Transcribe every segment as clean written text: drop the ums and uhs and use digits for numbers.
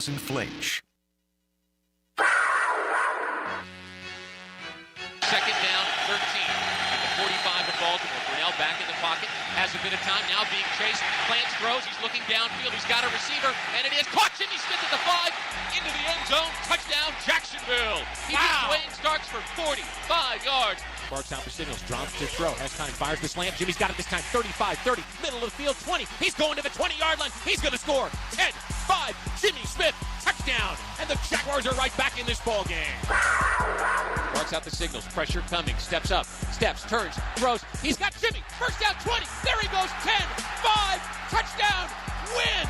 Flinch. Second down, 13. At the 45 of Baltimore. Brunell back in the pocket. Has a bit of time now being chased. Plants throws. He's looking downfield. He's got a receiver. And it is caught. Jimmy Smith at the 5. Into the end zone. Touchdown, Jacksonville. He Wayne Starks for 45 yards. Barks out for signals. Drops to throw. Has time. Fires the slant. Jimmy's got it this time. 35, 30. Middle of the field. 20. He's going to the 20-yard line. He's going to score. 10, 5. Jimmy Smith. Touchdown. And the Jaguars are right back in this ball game. Barks out the signals. Pressure coming. Steps up. Steps. Turns. Throws. He's got Jimmy. First down. 20. There he goes. 10, 5. Touchdown. Win.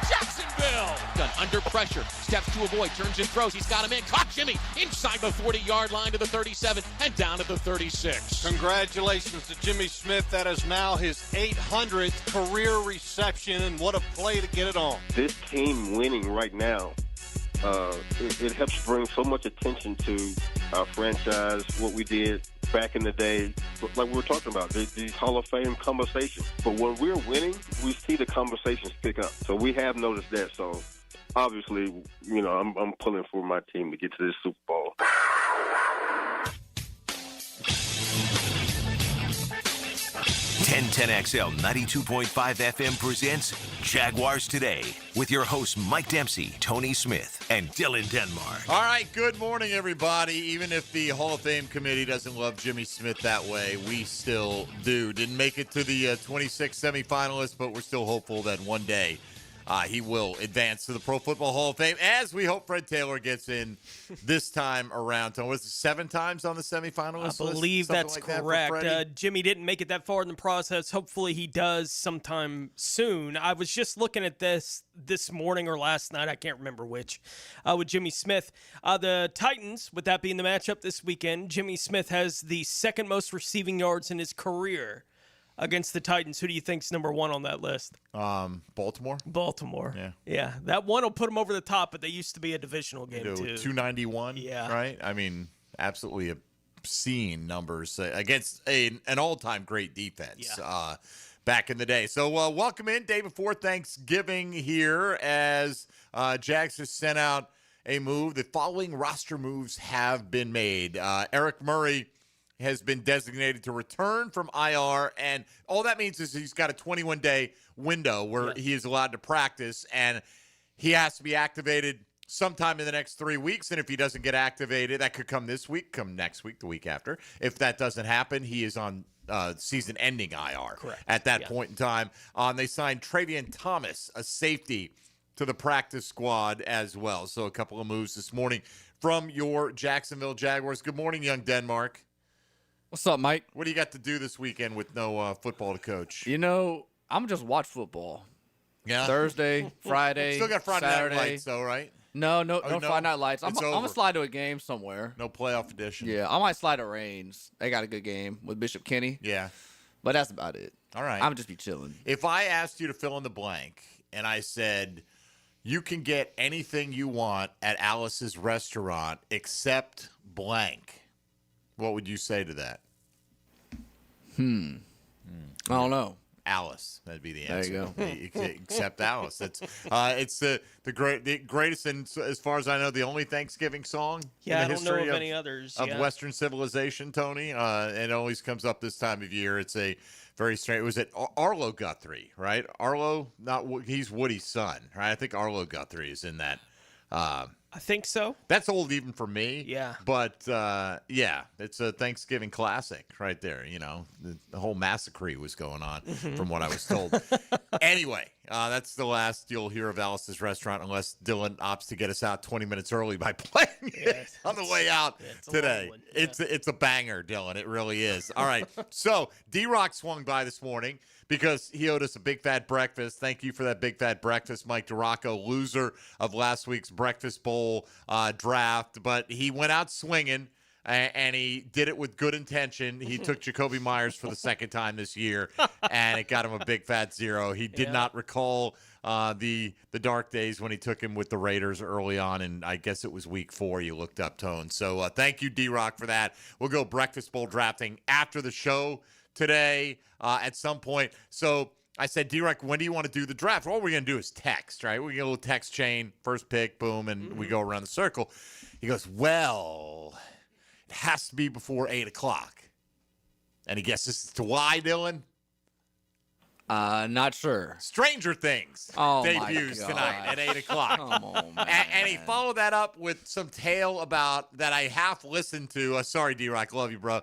Jacksonville. Done under pressure. Steps to avoid. Turns and throws. He's got him in. Caught Jimmy inside the 40-yard line to the 37 and down to the 36. Congratulations to Jimmy Smith. That is now his 800th career reception, and what a play to get it on. This team winning right now, it helps bring so much attention to our franchise, what we did back in the day, like we were talking about, the Hall of Fame conversation. But when we're winning, we see the conversations pick up. So we have noticed that. So obviously, I'm pulling for my team to get to this Super Bowl. XL 92.5 FM presents Jaguars Today with your hosts Mike Dempsey, Tony Smith, and Dylan Denmark. All right, good morning, everybody. Even if the Hall of Fame committee doesn't love Jimmy Smith that way, we still do. Didn't make it to the 26 semifinalists, but we're still hopeful that one day he will advance to the Pro Football Hall of Fame, as we hope Fred Taylor gets in this time around. So was it 7 times on the semifinalist list? I believe that's like correct. That Jimmy didn't make it that far in the process. Hopefully he does sometime soon. I was just looking at this morning or last night, I can't remember which, with Jimmy Smith. The Titans, with that being the matchup this weekend, Jimmy Smith has the second most receiving yards in his career against the Titans. Who do you think's number one on that list? Baltimore. Yeah. That one will put them over the top, but they used to be a divisional game too. 291. Yeah. Right. I mean, absolutely obscene numbers against an all-time great defense. Yeah. Back in the day. So welcome in day before Thanksgiving here, as Jags has sent out a move. The following roster moves have been made. Eric Murray has been designated to return from IR, and all that means is he's got a 21-day window where he is allowed to practice, and he has to be activated sometime in the next 3 weeks. And if he doesn't get activated, that could come this week, come next week, the week after. If that doesn't happen, he is on season-ending IR. Correct. At that point in time. They signed Travion Thomas, a safety, to the practice squad as well. So a couple of moves this morning from your Jacksonville Jaguars. Good morning, young Denmark. What's up, Mike? What do you got to do this weekend with no football to coach? I'm going to just watch football. Yeah. Thursday, Friday, Still got Friday Saturday. Night Lights, though, right? No no? Friday Night Lights. I'm It's going over. to slide to a game somewhere. No playoff edition. Yeah, I might slide to Reigns. They got a good game with Bishop Kenny. Yeah. But that's about it. All right. I'm going to just be chilling. If I asked you to fill in the blank and I said, you can get anything you want at Alice's restaurant except blank, what would you say to that? I don't know. Alice, that'd be the There answer. you go. Except Alice. It's the greatest, and as far as I know, the only Thanksgiving song Yeah, in the I don't know history of any others. of Western civilization, Tony. It always comes up this time of year. It's a very strange. Was it Arlo Guthrie, right? Arlo, he's Woody's son, right? I think Arlo Guthrie is in that. I think so. That's old even for me. Yeah. But, it's a Thanksgiving classic right there. The whole massacre was going on from what I was told. Anyway, that's the last you'll hear of Alice's Restaurant unless Dylan opts to get us out 20 minutes early by playing it on the way out today. It's a banger, Dylan. It really is. All right. So D-Rock swung by this morning because he owed us a big fat breakfast. Thank you for that big fat breakfast, Mike DiRocco, loser of last week's Breakfast Bowl draft. But he went out swinging, and he did it with good intention. He took Jacoby Myers for the second time this year, and it got him a big fat 0. He did not recall the dark days when he took him with the Raiders early on, and I guess it was week 4 you looked up, Tone. So thank you, D-Rock, for that. We'll go Breakfast Bowl drafting after the show today at some point. So I said, D-Rock, when do you want to do the draft? All we're going to do is text, right? We get a little text chain, first pick, boom, and we go around the circle. He goes, well, it has to be before 8 o'clock. And he guesses as to why, Dylan? Not sure. Stranger Things debuts tonight at 8 o'clock. Come on, man. And he followed that up with some tale about that I half listened to. Sorry, D-Rock, love you, bro.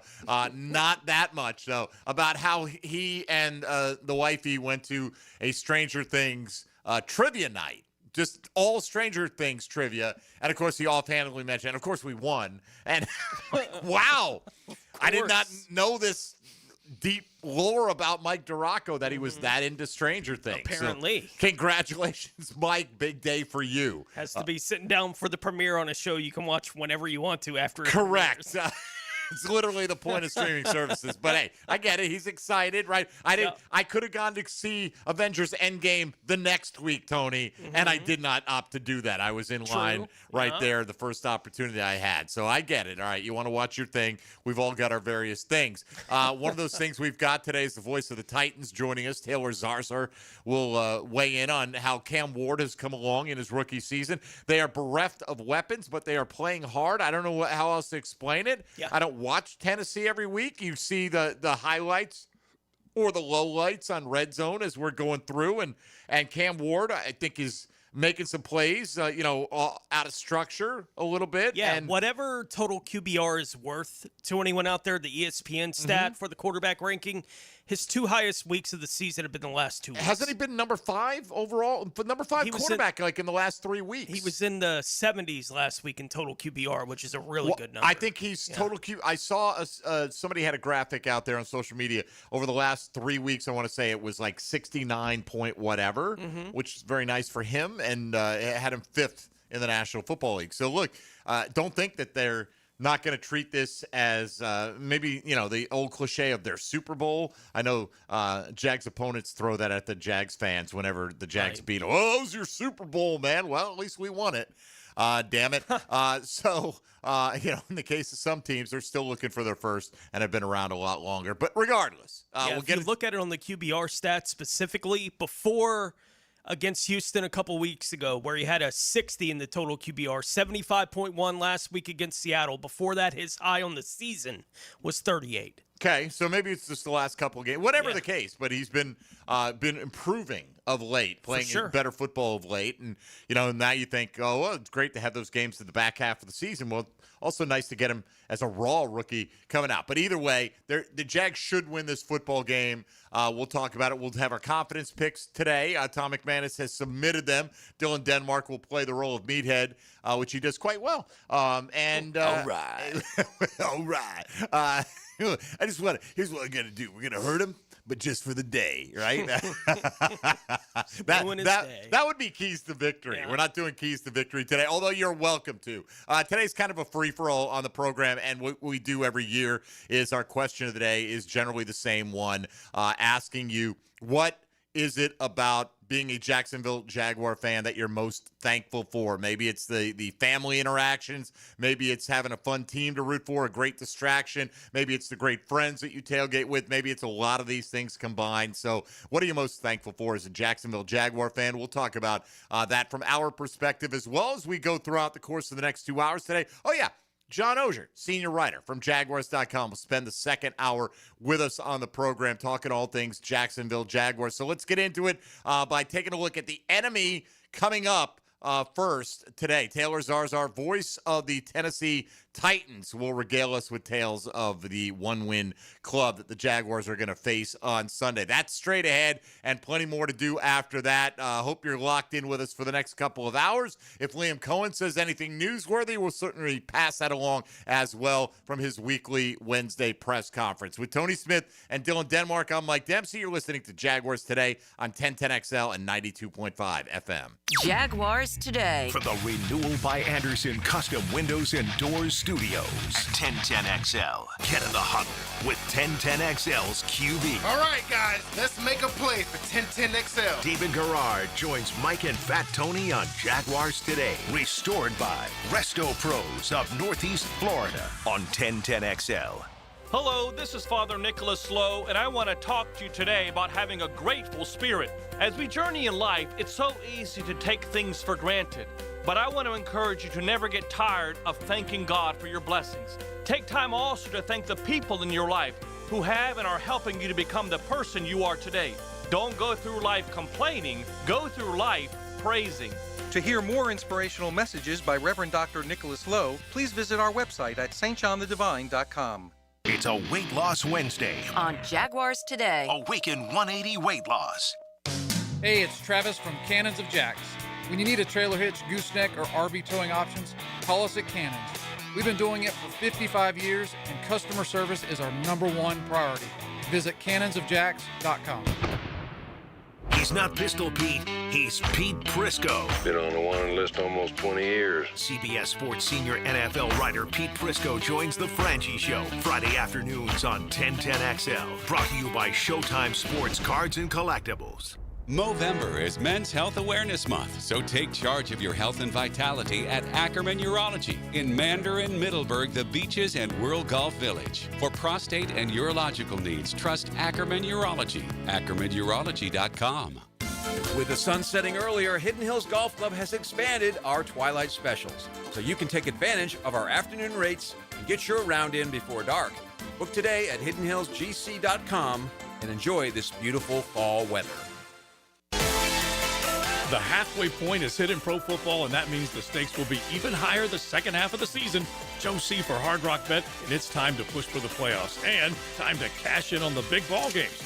Not that much, though. About how he and the wifey went to a Stranger Things trivia night. Just all Stranger Things trivia. And, of course, he offhandedly mentioned, and, of course, we won. And, wow, I did not know this deep lore about Mike DiRocco that he was that into Stranger Things. Apparently. So, congratulations, Mike. Big day for you. Has to be sitting down for the premiere on a show you can watch whenever you want to after it Correct. It's literally the point of streaming services. But hey, I get it. He's excited, right? I could have gone to see Avengers Endgame the next week, Tony, and I did not opt to do that. I was in line right there, the first opportunity I had. So I get it. All right, you want to watch your thing. We've all got our various things. One of those things we've got today is the voice of the Titans joining us. Taylor Zarsar will weigh in on how Cam Ward has come along in his rookie season. They are bereft of weapons, but they are playing hard. I don't know how else to explain it. Yeah. I don't watch Tennessee every week. You see the highlights or the lowlights on Red Zone as we're going through, and Cam Ward, I think, is making some plays, out of structure a little bit. Yeah, and whatever total QBR is worth to anyone out there, the ESPN stat for the quarterback ranking, his two highest weeks of the season have been the last 2 weeks. Hasn't he been number 5 overall? But number 5 quarterback in the last 3 weeks. He was in the 70s last week in total QBR, which is a really good number. I think he's total Q. I saw somebody had a graphic out there on social media over the last 3 weeks. I want to say it was like 69 point whatever, which is very nice for him, and it had him 5th in the National Football League. So look, don't think that they're not going to treat this as maybe, the old cliche of their Super Bowl. I know Jags opponents throw that at the Jags fans whenever the Jags beat them. Oh, it was your Super Bowl, man. Well, at least we won it. Damn it. In the case of some teams, they're still looking for their first and have been around a lot longer. But regardless, if you look at it on the QBR stats specifically, before against Houston a couple weeks ago, where he had a 60 in the total QBR, 75.1 last week against Seattle. Before that, his high on the season was 38. Okay, so maybe it's just the last couple of games, whatever the case. But he's been improving of late, playing better football of late, and now you think, oh, well, it's great to have those games in the back half of the season. Well, also nice to get him as a raw rookie coming out. But either way, the Jags should win this football game. We'll talk about it. We'll have our confidence picks today. Tom McManus has submitted them. Dylan Denmark will play the role of Meathead, which he does quite well. All right. All right. Here's what I'm going to do. We're going to hurt him, but just for the day, right? That would be keys to victory. Yeah. We're not doing keys to victory today, although you're welcome to. Today's kind of a free-for-all on the program, and what we do every year is our question of the day is generally the same one, asking you, what is it about being a Jacksonville Jaguar fan that you're most thankful for? Maybe it's the family interactions. Maybe it's having a fun team to root for, a great distraction. Maybe it's the great friends that you tailgate with. Maybe it's a lot of these things combined. So what are you most thankful for as a Jacksonville Jaguar fan? We'll talk about that from our perspective as well as we go throughout the course of the next 2 hours today. Oh, yeah. John Ogier, senior writer from Jaguars.com, will spend the second hour with us on the program talking all things Jacksonville Jaguars. So let's get into it by taking a look at the enemy coming up first today. Taylor Zarsar, voice of the Tennessee Titans, will regale us with tales of the one-win club that the Jaguars are going to face on Sunday. That's straight ahead and plenty more to do after that. Hope you're locked in with us for the next couple of hours. If Liam Cohen says anything newsworthy, we'll certainly pass that along as well from his weekly Wednesday press conference. With Tony Smith and Dylan Denmark, I'm Mike Dempsey. You're listening to Jaguars Today on 1010XL and 92.5 FM. Jaguars Today. From the Renewal by Anderson Custom Windows and Doors Studios. 1010XL. Get in the huddle with 1010XL's QB. All right, guys, let's make a play for 1010XL. David Garrard joins Mike and Fat Tony on Jaguars Today. Restored by Resto Pros of Northeast Florida on 1010XL. Hello, this is Father Nicholas Slow, and I want to talk to you today about having a grateful spirit. As we journey in life, it's so easy to take things for granted. But I want to encourage you to never get tired of thanking God for your blessings. Take time also to thank the people in your life who have and are helping you to become the person you are today. Don't go through life complaining, go through life praising. To hear more inspirational messages by Reverend Dr. Nicholas Lowe, please visit our website at stjohnthedivine.com. It's a Weight Loss Wednesday on Jaguars Today. Awaken 180 Weight Loss. Hey, it's Travis from Cannons of Jacks. When you need a trailer hitch, gooseneck, or RV towing options, call us at Cannons. We've been doing it for 55 years, and customer service is our #1 priority. Visit cannonsofjacks.com. He's not Pistol Pete, he's Pete Prisco. Been on the wanted list almost 20 years. CBS Sports senior NFL writer Pete Prisco joins the Franchi Show Friday afternoons on 1010XL. Brought to you by Showtime Sports Cards and Collectibles. Movember is Men's Health Awareness Month, so take charge of your health and vitality at Ackerman Urology in Mandarin, Middleburg, the Beaches, and World Golf Village. For prostate and urological needs, trust Ackerman Urology. AckermanUrology.com. With the sun setting earlier, Hidden Hills Golf Club has expanded our twilight specials, so you can take advantage of our afternoon rates and get your round in before dark. Book today at hiddenhillsgc.com and enjoy this beautiful fall weather. The halfway point is hit in pro football, and that means the stakes will be even higher the second half of the season. Joe C. for Hard Rock Bet, and it's time to push for the playoffs and time to cash in on the big ball games.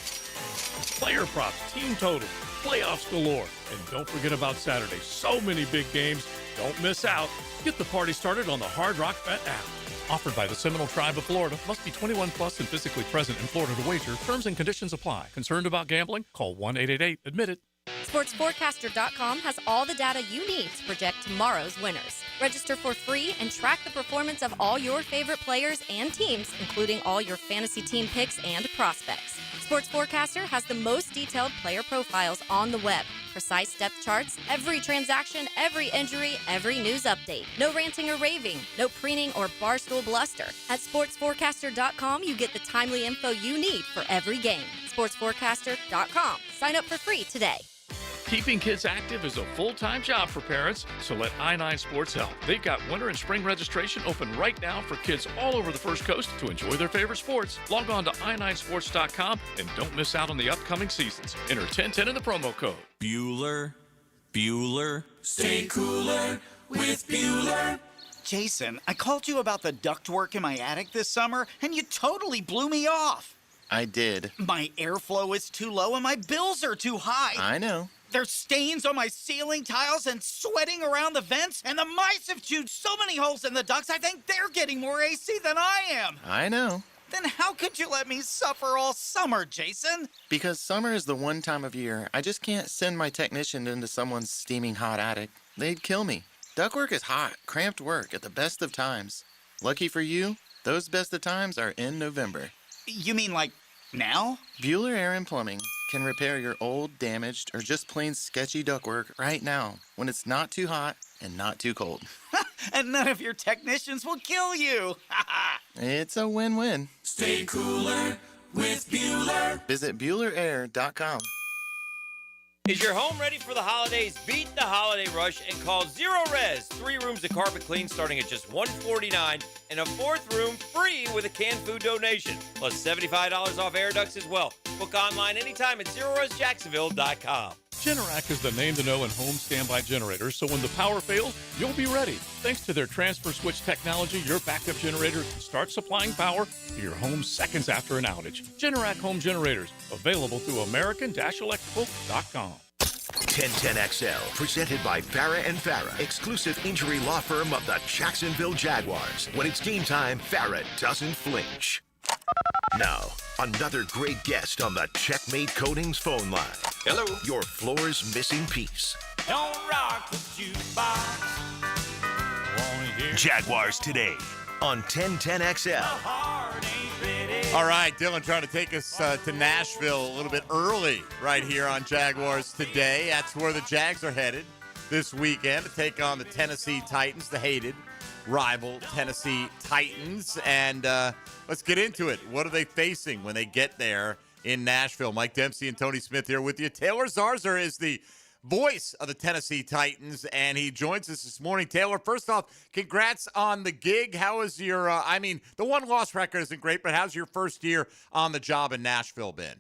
Player props, team totals, playoffs galore. And don't forget about Saturday. So many big games. Don't miss out. Get the party started on the Hard Rock Bet app. Offered by the Seminole Tribe of Florida. Must be 21 plus and physically present in Florida to wager. Terms and conditions apply. Concerned about gambling? Call 1-888-ADMIT-IT. SportsForecaster.com has all the data you need to project tomorrow's winners. Register for free and track the performance of all your favorite players and teams, including all your fantasy team picks and prospects. Sports Forecaster has the most detailed player profiles on the web, precise depth charts, every transaction, every injury, every news update. No ranting or raving, no preening or barstool bluster. At SportsForecaster.com, you get the timely info you need for every game. SportsForecaster.com. Sign up for free today. Keeping kids active is a full-time job for parents, so let I-9 Sports help. They've got winter and spring registration open right now for kids all over the First Coast to enjoy their favorite sports. Log on to i9sports.com and don't miss out on the upcoming seasons. Enter 1010 in the promo code. Bueller. Stay cooler with Bueller. Jason, I called you about the ductwork in my attic this summer, and you totally blew me off. I did. My airflow is too low and my bills are too high. I know. There's stains on my ceiling tiles and sweating around the vents, and the mice have chewed so many holes in the ducts, I think they're getting more AC than I am. I know. Then how could you let me suffer all summer, Jason? Because summer is the one time of year I just can't send my technician into someone's steaming hot attic. They'd kill me. Ductwork is hot, cramped work at the best of times. Lucky for you, those best of times are in November. You mean like now? Bueller Air and Plumbing can repair your old, damaged, or just plain sketchy ductwork right now when it's not too hot and not too cold. And none of your technicians will kill you. It's a win-win. Stay cooler with Bueller. Visit BuellerAir.com. Is your home ready for the holidays? Beat the holiday rush and call Zero Res. 3 rooms to carpet clean starting at just $149 and a 4th room free with a canned food donation. Plus $75 off air ducts as well. Book online anytime at ZeroResJacksonville.com. Generac is the name to know in home standby generators, so when the power fails, you'll be ready. Thanks to their transfer switch technology, your backup generator can start supplying power to your home seconds after an outage. Generac home generators, available through American-Electrical.com. 1010XL, presented by Farah and Farah, exclusive injury law firm of the Jacksonville Jaguars. When it's game time, Farah doesn't flinch. Now, another great guest on the Checkmate Coatings phone line. Hello. Your floor's missing piece. Don't rock the jukebox. Jaguars Today on 1010XL. All right, Dylan trying to take us to Nashville a little bit early right here on Jaguars Today. That's where the Jags are headed. this weekend to take on the Tennessee Titans, the hated rival Tennessee Titans. And let's get into it. What are they facing when they get there in Nashville? Mike Dempsey and Tony Smith here with you. Taylor Zarzour is the voice of the Tennessee Titans, and he joins us this morning. Taylor, first off, congrats on the gig. How is your, the one-loss record isn't great, but how's your first year on the job in Nashville been?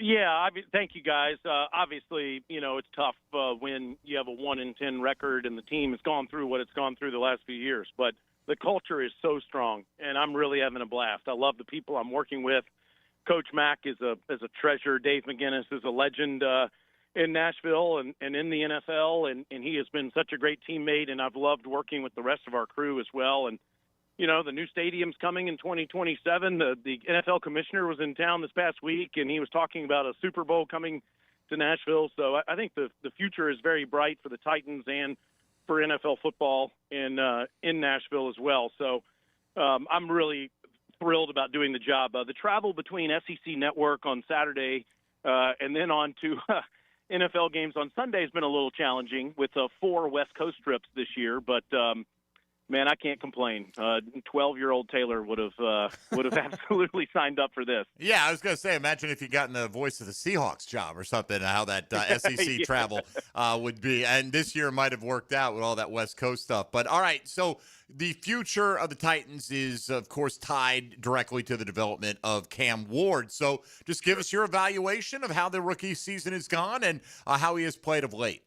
Yeah, thank you, guys. Obviously, it's tough when you have a 1-10 record and the team has gone through what it's gone through the last few years. But the culture is so strong, and I'm really having a blast. I love the people I'm working with. Coach Mack is a treasure. Dave McGinnis is a legend in Nashville and in the NFL, and he has been such a great teammate, and I've loved working with the rest of our crew as well. And the new stadium's coming in 2027. The NFL commissioner was in town this past week, and he was talking about a Super Bowl coming to Nashville. So I think the future is very bright for the Titans and for NFL football in Nashville as well. So I'm really thrilled about doing the job. The travel between SEC Network on Saturday and then on to NFL games on Sunday has been a little challenging with 4 West Coast trips this year, but man, I can't complain. 12-year-old Taylor would have absolutely signed up for this. Yeah, I was going to say, imagine if you gotten the voice of the Seahawks job or something, how that SEC Yeah. travel would be. And this year might have worked out with all that West Coast stuff. But all right, so the future of the Titans is, of course, tied directly to the development of Cam Ward. So just give us your evaluation of how the rookie season has gone and how he has played of late.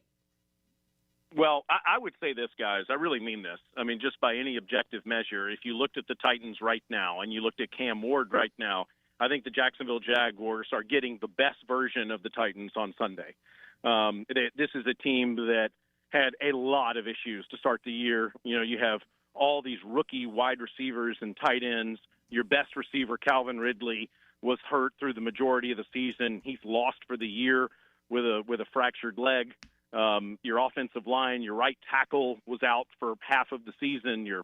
Well, I would say this, guys. I really mean this. I mean, just by any objective measure, if you looked at the Titans right now and you looked at Cam Ward right now, I think the Jacksonville Jaguars are getting the best version of the Titans on Sunday. This is a team that had a lot of issues to start the year. You have all these rookie wide receivers and tight ends. Your best receiver, Calvin Ridley, was hurt through the majority of the season. He's lost for the year with a fractured leg. Your offensive line, your right tackle was out for half of the season. Your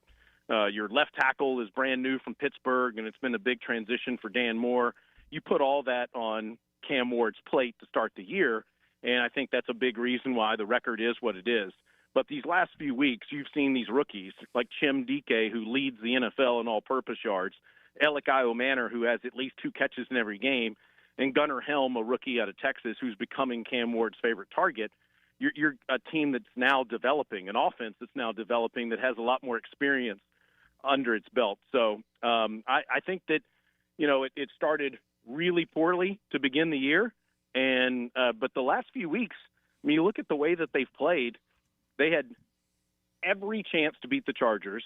left tackle is brand new from Pittsburgh, and it's been a big transition for Dan Moore. You put all that on Cam Ward's plate to start the year, and I think that's a big reason why the record is what it is. But these last few weeks, you've seen these rookies like Chim Dike, who leads the NFL in all-purpose yards, Elikai Manor, who has at least 2 catches in every game, and Gunnar Helm, a rookie out of Texas, who's becoming Cam Ward's favorite target. You're a team that's now developing, an offense that's now developing that has a lot more experience under its belt. So I think that, it started really poorly to begin the year. But the last few weeks, you look at the way that they've played, they had every chance to beat the Chargers.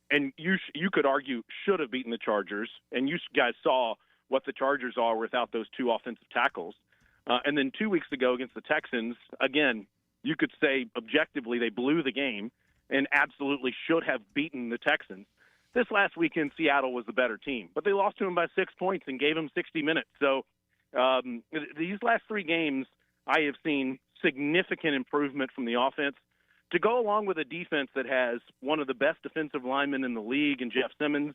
And you could argue should have beaten the Chargers. And you guys saw what the Chargers are without those 2 offensive tackles. And then 2 weeks ago against the Texans, again, you could say objectively they blew the game and absolutely should have beaten the Texans. This last weekend, Seattle was the better team, but they lost to them by 6 points and gave them 60 minutes. So these last 3 games, I have seen significant improvement from the offense to go along with a defense that has one of the best defensive linemen in the league, and Jeff Simmons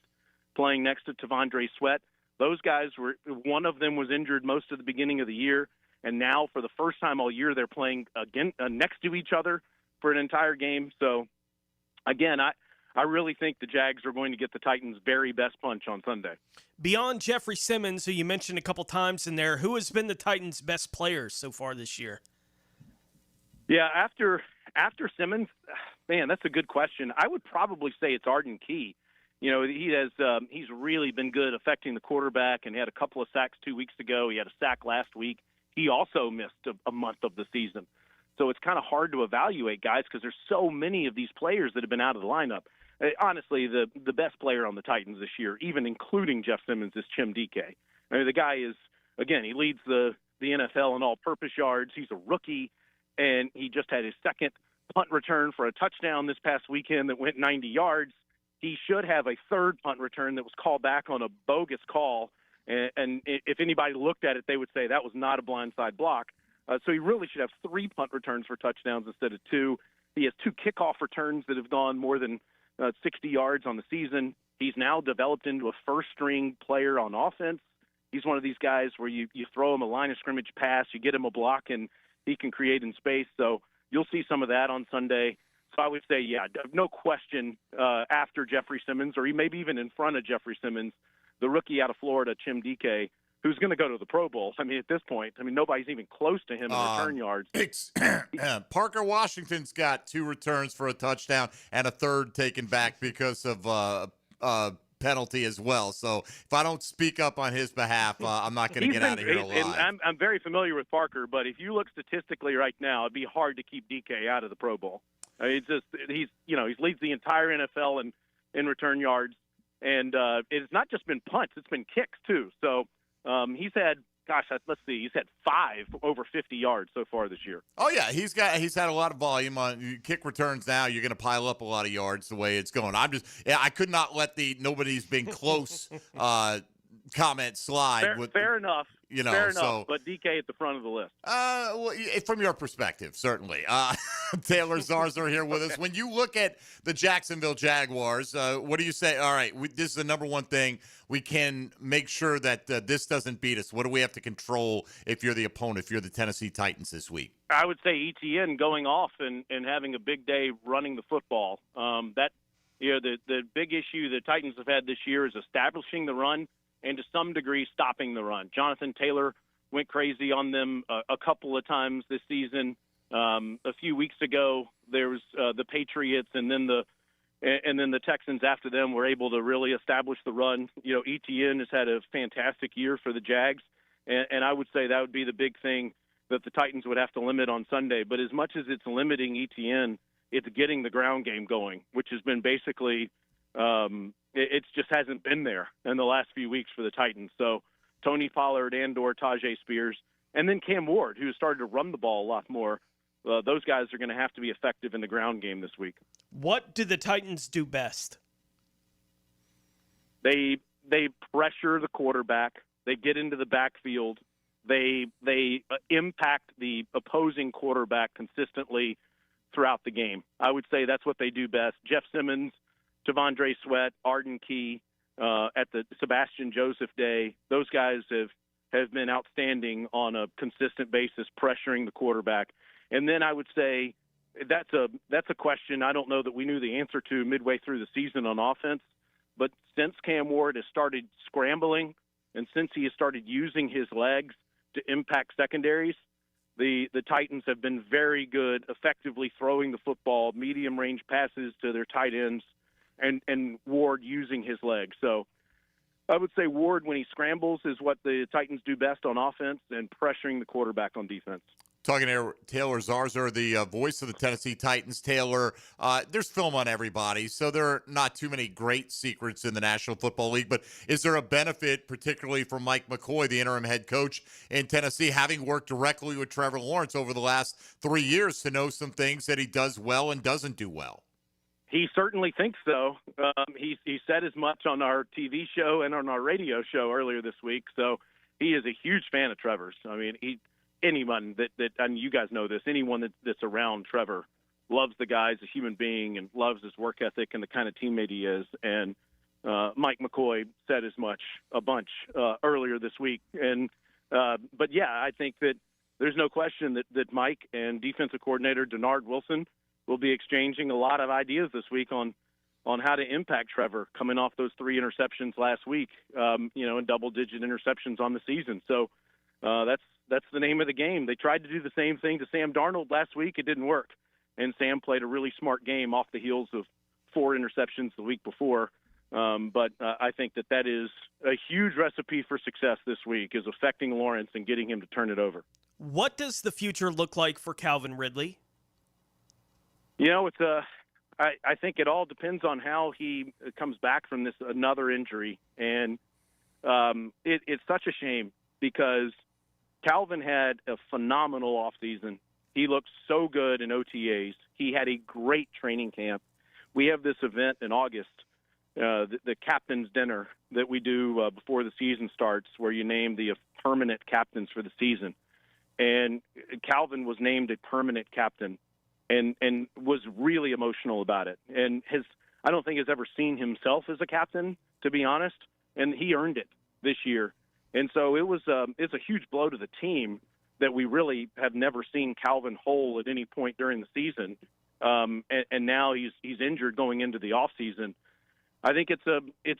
playing next to Tavondre Sweat. Those guys one of them was injured most of the beginning of the year. And now, for the first time all year, they're playing again next to each other for an entire game. So, again, I really think the Jags are going to get the Titans' very best punch on Sunday. Beyond Jeffrey Simmons, who you mentioned a couple times in there, who has been the Titans' best players so far this year? Yeah, after Simmons, man, that's a good question. I would probably say it's Arden Key. He's really been good affecting the quarterback and had a couple of sacks 2 weeks ago. He had a sack last week. He also missed a month of the season. So it's kind of hard to evaluate, guys, because there's so many of these players that have been out of the lineup. Honestly, the best player on the Titans this year, even including Jeff Simmons, is Chim Dike. The guy is, again, he leads the NFL in all-purpose yards. He's a rookie, and he just had his second punt return for a touchdown this past weekend that went 90 yards. He should have a third punt return that was called back on a bogus call. And if anybody looked at it, they would say that was not a blindside block. So he really should have 3 punt returns for touchdowns instead of 2. He has 2 kickoff returns that have gone more than 60 yards on the season. He's now developed into a first-string player on offense. He's one of these guys where you throw him a line of scrimmage pass, you get him a block, and he can create in space. So you'll see some of that on Sunday. So I would say, yeah, no question, after Jeffrey Simmons, or maybe even in front of Jeffrey Simmons, the rookie out of Florida, Chim Dike, who's going to go to the Pro Bowl. I mean, at this point, nobody's even close to him in return yards. Parker Washington's got 2 returns for a touchdown and a third taken back because of penalty as well. So if I don't speak up on his behalf, I'm not going to get out of here alive. And I'm very familiar with Parker, but if you look statistically right now, it'd be hard to keep DK out of the Pro Bowl. It's just he leads the entire NFL in return yards, and it's not just been punts; it's been kicks too. So he's had, he's had 5 over 50 yards so far this year. Oh yeah, he's had a lot of volume on kick returns. Now you're going to pile up a lot of yards the way it's going. I could not let the nobody's been close comment slide. Fair enough. Fair enough. But DK at the front of the list. Well, from your perspective, certainly. Taylor Zarzour here with us. When you look at the Jacksonville Jaguars, what do you say? All right, this is the number one thing. We can make sure that this doesn't beat us. What do we have to control if you're the opponent, if you're the Tennessee Titans this week? I would say ETN going off and having a big day running the football. The big issue the Titans have had this year is establishing the run and to some degree stopping the run. Jonathan Taylor went crazy on them a couple of times this season. A few weeks ago, there was the Patriots, and then the Texans after them were able to really establish the run. ETN has had a fantastic year for the Jags, and I would say that would be the big thing that the Titans would have to limit on Sunday. But as much as it's limiting ETN, it's getting the ground game going, which has been basically it just hasn't been there in the last few weeks for the Titans. So Tony Pollard and/or Tajay Spears, and then Cam Ward, who started to run the ball a lot more. Those guys are going to have to be effective in the ground game this week. What do the Titans do best? They pressure the quarterback. They get into the backfield. They impact the opposing quarterback consistently throughout the game. I would say that's what they do best. Jeff Simmons, Tavondre Sweat, Arden Key, at the Sebastian Joseph Day, those guys have been outstanding on a consistent basis, pressuring the quarterback. And then I would say that's a question I don't know that we knew the answer to midway through the season on offense. But since Cam Ward has started scrambling and since he has started using his legs to impact secondaries, the Titans have been very good effectively throwing the football, medium-range passes to their tight ends, and Ward using his legs. So I would say Ward, when he scrambles, is what the Titans do best on offense, and pressuring the quarterback on defense. Talking to Taylor Zarzour, the voice of the Tennessee Titans. Taylor, there's film on everybody, so there are not too many great secrets in the National Football League, but is there a benefit, particularly for Mike McCoy, the interim head coach in Tennessee, having worked directly with Trevor Lawrence over the last 3 years, to know some things that he does well and doesn't do well? He certainly thinks so. He said as much on our TV show and on our radio show earlier this week, so he is a huge fan of Trevor's. I mean, anyone that and you guys know this, anyone that's around Trevor loves the guy as a human being and loves his work ethic and the kind of teammate he is. And Mike McCoy said as much a bunch earlier this week. And but yeah, I think that there's no question that Mike and defensive coordinator Denard Wilson will be exchanging a lot of ideas this week on how to impact Trevor, coming off those 3 interceptions last week, and double-digit interceptions on the season. So that's the name of the game. They tried to do the same thing to Sam Darnold last week. It didn't work. And Sam played a really smart game off the heels of 4 interceptions the week before. But I think that is a huge recipe for success this week, is affecting Lawrence and getting him to turn it over. What does the future look like for Calvin Ridley? I think it all depends on how he comes back from this another injury. And it's such a shame because Calvin had a phenomenal offseason. He looked so good in OTAs. He had a great training camp. We have this event in August, the captain's dinner that we do before the season starts, where you name the permanent captains for the season. And Calvin was named a permanent captain and was really emotional about it. And I don't think has ever seen himself as a captain, to be honest, and he earned it this year. And so it's a huge blow to the team that we really have never seen Calvin whole at any point during the season. And now he's injured going into the offseason. I think it's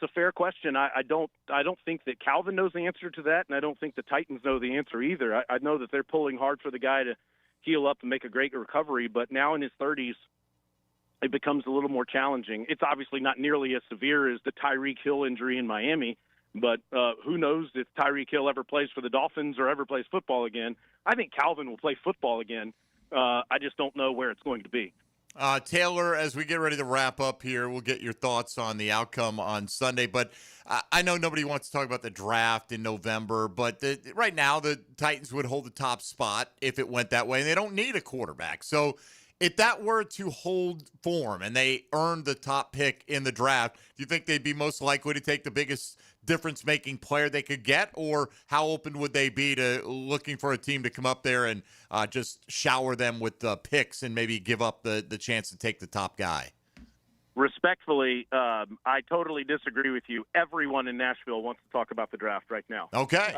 a fair question. I don't think that Calvin knows the answer to that, and I don't think the Titans know the answer either. I know that they're pulling hard for the guy to heal up and make a great recovery, but now in his 30s, it becomes a little more challenging. It's obviously not nearly as severe as the Tyreek Hill injury in Miami, but who knows if Tyreek Hill ever plays for the Dolphins or ever plays football again. I think Calvin will play football again. I just don't know where it's going to be. Taylor, as we get ready to wrap up here, we'll get your thoughts on the outcome on Sunday. But I know nobody wants to talk about the draft in November, but right now the Titans would hold the top spot if it went that way, and they don't need a quarterback. So if that were to hold form and they earned the top pick in the draft, do you think they'd be most likely to take the biggest difference-making player they could get, or how open would they be to looking for a team to come up there and just shower them with picks and maybe give up the chance to take the top guy? Respectfully, I totally disagree with you. Everyone in Nashville wants to talk about the draft right now. Okay.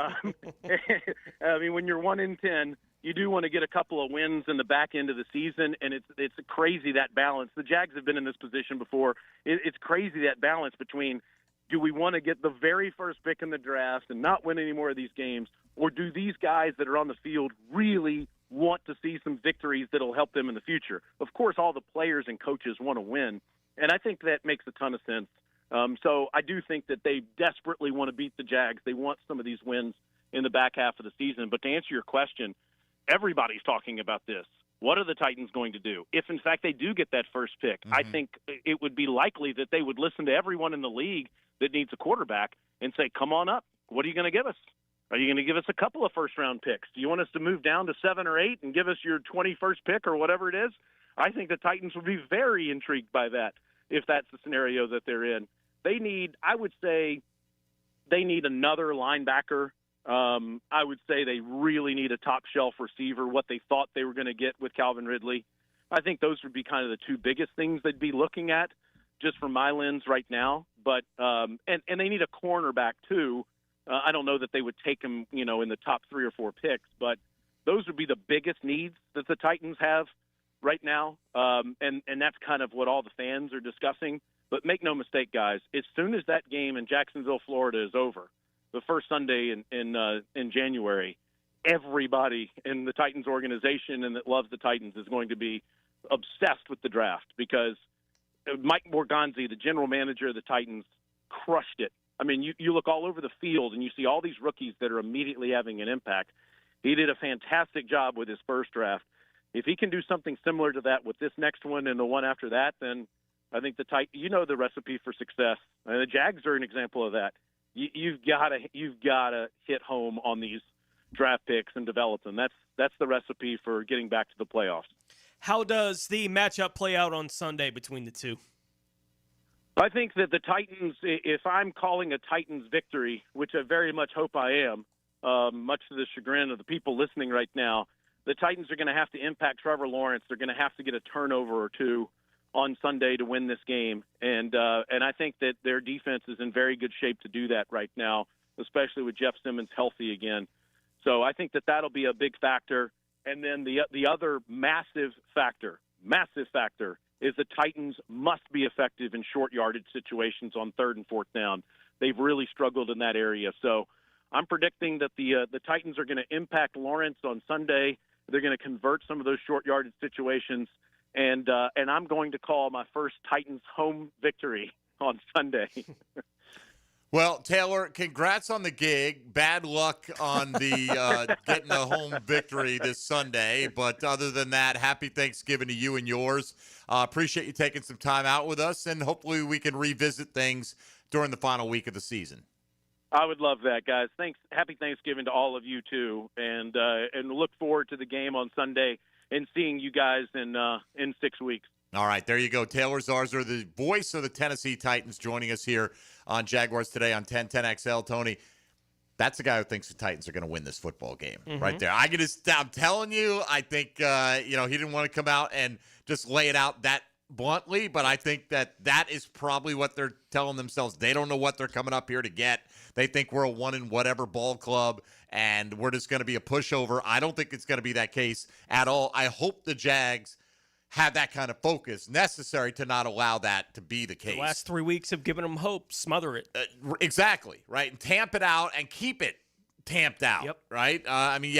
I mean, when you're 1-10, you do want to get a couple of wins in the back end of the season, and it's crazy, that balance. The Jags have been in this position before. It's crazy, that balance between, do we want to get the very first pick in the draft and not win any more of these games, or do these guys that are on the field really want to see some victories that will help them in the future? Of course, all the players and coaches want to win, and I think that makes a ton of sense. So I do think that they desperately want to beat the Jags. They want some of these wins in the back half of the season. But to answer your question, everybody's talking about this. What are the Titans going to do? If, in fact, they do get that first pick, I think it would be likely that they would listen to everyone in the league that needs a quarterback and say, come on up. What are you going to give us? Are you going to give us a couple of first-round picks? Do you want us to move down to 7 or 8 and give us your 21st pick or whatever it is? I think the Titans would be very intrigued by that if that's the scenario that they're in. They need, I would say, they need another linebacker. I would say they really need a top-shelf receiver, what they thought they were going to get with Calvin Ridley. I think those would be kind of the two biggest things they'd be looking at, just from my lens right now. But and they need a cornerback too. I don't know that they would take him, in the top 3 or 4 picks, but those would be the biggest needs that the Titans have right now. And that's kind of what all the fans are discussing. But make no mistake, guys, as soon as that game in Jacksonville, Florida is over, the first Sunday in January, everybody in the Titans organization and that loves the Titans is going to be obsessed with the draft, because Mike Morganzi, the general manager of the Titans, crushed it. I mean, you look all over the field and you see all these rookies that are immediately having an impact. He did a fantastic job with his first draft. If he can do something similar to that with this next one and the one after that, then I think the recipe for success. And the Jags are an example of that. You've got to hit home on these draft picks and develop them. That's the recipe for getting back to the playoffs. How does the matchup play out on Sunday between the two? I think that the Titans, if I'm calling a Titans victory, which I very much hope I am, much to the chagrin of the people listening right now, the Titans are going to have to impact Trevor Lawrence. They're going to have to get a turnover or two on Sunday to win this game. And I think that their defense is in very good shape to do that right now, especially with Jeff Simmons healthy again. So I think that that'll be a big factor. And then the other massive factor is the Titans must be effective in short yardage situations on 3rd and 4th down. They've really struggled in that area. So I'm predicting that the Titans are going to impact Lawrence on Sunday. They're going to convert some of those short yardage situations. And I'm going to call my first Titans home victory on Sunday. Well, Taylor, congrats on the gig. Bad luck on the getting a home victory this Sunday. But other than that, happy Thanksgiving to you and yours. Appreciate you taking some time out with us, and hopefully we can revisit things during the final week of the season. I would love that, guys. Thanks. Happy Thanksgiving to all of you too, and look forward to the game on Sunday and seeing you guys in 6 weeks. All right, there you go. Taylor Zarzour, the voice of the Tennessee Titans, joining us here on Jaguars Today on 1010XL. Tony, that's the guy who thinks the Titans are going to win this football game right there. I'm telling you, I think he didn't want to come out and just lay it out that bluntly, but I think that is probably what they're telling themselves. They don't know what they're coming up here to get. They think we're a one-and-whatever ball club, and we're just going to be a pushover. I don't think it's going to be that case at all. I hope the Jags have that kind of focus necessary to not allow that to be the case. The last 3 weeks have given them hope. Smother it. Exactly, right? And tamp it out and keep it tamped out, right? I mean,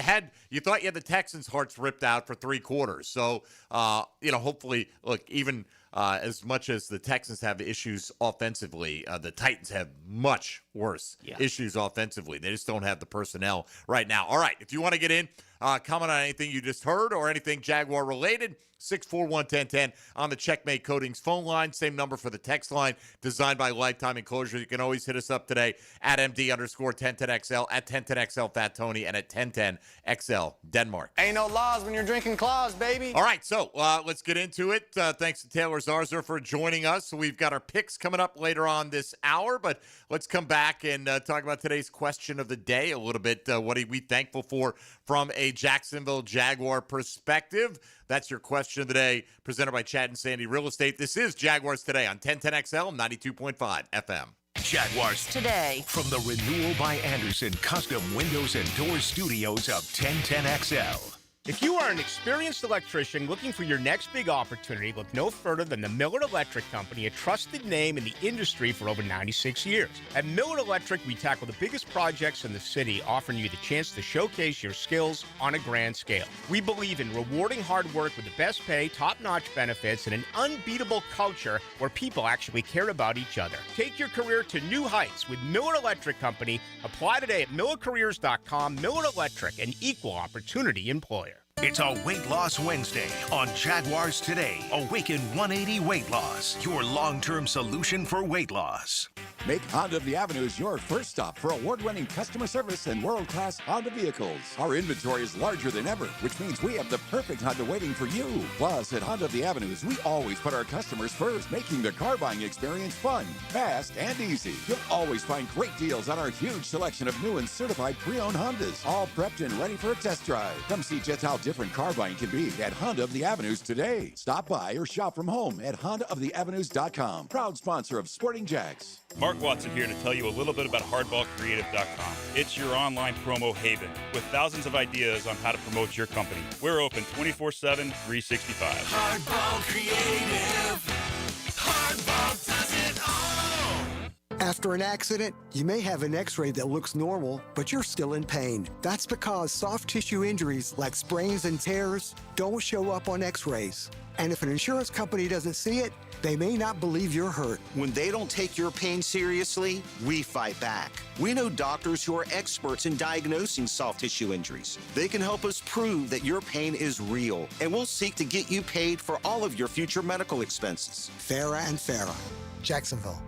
you thought you had the Texans' hearts ripped out for 3 quarters. So, hopefully, look, even as much as the Texans have issues offensively, the Titans have much worse issues offensively. They just don't have the personnel right now. All right, if you want to get in, comment on anything you just heard or anything Jaguar related, 641-1010 on the Checkmate Coatings phone line. Same number for the text line, designed by Lifetime Enclosures. You can always hit us up today at MD_1010XL, at 1010XL Fat Tony, and at 1010XL Denmark. Ain't no laws when you're drinking claws, baby. All right, so let's get into it. Thanks to Taylor Zarza for joining us. So we've got our picks coming up later on this hour, but let's come back and talk about today's question of the day a little bit. What are we thankful for from a Jacksonville Jaguar perspective? That's your question of the day, presented by Chad and Sandy Real Estate. This is Jaguars Today on 1010XL, 92.5 FM. Jaguars Today. From the Renewal by Anderson Custom Windows and Doors Studios of 1010XL. If you are an experienced electrician looking for your next big opportunity, look no further than the Miller Electric Company, a trusted name in the industry for over 96 years. At Miller Electric, we tackle the biggest projects in the city, offering you the chance to showcase your skills on a grand scale. We believe in rewarding hard work with the best pay, top-notch benefits, and an unbeatable culture where people actually care about each other. Take your career to new heights with Miller Electric Company. Apply today at millercareers.com. Miller Electric, an equal opportunity employer. It's a Weight Loss Wednesday on Jaguars Today. Awaken 180 Weight Loss, your long-term solution for weight loss. Make Honda of the Avenues your first stop for award-winning customer service and world-class Honda vehicles. Our inventory is larger than ever, which means we have the perfect Honda waiting for you. Plus, at Honda of the Avenues, we always put our customers first, making the car buying experience fun, fast, and easy. You'll always find great deals on our huge selection of new and certified pre-owned Hondas, all prepped and ready for a test drive. Come see just how different car buying can be at Honda of the Avenues today. Stop by or shop from home at HondaoftheAvenues.com. Proud sponsor of Sporting Jags. Mark Watson here to tell you a little bit about HardballCreative.com. It's your online promo haven with thousands of ideas on how to promote your company. We're open 24/7, 365. Hardball Creative. Hardball does it all. After an accident, you may have an x-ray that looks normal, but you're still in pain. That's because soft tissue injuries like sprains and tears don't show up on x-rays. And if an insurance company doesn't see it, they may not believe you're hurt. When they don't take your pain seriously, we fight back. We know doctors who are experts in diagnosing soft tissue injuries. They can help us prove that your pain is real, and we'll seek to get you paid for all of your future medical expenses. Farah and Farah, Jacksonville.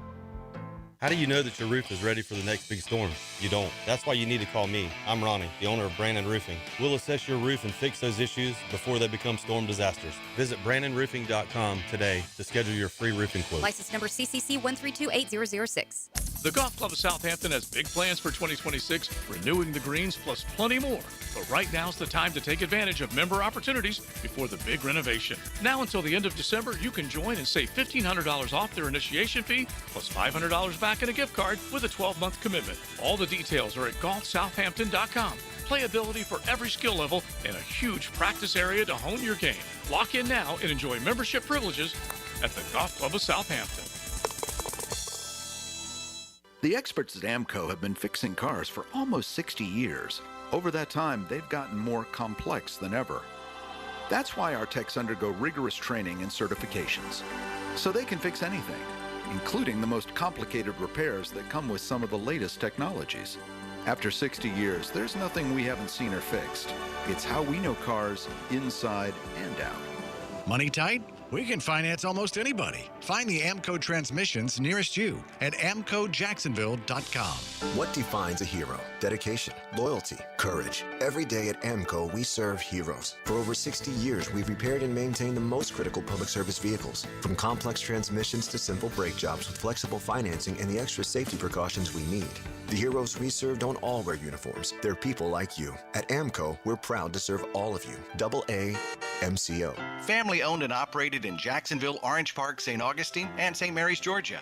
How do you know that your roof is ready for the next big storm? You don't. That's why you need to call me. I'm Ronnie, the owner of Brandon Roofing. We'll assess your roof and fix those issues before they become storm disasters. Visit BrandonRoofing.com today to schedule your free roofing quote. License number CCC 1328006. The Golf Club of Southampton has big plans for 2026, renewing the greens plus plenty more. But right now's the time to take advantage of member opportunities before the big renovation. Now until the end of December, you can join and save $1,500 off their initiation fee plus $500 back in a gift card with a 12-month commitment. All the details are at golfsouthampton.com. Playability for every skill level and a huge practice area to hone your game. Lock in now and enjoy membership privileges at the Golf Club of Southampton. The experts at AMCO have been fixing cars for almost 60 years. Over that time, they've gotten more complex than ever. That's why our techs undergo rigorous training and certifications, so they can fix anything, including the most complicated repairs that come with some of the latest technologies. After 60 years, there's nothing we haven't seen or fixed. It's how we know cars inside and out. Money tight? We can finance almost anybody. Find the AMCO transmissions nearest you at AMCOJacksonville.com. What defines a hero? Dedication, loyalty, courage. Every day at AMCO, we serve heroes. For over 60 years, we've repaired and maintained the most critical public service vehicles. From complex transmissions to simple brake jobs with flexible financing and the extra safety precautions we need. The heroes we serve don't all wear uniforms. They're people like you. At AMCO, we're proud to serve all of you. AA, MCO. Family owned and operated in Jacksonville, Orange Park, St. Augustine, and St. Mary's, Georgia.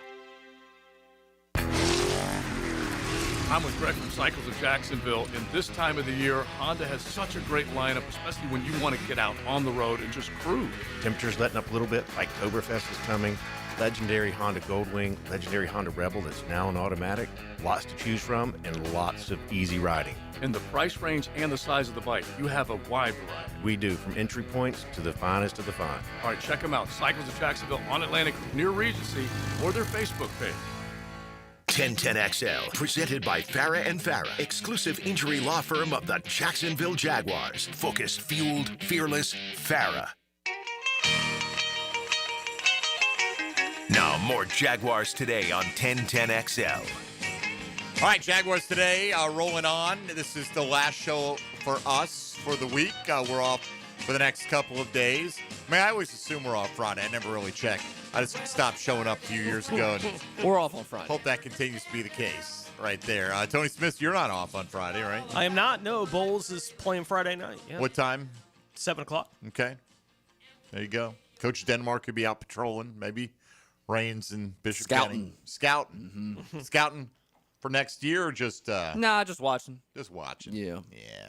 I'm with Greg from Cycles of Jacksonville, and this time of the year, Honda has such a great lineup, especially when you want to get out on the road and just cruise. Temperatures letting up a little bit, Oktoberfest is coming, legendary Honda Goldwing, legendary Honda Rebel that's now an automatic, lots to choose from, and lots of easy riding. And the price range and the size of the bike, you have a wide variety. We do, from entry points to the finest of the fine. All right, check them out, Cycles of Jacksonville on Atlantic near Regency, or their Facebook page. 1010XL, presented by Farah and Farah, exclusive injury law firm of the Jacksonville Jaguars. Focused, fueled, fearless, Farah. Now, more Jaguars Today on 1010XL. All right, Jaguars Today, rolling on. This is the last show for us for the week. We're off for the next couple of days. I mean, I always assume we're off Friday. I never really check. I just stopped showing up a few years ago. And we're off on Friday. Hope that continues to be the case right there. Tony Smith, you're not off on Friday, right? I am not. No, Bowles is playing Friday night. Yeah. What time? 7 o'clock. Okay. There you go. Coach Denmark could be out patrolling, maybe. Rains and Bishop County. Scouting. Mm-hmm. Scouting for next year or just... Nah, just watching. Just watching. Yeah. Yeah.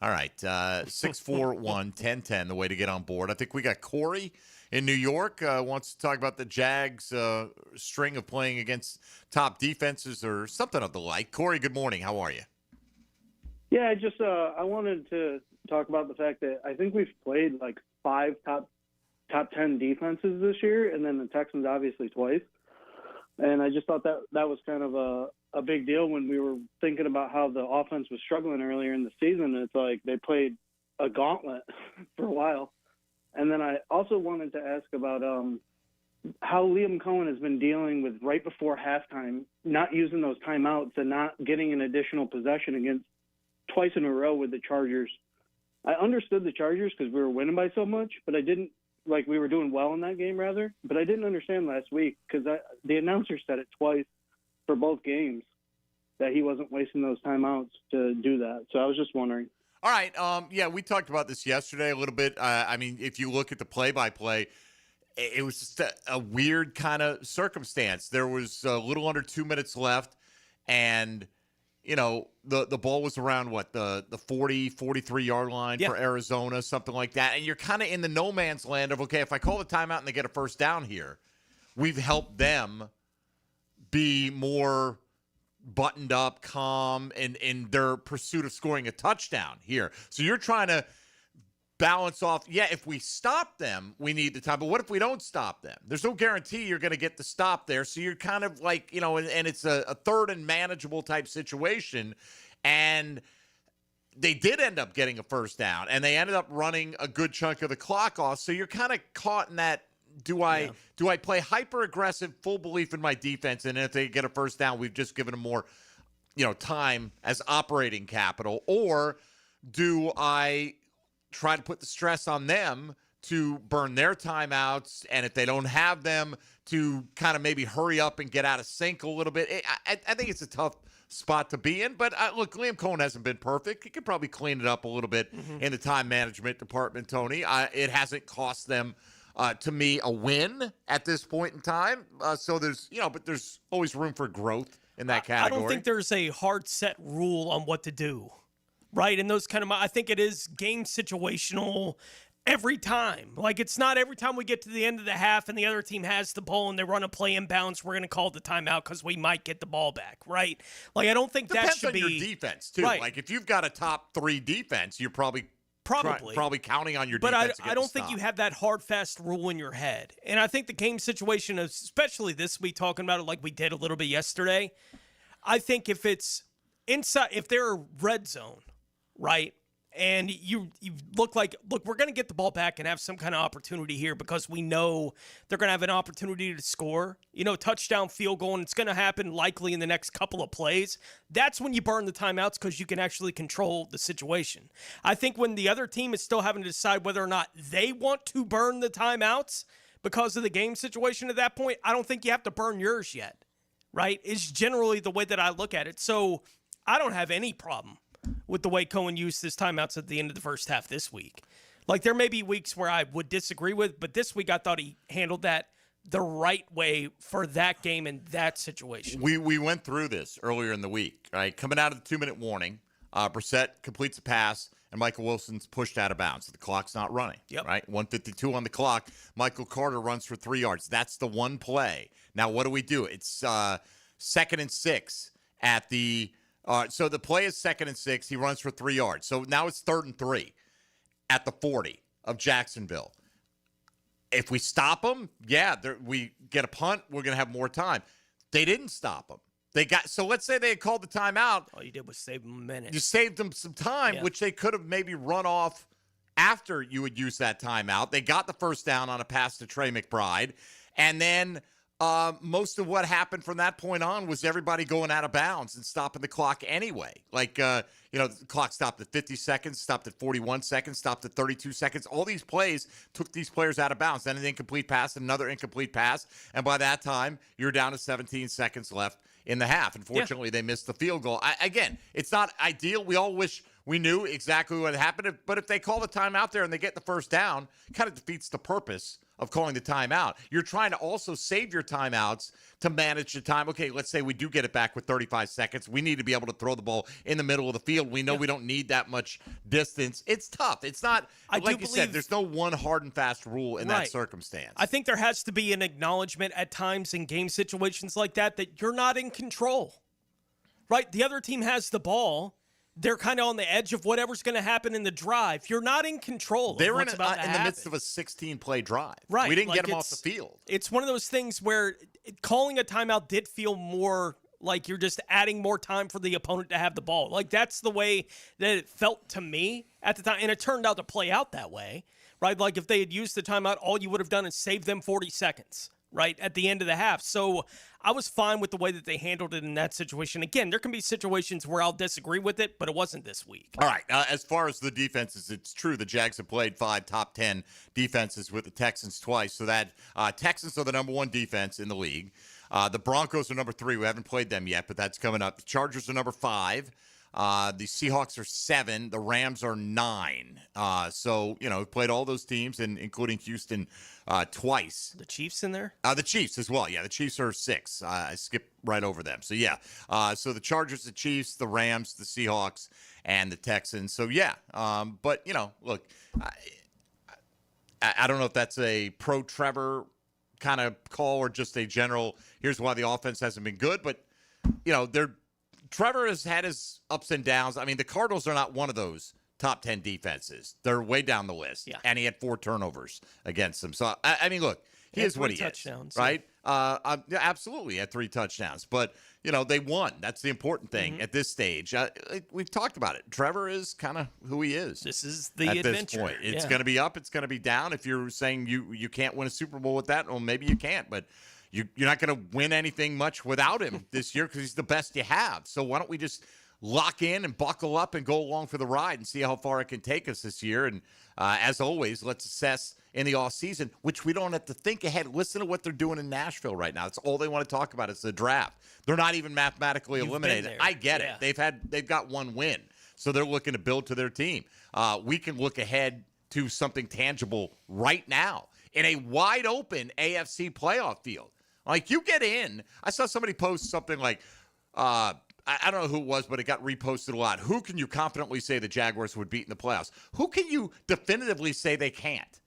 All right. 641-1010, the way to get on board. I think we got Corey in New York, wants to talk about the Jags' string of playing against top defenses or something of the like. Corey, good morning. How are you? Yeah, I wanted to talk about the fact that I think we've played like 5 top 10 defenses this year, and then the Texans obviously twice. And I just thought that was kind of a big deal when we were thinking about how the offense was struggling earlier in the season. It's like they played a gauntlet for a while. And then I also wanted to ask about how Liam Cohen has been dealing with right before halftime, not using those timeouts and not getting an additional possession against twice in a row with the Chargers. I understood the Chargers because we were winning by so much, but I didn't like we were doing well in that game rather. But I didn't understand last week because the announcer said it twice for both games that he wasn't wasting those timeouts to do that. So I was just wondering. All right. Yeah, we talked about this yesterday a little bit. I mean, if you look at the play-by-play, it was just a weird kind of circumstance. There was a little under 2 minutes left, and, you know, the ball was around, the 40, 43-yard line for Arizona, something like that. And you're kind of in the no man's land of, okay, if I call the timeout and they get a first down here, we've helped them be more buttoned up, calm, in their pursuit of scoring a touchdown here. So you're trying to balance off, if we stop them, we need the time. But what if we don't stop them? There's no guarantee you're going to get the stop there. So you're kind of like, and it's a third and manageable type situation. And they did end up getting a first down, and they ended up running a good chunk of the clock off. So you're kind of caught in that, do I play hyper-aggressive, full belief in my defense, and if they get a first down, we've just given them more, time as operating capital, or do I try to put the stress on them to burn their timeouts, and if they don't have them, to kind of maybe hurry up and get out of sync a little bit? I think it's a tough spot to be in, but look, Liam Cohen hasn't been perfect. He could probably clean it up a little bit in the time management department, Tony. It hasn't cost them, to me, a win at this point in time. So there's, but there's always room for growth in that category. I don't think there's a hard set rule on what to do, right? And those I think it is game situational every time. Like, it's not every time we get to the end of the half and the other team has the ball and they run a play inbounds, we're going to call the timeout because we might get the ball back, right? Like, I don't think that should be. Depends on your defense, too. Right. Like, if you've got a top 3 defense, you're probably counting on your defense. But I don't think you have that hard, fast rule in your head. And I think the game situation, especially this week, talking about it like we did a little bit yesterday, I think if it's inside, if they're red zone, right, and you look, we're going to get the ball back and have some kind of opportunity here because we know they're going to have an opportunity to score, touchdown, field goal, and it's going to happen likely in the next couple of plays. That's when you burn the timeouts because you can actually control the situation. I think when the other team is still having to decide whether or not they want to burn the timeouts because of the game situation at that point, I don't think you have to burn yours yet, right? It's generally the way that I look at it. So I don't have any problem with the way Cohen used his timeouts at the end of the first half this week. Like, there may be weeks where I would disagree with, but this week I thought he handled that the right way for that game in that situation. We went through this earlier in the week, right? Coming out of the 2-minute warning, Brissett completes a pass, and Michael Wilson's pushed out of bounds. So the clock's not running, right? 1:52 on the clock. Michael Carter runs for 3 yards. That's the one play. Now, what do? It's 2nd and 6 at the so the play is 2nd and 6. He runs for 3 yards. So now it's 3rd and 3 at the 40 of Jacksonville. If we stop them, we get a punt, we're going to have more time. They didn't stop them. So let's say they had called the timeout. All you did was save them a minute. You saved them some time, which they could have maybe run off after you would use that timeout. They got the first down on a pass to Trey McBride. And then most of what happened from that point on was everybody going out of bounds and stopping the clock anyway. Like, the clock stopped at 50 seconds, stopped at 41 seconds, stopped at 32 seconds. All these plays took these players out of bounds. Then an incomplete pass, another incomplete pass. And by that time, you're down to 17 seconds left in the half. Unfortunately, they missed the field goal. Again, it's not ideal. We all wish we knew exactly what happened. But if they call the timeout there and they get the first down, it kind of defeats the purpose of calling the timeout. You're trying to also save your timeouts to manage the time. Okay, let's say we do get it back with 35 seconds. We need to be able to throw the ball in the middle of the field. We know we don't need that much distance. It's tough. It's not, like you said, there's no one hard and fast rule in that circumstance. I think there has to be an acknowledgement at times in game situations like that you're not in control, right? The other team has the ball. They're kind of on the edge of whatever's going to happen in the drive. You're not in control. They were in the midst of a 16-play drive. Right. We didn't get them off the field. It's one of those things where calling a timeout did feel more like you're just adding more time for the opponent to have the ball. Like, that's the way that it felt to me at the time. And it turned out to play out that way, right? Like, if they had used the timeout, all you would have done is save them 40 seconds, right, at the end of the half. So I was fine with the way that they handled it in that situation. Again, there can be situations where I'll disagree with it, but it wasn't this week. All right. As far as the defenses, it's true the Jags have played 5 top 10 defenses with the Texans twice. So that Texans are the number 1 defense in the league. The Broncos are number 3. We haven't played them yet, but that's coming up. The Chargers are number 5. The Seahawks are 7. The Rams are 9. So, we've played all those teams, including Houston twice. The Chiefs in there? The Chiefs as well. Yeah, the Chiefs are 6. I skipped right over them. So, yeah. So the Chargers, the Chiefs, the Rams, the Seahawks, and the Texans. So, yeah. But, look, I don't know if that's a pro-Trevor kind of call or just a general, here's why the offense hasn't been good. But, Trevor has had his ups and downs. I mean, the Cardinals are not one of those top 10 defenses. They're way down the list. Yeah. And he had 4 turnovers against them. So, I mean, look, he is what he is, right? Absolutely, he had 3 touchdowns. But, they won. That's the important thing at this stage. We've talked about it. Trevor is kind of who he is. This is the adventure. At this point. It's going to be up. It's going to be down. If you're saying you can't win a Super Bowl with that, well, maybe you can't. But you're not going to win anything much without him this year because he's the best you have. So why don't we just lock in and buckle up and go along for the ride and see how far it can take us this year. And as always, let's assess in the offseason, which we don't have to think ahead. Listen to what they're doing in Nashville right now. That's all they want to talk about is the draft. They're not even mathematically eliminated. I get it. They've got 1 win. So they're looking to build to their team. We can look ahead to something tangible right now in a wide open AFC playoff field. Like, you get in. I saw somebody post something like, I don't know who it was, but it got reposted a lot. Who can you confidently say the Jaguars would beat in the playoffs? Who can you definitively say they can't?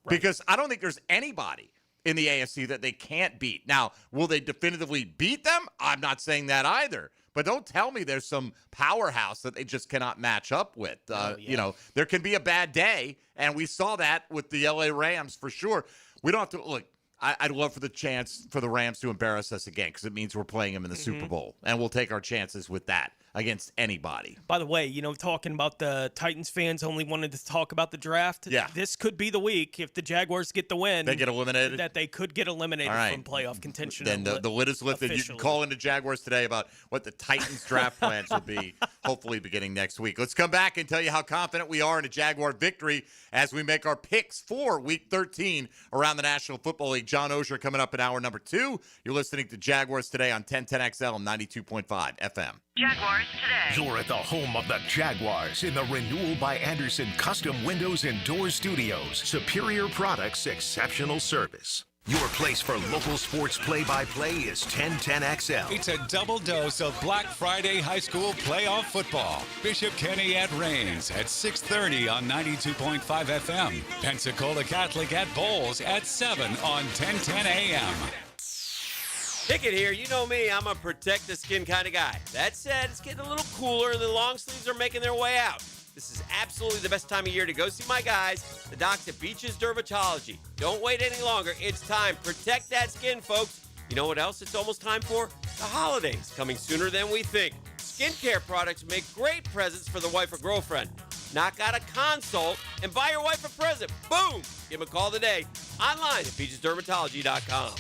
Right. Because I don't think there's anybody in the AFC that they can't beat. Now, will they definitively beat them? I'm not saying that either. But don't tell me there's some powerhouse that they just cannot match up with. There can be a bad day, and we saw that with the LA Rams for sure. We don't have to look. I'd love for the chance for the Rams to embarrass us again because it means we're playing them in the Super Bowl, and we'll take our chances with that against anybody. By the way, talking about the Titans fans only wanted to talk about the draft. Yeah. This could be the week if the Jaguars get the win. They get eliminated? That they could get eliminated from playoff contention. Then the lid is lifted. Officially. You can call into Jaguars Today about what the Titans draft plans will be, hopefully beginning next week. Let's come back and tell you how confident we are in a Jaguar victory as we make our picks for Week 13 around the National Football League. John Oehser coming up in hour number 2. You're listening to Jaguars Today on 1010XL and 92.5 FM. Jaguars Today. You're at the home of the Jaguars in the Renewal by Anderson Custom Windows and Doors Studios. Superior products, exceptional service. Your place for local sports play-by-play is 1010XL. It's a double dose of Black Friday high school playoff football. Bishop Kenny at Reigns at 6:30 on 92.5 FM. Pensacola Catholic at Bowles at 7 on 1010 AM. Pickett here. You know me. I'm a protect the skin kind of guy. That said, it's getting a little cooler and the long sleeves are making their way out. This is absolutely the best time of year to go see my guys, the docs at Beaches Dermatology. Don't wait any longer. It's time. Protect that skin, folks. You know what else it's almost time for? The holidays, coming sooner than we think. Skincare products make great presents for the wife or girlfriend. Knock out a consult and buy your wife a present. Boom! Give them a call today. Online at beachesdermatology.com.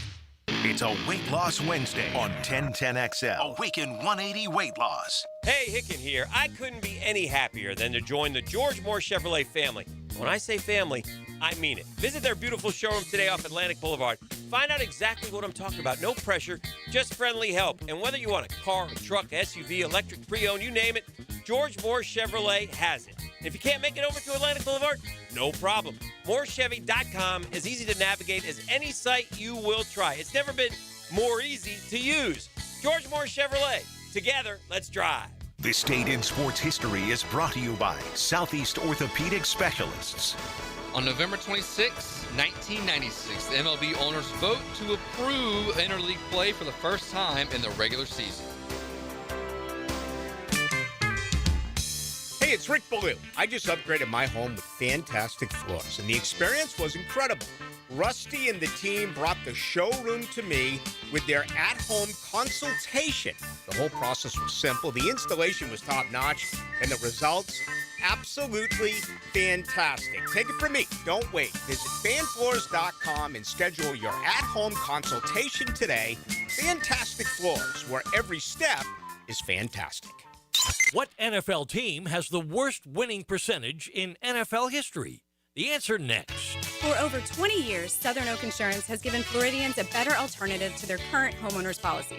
It's a Weight Loss Wednesday on 1010XL. Awaken 180 Weight Loss. Hey, Hicken here. I couldn't be any happier than to join the George Moore Chevrolet family. When I say family, I mean it. Visit their beautiful showroom today off Atlantic Boulevard. Find out exactly what I'm talking about. No pressure, just friendly help. And whether you want a car, a truck, SUV, electric, pre-owned, you name it, George Moore Chevrolet has it. And if you can't make it over to Atlantic Boulevard, no problem. MooreChevy.com is easy to navigate as any site you will try. It's never been more easy to use. George Moore Chevrolet. Together, let's drive. This Day in Sports History is brought to you by Southeast Orthopedic Specialists. On November 26, 1996, the MLB owners vote to approve interleague play for the first time in the regular season. Hey, it's Rick Ballou. I just upgraded my home with fantastic floors, and the experience was incredible. Rusty and the team brought the showroom to me with their at-home consultation. The whole process was simple, the installation was top-notch, and the results, absolutely fantastic. Take it from me. Don't wait. Visit fanfloors.com and schedule your at-home consultation today. Fantastic Floors, where every step is fantastic. What NFL team has the worst winning percentage in NFL history? The answer next. For over 20 years, Southern Oak Insurance has given Floridians a better alternative to their current homeowners policy.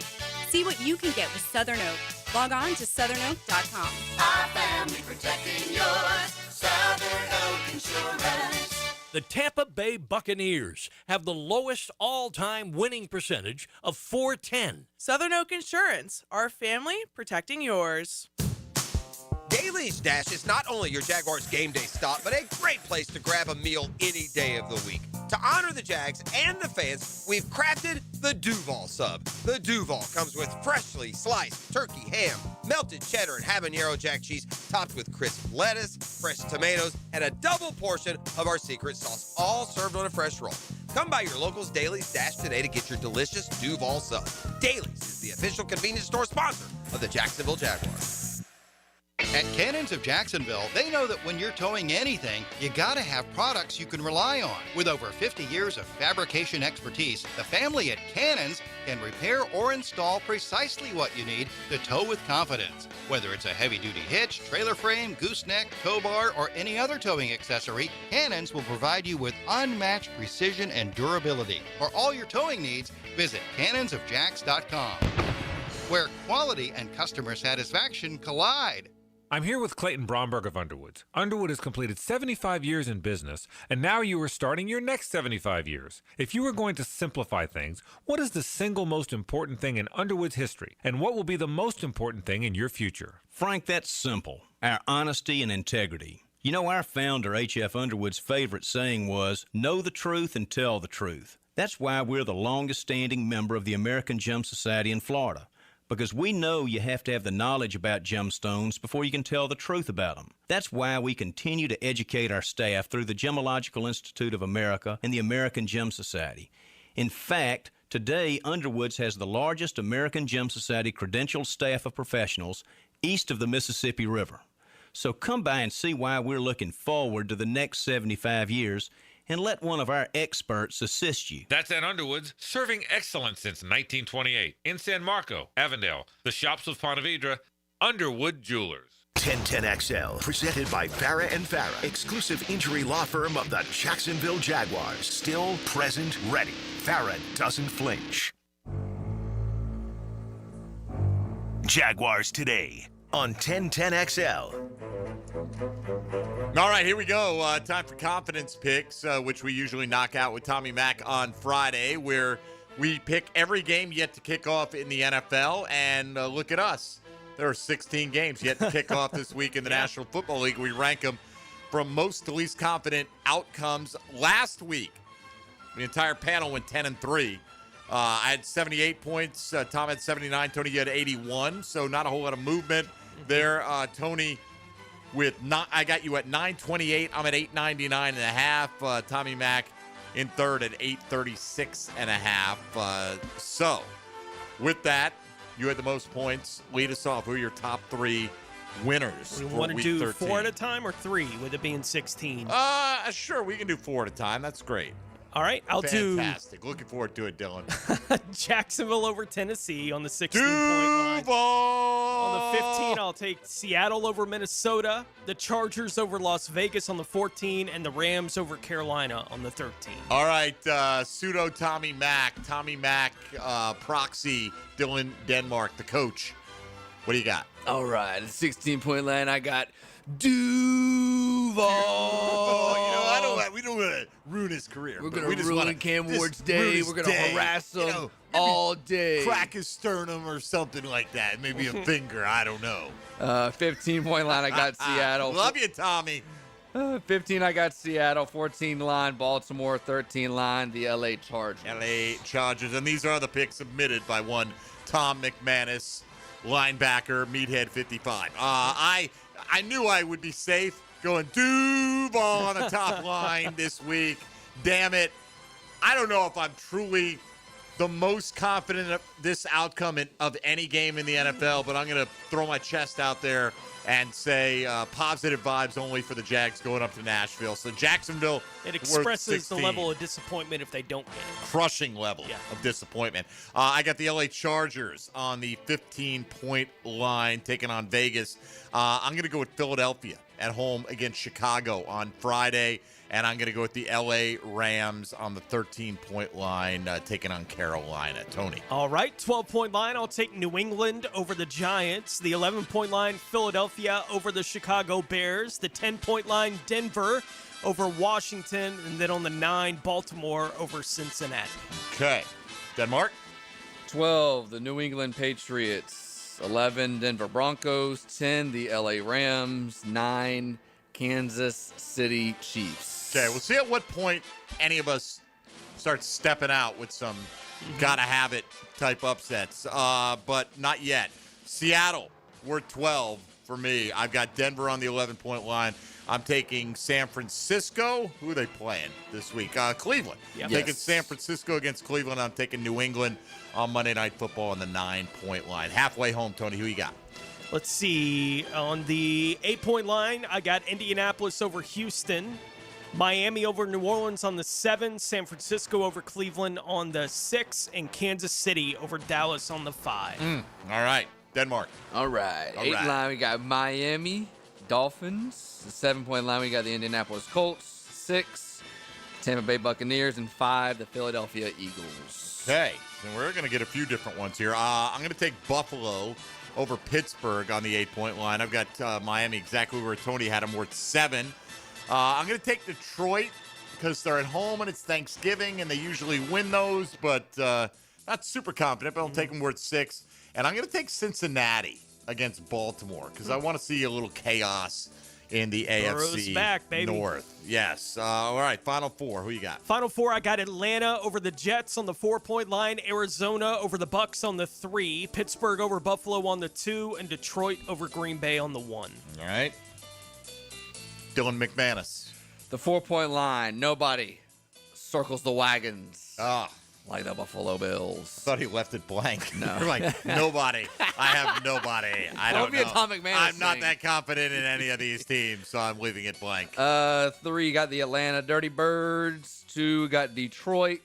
See what you can get with Southern Oak. Log on to southernoak.com. Our family protecting yours. Southern Oak Insurance. The Tampa Bay Buccaneers have the lowest all-time winning percentage of .410. Southern Oak Insurance. Our family protecting yours. Daly's Dash is not only your Jaguars game day stop, but a great place to grab a meal any day of the week. To honor the Jags and the fans, we've crafted the Duval Sub. The Duval comes with freshly sliced turkey, ham, melted cheddar, and habanero jack cheese, topped with crisp lettuce, fresh tomatoes, and a double portion of our secret sauce, all served on a fresh roll. Come by your local's Daly's Dash today to get your delicious Duval Sub. Daly's is the official convenience store sponsor of the Jacksonville Jaguars. At Cannons of Jacksonville, they know that when you're towing anything, you gotta have products you can rely on. With over 50 years of fabrication expertise, the family at Cannons can repair or install precisely what you need to tow with confidence. Whether it's a heavy-duty hitch, trailer frame, gooseneck, tow bar, or any other towing accessory, Cannons will provide you with unmatched precision and durability. For all your towing needs, visit cannonsofjacks.com, where quality and customer satisfaction collide. I'm here with Clayton Bromberg of Underwoods. Underwood has completed 75 years in business, and now you are starting your next 75 years. If you were going to simplify things, what is the single most important thing in Underwood's history, and what will be the most important thing in your future? Frank, that's simple. Our honesty and integrity. You know, our founder, H.F. Underwood's favorite saying was, know the truth and tell the truth. That's why we're the longest-standing member of the American Gem Society in Florida. Because we know you have to have the knowledge about gemstones before you can tell the truth about them. That's why we continue to educate our staff through the Gemological Institute of America and the American Gem Society. In fact, today, Underwoods has the largest American Gem Society credentialed staff of professionals east of the Mississippi River. So come by and see why we're looking forward to the next 75 years and let one of our experts assist you. That's at Underwoods, serving excellence since 1928. In San Marco, Avondale, the Shops of Ponte Vedra, Underwood Jewelers. 1010XL, presented by Farah and Farah, exclusive injury law firm of the Jacksonville Jaguars. Still, present, ready. Farah doesn't flinch. Jaguars Today on 1010XL. All right, here we go. Time for confidence picks, which we usually knock out with Tommy Mack on Friday, where we pick every game yet to kick off in the NFL. And look at us. There are 16 games yet to kick off this week in the National Football League. We rank them from most to least confident outcomes. Last week, the entire panel went 10-3. I had 78 points. Tom had 79. Tony, you had 81. So not a whole lot of movement there. Tony, I got you at 928. I'm at 899 and a half. Tommy Mack in third at 836 and a half. So with that, you had the most points. Lead us off. Who are your top three winners? We for want to week do 13? 4 at a time or 3, with it being 16? Sure. We can do 4 at a time. That's great. All right, I'll do Fantastic. Looking forward to it, Dylan. Jacksonville over Tennessee on the 16-point line. On the 15, I'll take Seattle over Minnesota, the Chargers over Las Vegas on the 14, and the Rams over Carolina on the 13. All right, pseudo Tommy Mack, proxy Dylan Denmark, the coach. What do you got? All right, the 16-point line, I got Duval. We don't want to ruin his career. We're going to ruin Cam Ward's day. We're going to harass him all day. Crack his sternum or something like that. Maybe a finger. I don't know. 15-point line, I got Seattle. Love you, Tommy. 15, I got Seattle. 14 line, Baltimore. 13 line, the L.A. Chargers. L.A. Chargers. And these are the picks submitted by one Tom McManus, linebacker, Meathead 55. I knew I would be safe going Duval on the top line this week. Damn it. I don't know if I'm truly the most confident of this outcome of any game in the NFL, but I'm going to throw my chest out there and say positive vibes only for the Jags going up to Nashville. So Jacksonville, it expresses the level of disappointment if they don't get it. Crushing level of disappointment. I got the LA Chargers on the 15-point line taking on Vegas. I'm going to go with Philadelphia at home against Chicago on Friday. And I'm going to go with the L.A. Rams on the 13-point line, taking on Carolina. Tony. All right, 12-point line, I'll take New England over the Giants. The 11-point line, Philadelphia over the Chicago Bears. The 10-point line, Denver over Washington. And then on the 9, Baltimore over Cincinnati. Okay. Denmark? 12, the New England Patriots. 11, Denver Broncos. 10, the L.A. Rams. 9, Kansas City Chiefs. Okay, we'll see at what point any of us start stepping out with some gotta have it type upsets, but not yet. Seattle, we're 12 for me. I've got Denver on the 11-point line. I'm taking San Francisco. Who are they playing this week? Cleveland. Yep. Taking San Francisco against Cleveland. I'm taking New England on Monday Night Football on the 9-point line. Halfway home, Tony, who you got? Let's see. On the 8-point line, I got Indianapolis over Houston, Miami over New Orleans on the 7, San Francisco over Cleveland on the 6, and Kansas City over Dallas on the 5. All right. Denmark. All right. 8 line, we got Miami Dolphins. The 7-point line, we got the Indianapolis Colts. 6, Tampa Bay Buccaneers. And 5, the Philadelphia Eagles. Okay. And we're going to get a few different ones here. I'm going to take Buffalo over Pittsburgh on the 8-point line. I've got Miami exactly where Tony had them, worth 7. I'm going to take Detroit because they're at home and it's Thanksgiving and they usually win those, but not super confident, but I'll take them worth 6. And I'm going to take Cincinnati against Baltimore because I want to see a little chaos in the AFC back, baby. North. Yes. All right, final 4. Who you got? Final 4, I got Atlanta over the Jets on the 4-point line, Arizona over the Bucks on the 3, Pittsburgh over Buffalo on the 2, and Detroit over Green Bay on the 1. All right. Dylan McManus. The 4-point line, nobody circles the wagons. Ah. Like the Buffalo Bills. I thought he left it blank. No. You're like, nobody. I have nobody. I don't know. Be a Tom McManus I'm not thing. that confident in any of these teams, so I'm leaving it blank. 3, got the Atlanta Dirty Birds. 2, got Detroit.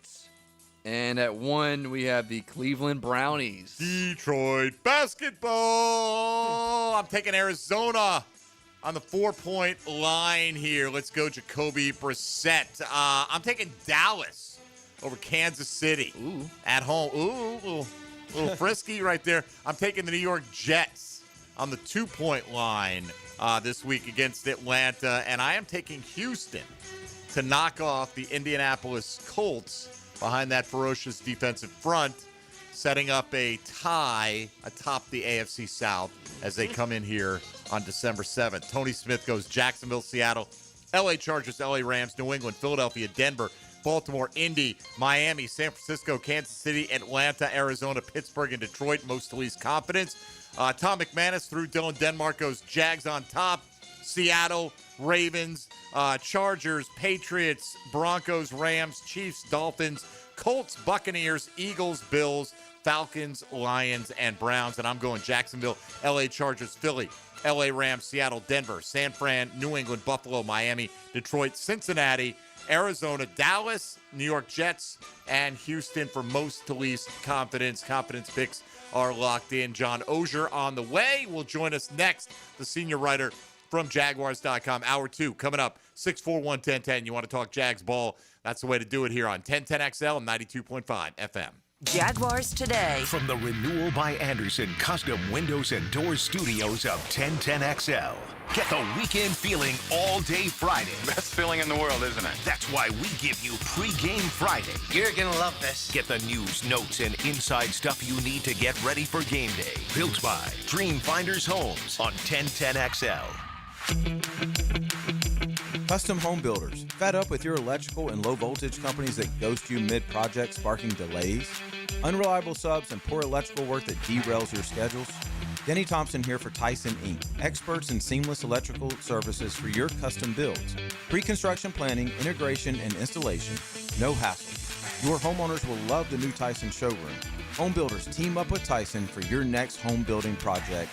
And at 1, we have the Cleveland Brownies. Detroit basketball. I'm taking Arizona on the 4-point line here. Let's go Jacoby Brissett. I'm taking Dallas over Kansas City. Ooh. At home. Ooh. A little frisky right there. I'm taking the New York Jets on the 2-point line this week against Atlanta. And I am taking Houston to knock off the Indianapolis Colts behind that ferocious defensive front, setting up a tie atop the AFC South as they come in here on December 7th. Tony Smith goes Jacksonville, Seattle, LA Chargers, LA Rams, New England, Philadelphia, Denver, Baltimore, Indy, Miami, San Francisco, Kansas City, Atlanta, Arizona, Pittsburgh, and Detroit. Most to least confidence. Tom McManus through Dylan Denmark goes Jags on top, Seattle, Ravens, Chargers, Patriots, Broncos, Rams, Chiefs, Dolphins, Colts, Buccaneers, Eagles, Bills, Falcons, Lions, and Browns. And I'm going Jacksonville, LA Chargers, Philly, LA Rams, Seattle, Denver, San Fran, New England, Buffalo, Miami, Detroit, Cincinnati, Arizona, Dallas, New York Jets, and Houston for most to least confidence. Confidence picks are locked in. John Ogier on the way will join us next, the senior writer from Jaguars.com. Hour 2 coming up, 641-1010. You want to talk Jags ball? That's the way to do it here on 1010XL and 92.5 FM. Jaguars Today. From the Renewal by Anderson Custom Windows and Doors Studios of 1010XL. Get the weekend feeling all day Friday. Best feeling in the world, isn't it? That's why we give you Pre-Game Friday. You're going to love this. Get the news, notes, and inside stuff you need to get ready for game day. Built by Dream Finders Homes on 1010XL. Custom home builders, fed up with your electrical and low voltage companies that ghost you mid-project, sparking delays? Unreliable subs and poor electrical work that derails your schedules? Denny Thompson here for Tyson Inc., experts in seamless electrical services for your custom builds. Pre-construction planning, integration, and installation, no hassle. Your homeowners will love the new Tyson showroom. Home builders team up with Tyson for your next home building project.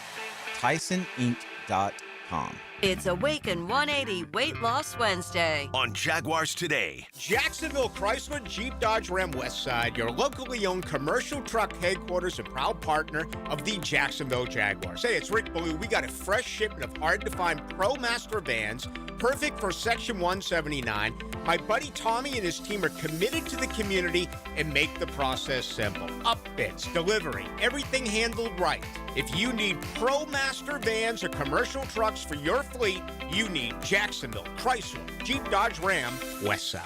TysonInc.com. It's Awaken 180 Weight Loss Wednesday on Jaguars Today. Jacksonville Chrysler Jeep Dodge Ram Westside, your locally owned commercial truck headquarters and proud partner of the Jacksonville Jaguars. Hey, it's Rick Ballou. We got a fresh shipment of hard-to-find ProMaster vans, perfect for Section 179. My buddy Tommy and his team are committed to the community and make the process simple. Upfits, delivery, everything handled right. If you need ProMaster vans or commercial trucks for your fleet, you need Jacksonville Chrysler Jeep Dodge Ram Westside.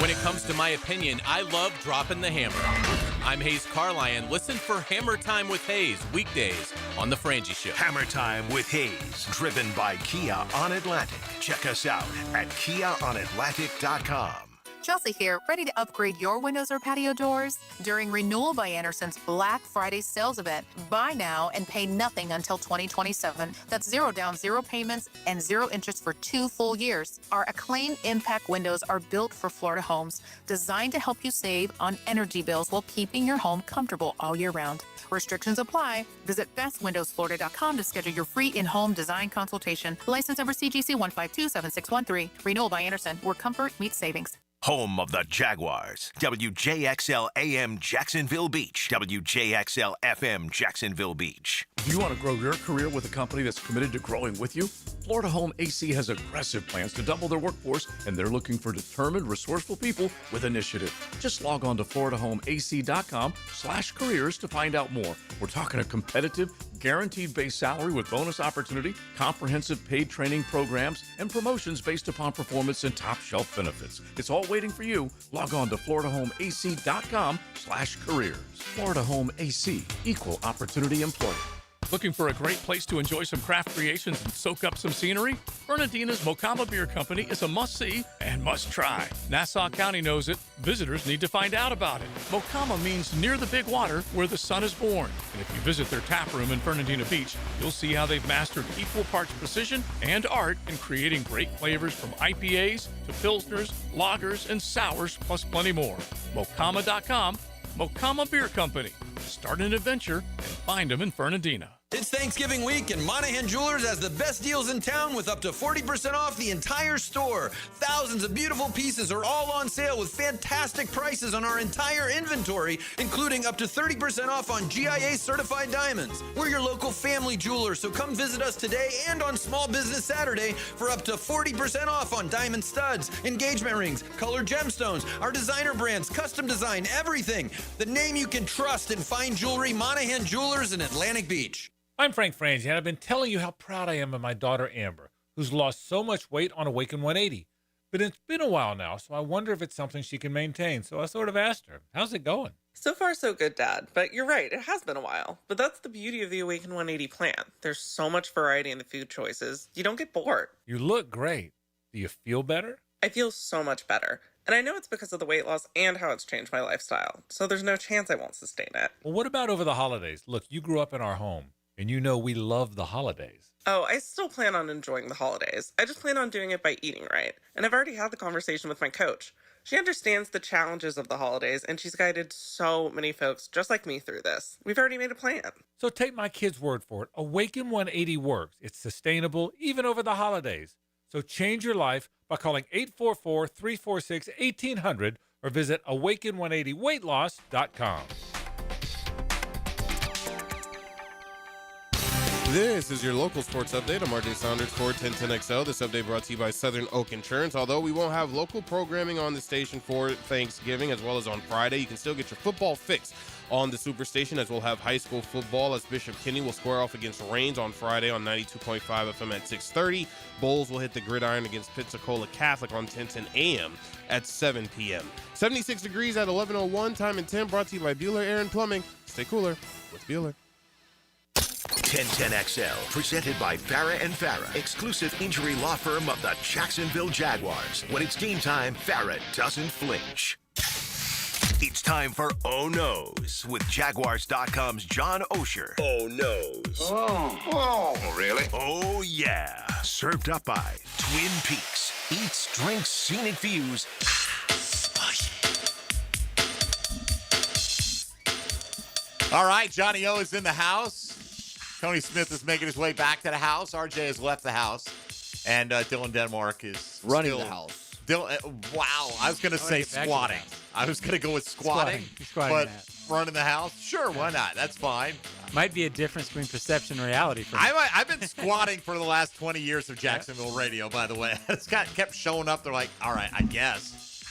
When it comes to my opinion, I love dropping the hammer. I'm Hayes Carlyon. Listen for Hammer Time with Hayes weekdays on The Frangie Show. Hammer Time with Hayes, driven by Kia on Atlantic. Check us out at KiaOnAtlantic.com. Chelsea here, ready to upgrade your windows or patio doors? During Renewal by Anderson's Black Friday sales event, buy now and pay nothing until 2027. That's 0 down, 0 payments, and 0 interest for 2 full years. Our Acclaim Impact windows are built for Florida homes, designed to help you save on energy bills while keeping your home comfortable all year round. Restrictions apply. Visit bestwindowsflorida.com to schedule your free in-home design consultation. License number CGC 1527613. Renewal by Anderson, where comfort meets savings. Home of the Jaguars. WJXL AM Jacksonville Beach. WJXL FM Jacksonville Beach. Do you want to grow your career with a company that's committed to growing with you? Florida Home AC has aggressive plans to double their workforce, and they're looking for determined, resourceful people with initiative. Just log on to FloridaHomeAC.com/careers to find out more. We're talking a competitive, guaranteed base salary with bonus opportunity, comprehensive paid training programs, and promotions based upon performance and top shelf benefits. It's all waiting for you. Log on to FloridaHomeAC.com/careers. Florida Home AC, equal opportunity employer. Looking for a great place to enjoy some craft creations and soak up some scenery? Fernandina's Mocama Beer Company is a must-see and must-try. Nassau County knows it. Visitors need to find out about it. Mocama means near the big water where the sun is born. And if you visit their tap room in Fernandina Beach, you'll see how they've mastered equal parts precision and art in creating great flavors from IPAs to Pilsners, lagers, and sours, plus plenty more. Mocama.com, Mocama Beer Company. Start an adventure and find them in Fernandina. It's Thanksgiving week, and Monahan Jewelers has the best deals in town with up to 40% off the entire store. Thousands of beautiful pieces are all on sale with fantastic prices on our entire inventory, including up to 30% off on GIA certified diamonds. We're your local family jeweler, so come visit us today and on Small Business Saturday for up to 40% off on diamond studs, engagement rings, colored gemstones, our designer brands, custom design, everything. The name you can trust in fine jewelry, Monahan Jewelers in Atlantic Beach. I'm Frank Franzi, and I've been telling you how proud I am of my daughter Amber, who's lost so much weight on Awaken 180. But it's been a while now, so I wonder if it's something she can maintain. So I sort of asked her, how's it going? So far, so good, Dad. But you're right, it has been a while. But that's the beauty of the Awaken 180 plan. There's so much variety in the food choices, you don't get bored. You look great. Do you feel better? I feel so much better. And I know it's because of the weight loss and how it's changed my lifestyle. So there's no chance I won't sustain it. Well, what about over the holidays? Look, you grew up in our home. And you know we love the holidays. Oh, I still plan on enjoying the holidays. I just plan on doing it by eating right. And I've already had the conversation with my coach. She understands the challenges of the holidays, and she's guided so many folks just like me through this. We've already made a plan. So take my kid's word for it. Awaken 180 works. It's sustainable, even over the holidays. So change your life by calling 844-346-1800 or visit awaken180weightloss.com. This is your local sports update. I'm RJ Saunders for 1010XL. This update brought to you by Southern Oak Insurance. Although we won't have local programming on the station for Thanksgiving as well as on Friday, you can still get your football fix on the Superstation, as we'll have high school football as Bishop Kenny will square off against Reigns on Friday on 92.5 FM at 6:30. Bulls will hit the gridiron against Pensacola Catholic on 1010 AM at 7 p.m. 76 degrees at 11:01. Time and 10 brought to you by Bueller Air and Plumbing. Stay cooler with Bueller. 1010XL, presented by Farah and Farah, exclusive injury law firm of the Jacksonville Jaguars. When it's game time, Farah doesn't flinch. It's time for Oh No's with Jaguars.com's John Osher. Oh No's. Oh, really? Oh, yeah. Served up by Twin Peaks. Eats, drinks, scenic views. All right, Johnny O is in the house. Tony Smith is making his way back to the house. RJ has left the house. And Dylan Denmark is running the house. Wow, I was going to say squatting. I was going to go with squatting but running the house? Sure, why not? That's fine. Might be a difference between perception and reality for me. I've been squatting for the last 20 years of Jacksonville radio, by the way. It's kept showing up. They're like, all right, I guess.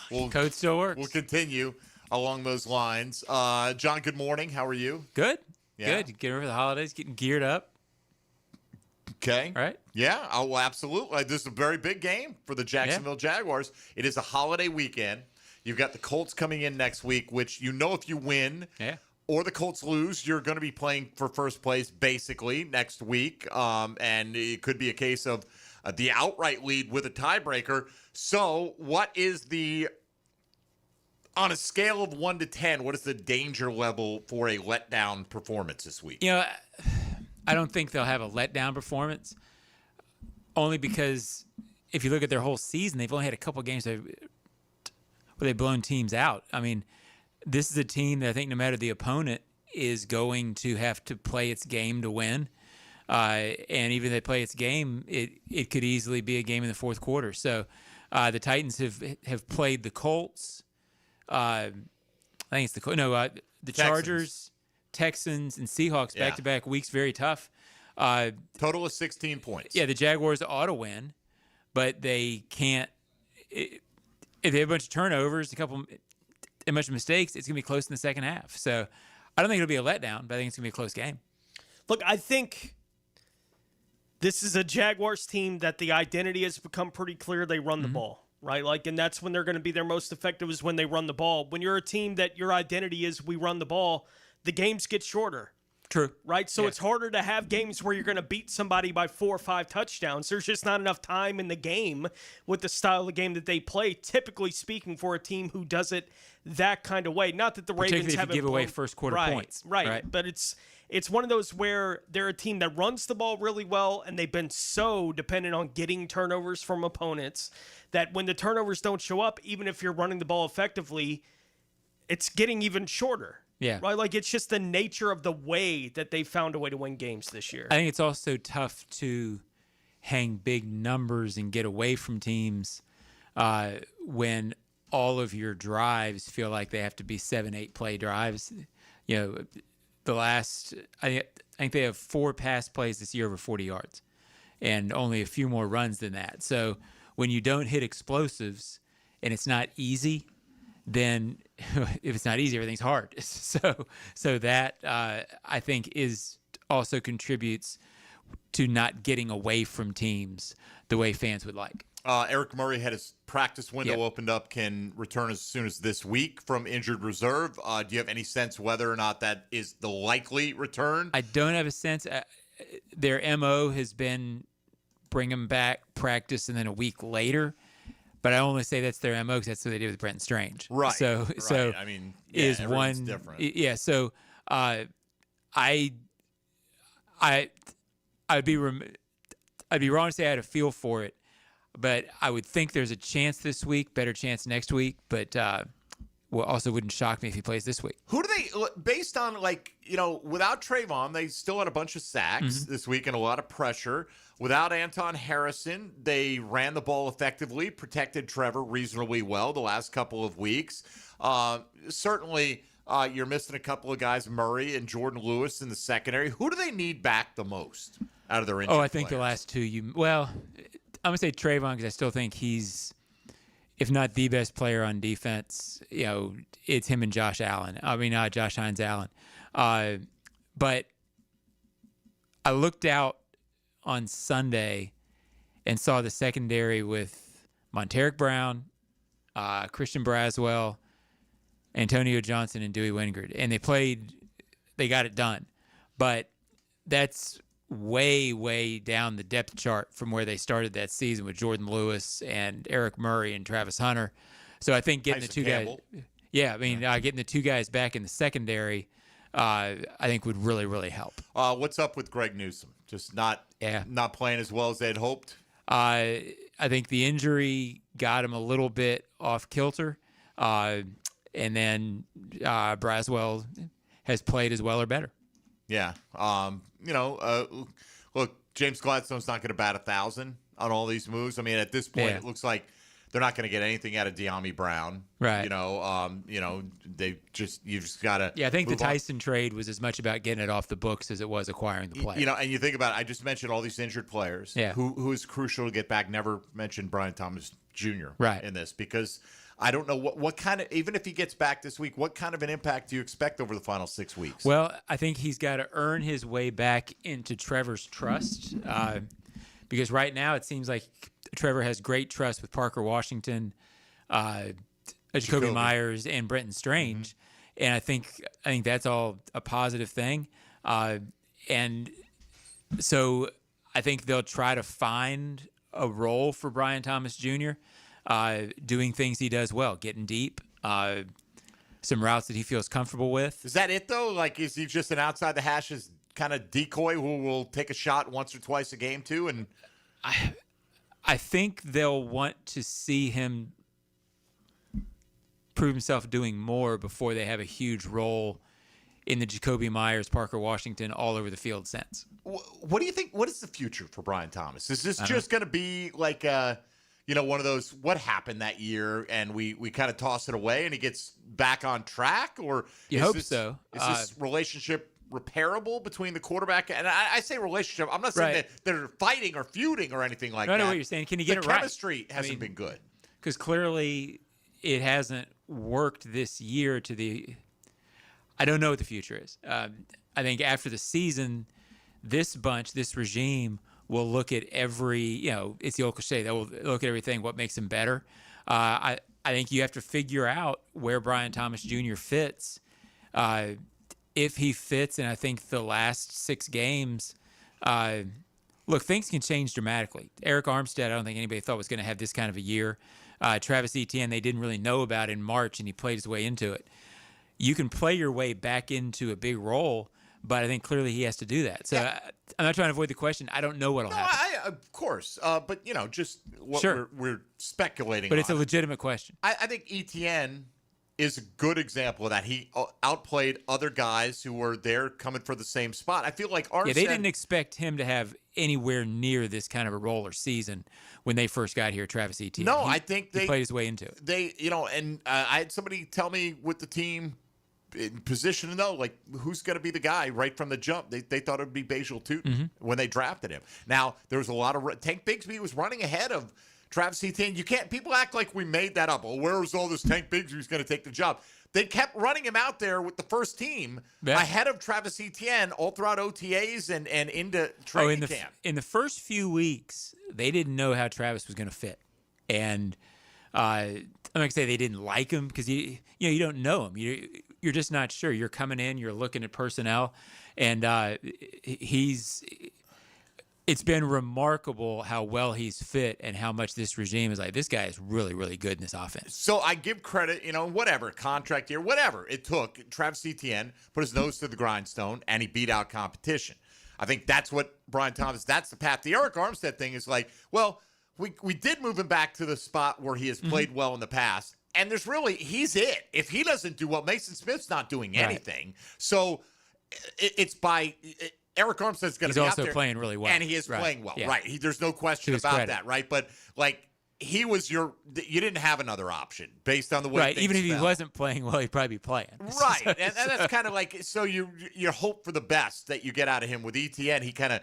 Code still works. We'll continue along those lines. John, good morning. How are you? Good. Yeah. Good. Getting ready for the holidays, getting geared up. Okay. All right. Yeah. Oh, well, absolutely. This is a very big game for the Jacksonville Jaguars. It is a holiday weekend. You've got the Colts coming in next week, which if you win or the Colts lose, you're going to be playing for first place basically next week. And it could be a case of the outright lead with a tiebreaker. So what is on a scale of 1 to 10, what is the danger level for a letdown performance this week? I don't think they'll have a letdown performance, only because if you look at their whole season, they've only had a couple games where they've blown teams out. I mean, this is a team that I think no matter the opponent is going to have to play its game to win. And even if they play its game, it could easily be a game in the fourth quarter. So the Titans have played the Colts. I think it's the Chargers, Texans, and Seahawks back-to-back weeks, very tough. Total of 16 points. Yeah, the Jaguars ought to win, but they can't. If they have a bunch of turnovers, a bunch of mistakes, it's going to be close in the second half. So I don't think it'll be a letdown, but I think it's going to be a close game. Look, I think this is a Jaguars team that the identity has become pretty clear. They run the ball. Right? And that's when they're going to be their most effective is when they run the ball. When you're a team that your identity is we run the ball, the games get shorter. True. Right? So it's harder to have games where you're going to beat somebody by 4 or 5 touchdowns. There's just not enough time in the game with the style of game that they play, typically speaking, for a team who does it that kind of way. Not that the Ravens haven't give away first quarter points. Right. But it's one of those where they're a team that runs the ball really well, and they've been so dependent on getting turnovers from opponents that when the turnovers don't show up, even if you're running the ball effectively, it's getting even shorter. Yeah. Right? Like, it's just the nature of the way that they found a way to win games this year. I think it's also tough to hang big numbers and get away from teams when all of your drives feel like they have to be 7-8 play drives. You know, I think they have 4 pass plays this year over 40 yards and only a few more runs than that. So when you don't hit explosives and it's not easy, then if it's not easy, everything's hard. So that I think also contributes to not getting away from teams the way fans would like. Eric Murray had his practice window opened up, can return as soon as this week from injured reserve. Do you have any sense whether or not that is the likely return? I don't have a sense. Their MO has been bring him back, practice, and then a week later. But I only say that's their MO because that's what they did with Brenton Strange. Right. So I mean, is everyone's one different. Yeah. So I'd be wrong to say I had a feel for it, but I would think there's a chance this week, better chance next week. But also wouldn't shock me if he plays this week. Who do they, based on without Trayvon, they still had a bunch of sacks this week and a lot of pressure. Without Anton Harrison, they ran the ball effectively, protected Trevor reasonably well the last couple of weeks. Certainly, you're missing a couple of guys, Murray and Jordan Lewis in the secondary. Who do they need back the most out of their injured I think players? the last two. I'm going to say Trayvon because I still think he's, if not the best player on defense, it's him and Josh Hines Allen. But I looked out on Sunday and saw the secondary with Monteric Brown, Christian Braswell, Antonio Johnson, and Dewey Wingard. And they got it done. But that's way, way down the depth chart from where they started that season with Jordan Lewis and Eric Murray and Travis Hunter. So I think getting Tyson the two Campbell. guys, getting the two guys back in the secondary, I think would really, really help. What's up with Greg Newsome? Just not playing as well as they'd hoped? I think the injury got him a little bit off kilter. And then Braswell has played as well or better. Yeah. Look, James Gladstone's not going to bat 1,000 on all these moves. I mean, at this point, it looks like they're not going to get anything out of De'Ami Brown. Right. You've just got to. Yeah, I think the Tyson trade was as much about getting it off the books as it was acquiring the player. And you think about it, I just mentioned all these injured players. Yeah. Who is crucial to get back. Never mentioned Brian Thomas Jr. Right. in this because I don't know what kind of, even if he gets back this week, what kind of an impact do you expect over the final 6 weeks? Well, I think he's got to earn his way back into Trevor's trust because right now it seems like Trevor has great trust with Parker Washington, Jacoby Myers, and Brenton Strange. Mm-hmm. And I think that's all a positive thing. And so I think they'll try to find a role for Brian Thomas Jr., doing things he does well, getting deep, some routes that he feels comfortable with. Is that it, though? Like, is he just an outside the hashes kind of decoy who will take a shot once or twice a game, too? And I think they'll want to see him prove himself doing more before they have a huge role in the Jacoby Myers, Parker Washington, all over the field sense. What do you think? What is the future for Brian Thomas? Is this just going to be like one of those, what happened that year, and we kind of toss it away and he gets back on track? Or you hope so. Is this relationship repairable between the quarterback? And I say relationship, I'm not saying that they're fighting or feuding or anything like that. I know what you're saying. Can you get it right? The chemistry hasn't been good. Because clearly it hasn't worked this year I don't know what the future is. I think after the season, this regime will look at every, it's the old cliche, they will look at everything, what makes them better. I think you have to figure out where Brian Thomas Jr. fits. If he fits, and I think the last 6 games, look, things can change dramatically. Eric Armstead, I don't think anybody thought was going to have this kind of a year. Travis Etienne, they didn't really know about in March, and he played his way into it. You can play your way back into a big role, but I think clearly he has to do that. So I'm not trying to avoid the question. I don't know what'll happen. Of course. But, just what Sure. we're speculating But it's on. a legitimate question. I think Etienne is a good example of that. He outplayed other guys who were there coming for the same spot. I feel like Armstead... Yeah, they didn't expect him to have anywhere near this kind of a roller season when they first got here, Travis Etienne. No, I think he played his way into it. They, and I had somebody tell me with the team in position to know, like, who's going to be the guy right from the jump. They thought it would be Bajal Tootin when they drafted him. Now, there was a lot of... Tank Bigsby was running ahead of Travis Etienne. You can't... People act like we made that up. Oh, where was all this Tank Bigsby who's going to take the job? They kept running him out there with the first team ahead of Travis Etienne all throughout OTAs and into training camp. In the first few weeks, they didn't know how Travis was going to fit. And I'm not going to say they didn't like him because you don't know him. You're just not sure. You're coming in, you're looking at personnel, and it's been remarkable how well he's fit and how much this regime is like, this guy is really, really good in this offense. So I give credit, whatever, contract year, whatever it took. Travis Etienne put his nose to the grindstone, and he beat out competition. I think that's what Brian Thomas, that's the path. The Eric Armstead thing is like, well, we did move him back to the spot where he has played well in the past, and he's it. If he doesn't do well, Mason Smith's not doing anything. Right. So it's by... Eric Armstead's going to be out there. He's also playing really well. And he is playing well, right. There's no question about that, right? But, he was you didn't have another option based on the way things even if he fell. wasn't playing well, he'd probably be playing. Right, and that's kind of like, so you hope for the best that you get out of him. With Etienne, he kind of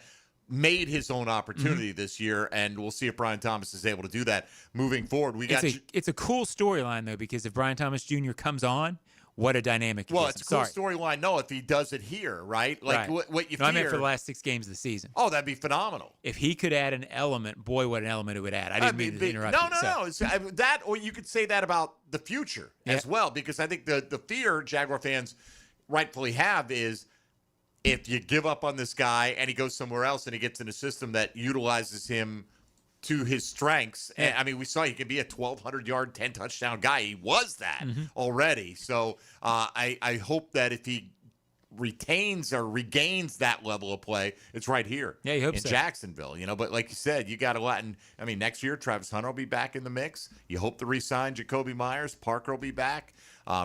made his own opportunity this year, and we'll see if Brian Thomas is able to do that moving forward. It's a cool storyline, though, because if Brian Thomas Jr. comes on, what a dynamic. Well, it's a cool storyline. No, if he does it here, right? Like what you fear. I meant for the last 6 games of the season. Oh, that'd be phenomenal. If he could add an element, boy, what an element it would add. I didn't mean to interrupt you. No. It's, that, or you could say that about the future as well, because I think the fear Jaguar fans rightfully have is if you give up on this guy and he goes somewhere else and he gets in a system that utilizes him to his strengths. And, I mean, we saw he could be a 1,200-yard, 10-touchdown guy. He was that already. So I hope that if he retains or regains that level of play, it's right here in Jacksonville. But like you said, you got a lot. And I mean, next year, Travis Hunter will be back in the mix. You hope to re-sign Jacoby Myers. Parker will be back.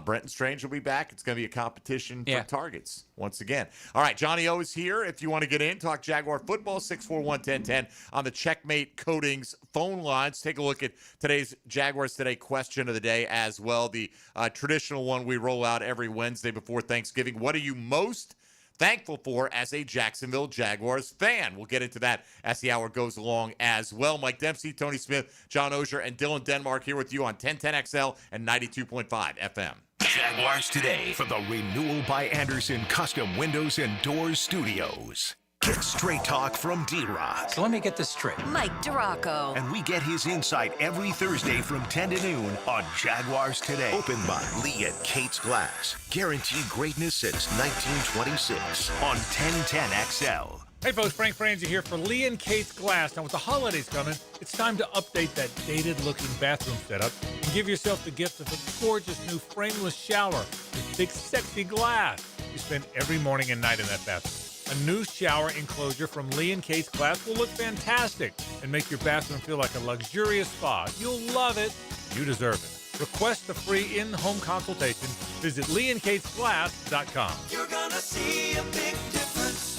Brenton Strange will be back. It's going to be a competition for targets once again. All right, Johnny O is here. If you want to get in, talk Jaguar football, 641-1010 on the Checkmate Coatings phone lines. Take a look at today's Jaguars Today question of the day as well. The traditional one we roll out every Wednesday before Thanksgiving. What are you most thankful for as a Jacksonville Jaguars fan? We'll get into that as the hour goes along as well. Mike Dempsey, Tony Smith, John Ogier, and Dylan Denmark here with you on 1010XL and 92.5 FM. Jaguars Today for the Renewal by Anderson Custom Windows and Doors Studios. Get straight talk from D-Rod. So let me get this straight. Mike Duraco. And we get his insight every Thursday from 10 to noon on Jaguars Today. Opened by Lee and Kate's Glass. Guaranteed greatness since 1926 on 1010XL. Hey folks, Frank Frangie here for Lee and Kate's Glass. Now with the holidays coming, it's time to update that dated-looking bathroom setup and give yourself the gift of a gorgeous new frameless shower with big, sexy glass you spend every morning and night in that bathroom. A new shower enclosure from Lee & Kate's Glass will look fantastic and make your bathroom feel like a luxurious spa. You'll love it. You deserve it. Request a free in-home consultation. Visit leeandkatesglass.com. You're gonna see a big difference.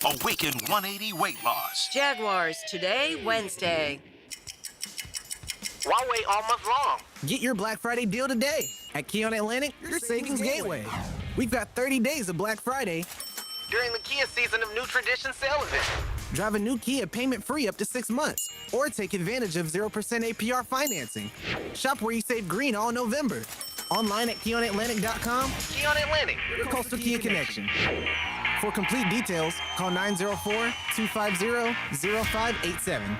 Awaken 180 weight loss. Jaguars Today, Wednesday. Why wait all month long? Get your Black Friday deal today at Keon Atlantic, your savings gateway. We've got 30 days of Black Friday during the Kia season of new tradition sale event. Drive a new Kia payment-free up to 6 months, or take advantage of 0% APR financing. Shop where you save green all November. Online at KeonAtlantic.com. Keon Atlantic, your Coastal Kia connection. For complete details, call 904-250-0587.